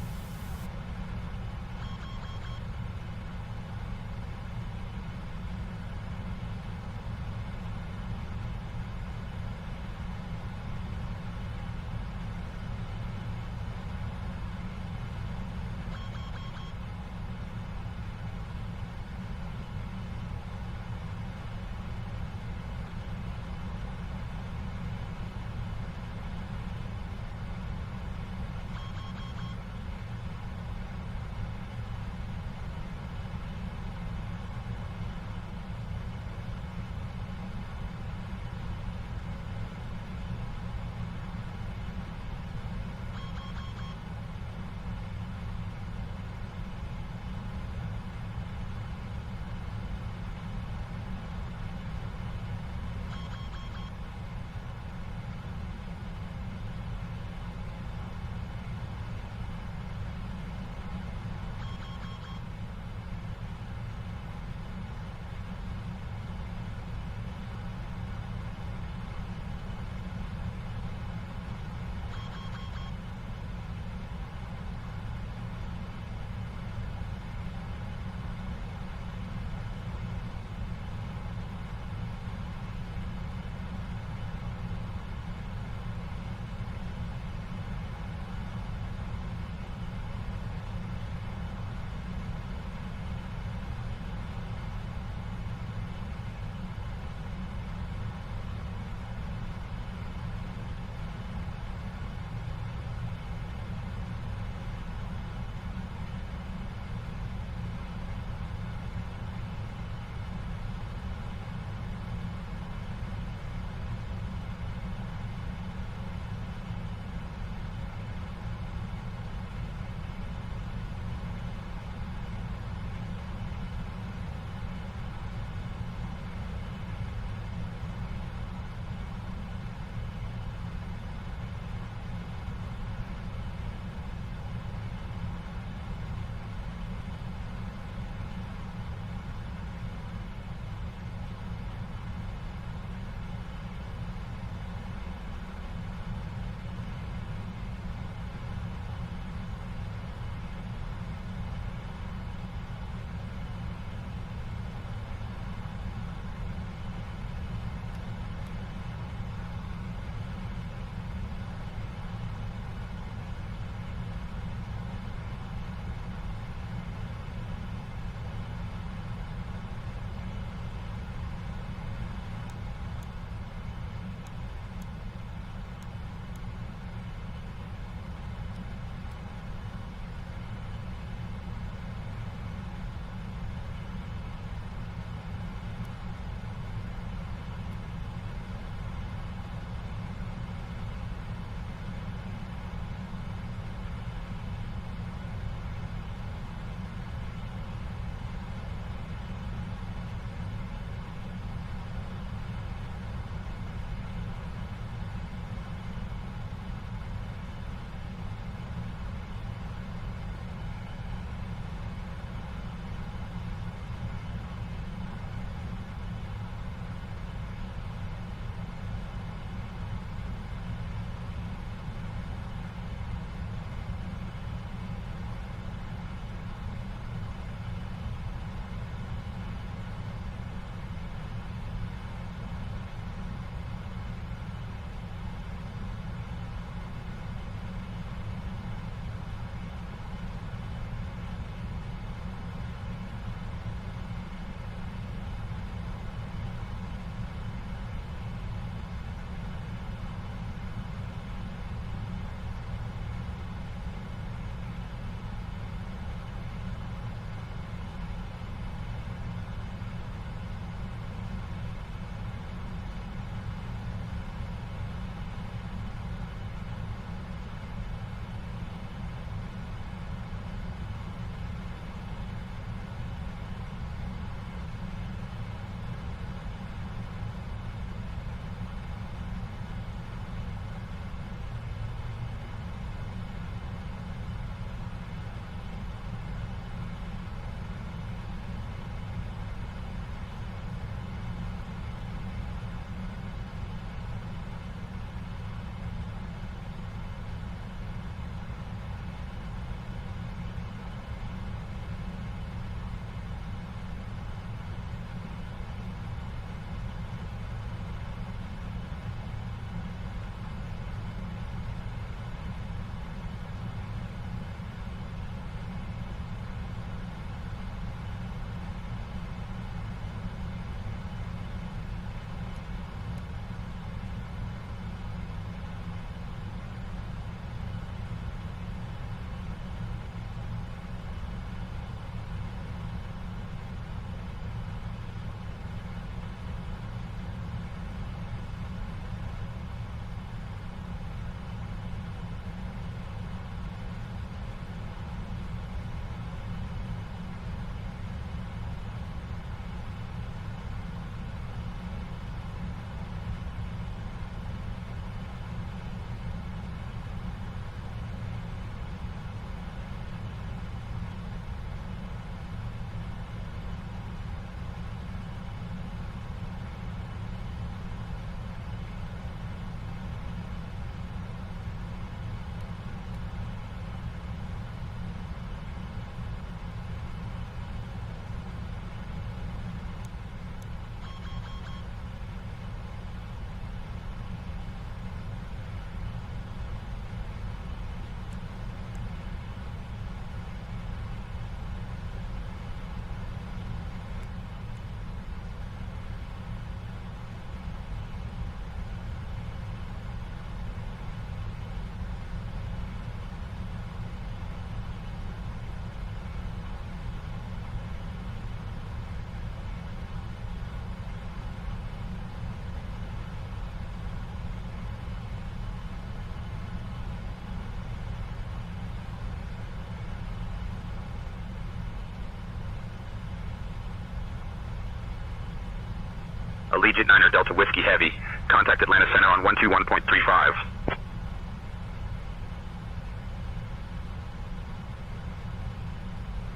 Allegiant 9 Delta Whiskey Heavy. Contact Atlanta Center on 121.35.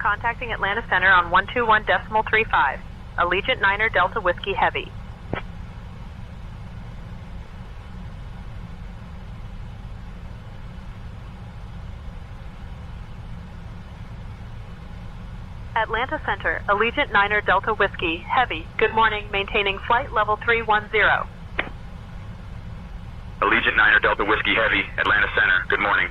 Contacting Atlanta Center on 121.35. Allegiant 9 Delta Whiskey Heavy. Atlanta Center, Allegiant 9 Delta Whiskey Heavy. Good morning, maintaining flight level 310. Allegiant 9 Delta Whiskey Heavy, Atlanta Center. Good morning.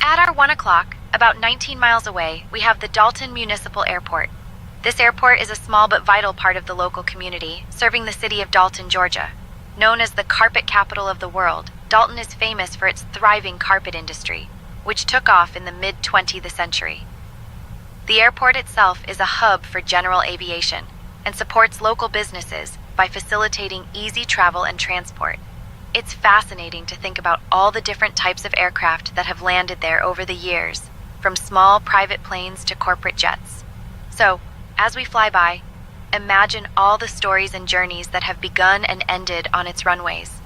At our 1 o'clock, about 19 miles away, we have the Dalton Municipal Airport. This airport is a small but vital part of the local community, serving the city of Dalton, Georgia. Known as the carpet capital of the world, Dalton is famous for its thriving carpet industry, which took off in the mid-20th century. The airport itself is a hub for general aviation and supports local businesses by facilitating easy travel and transport. It's fascinating to think about all the different types of aircraft that have landed there over the years, from small private planes to corporate jets. So, as we fly by, imagine all the stories and journeys that have begun and ended on its runways.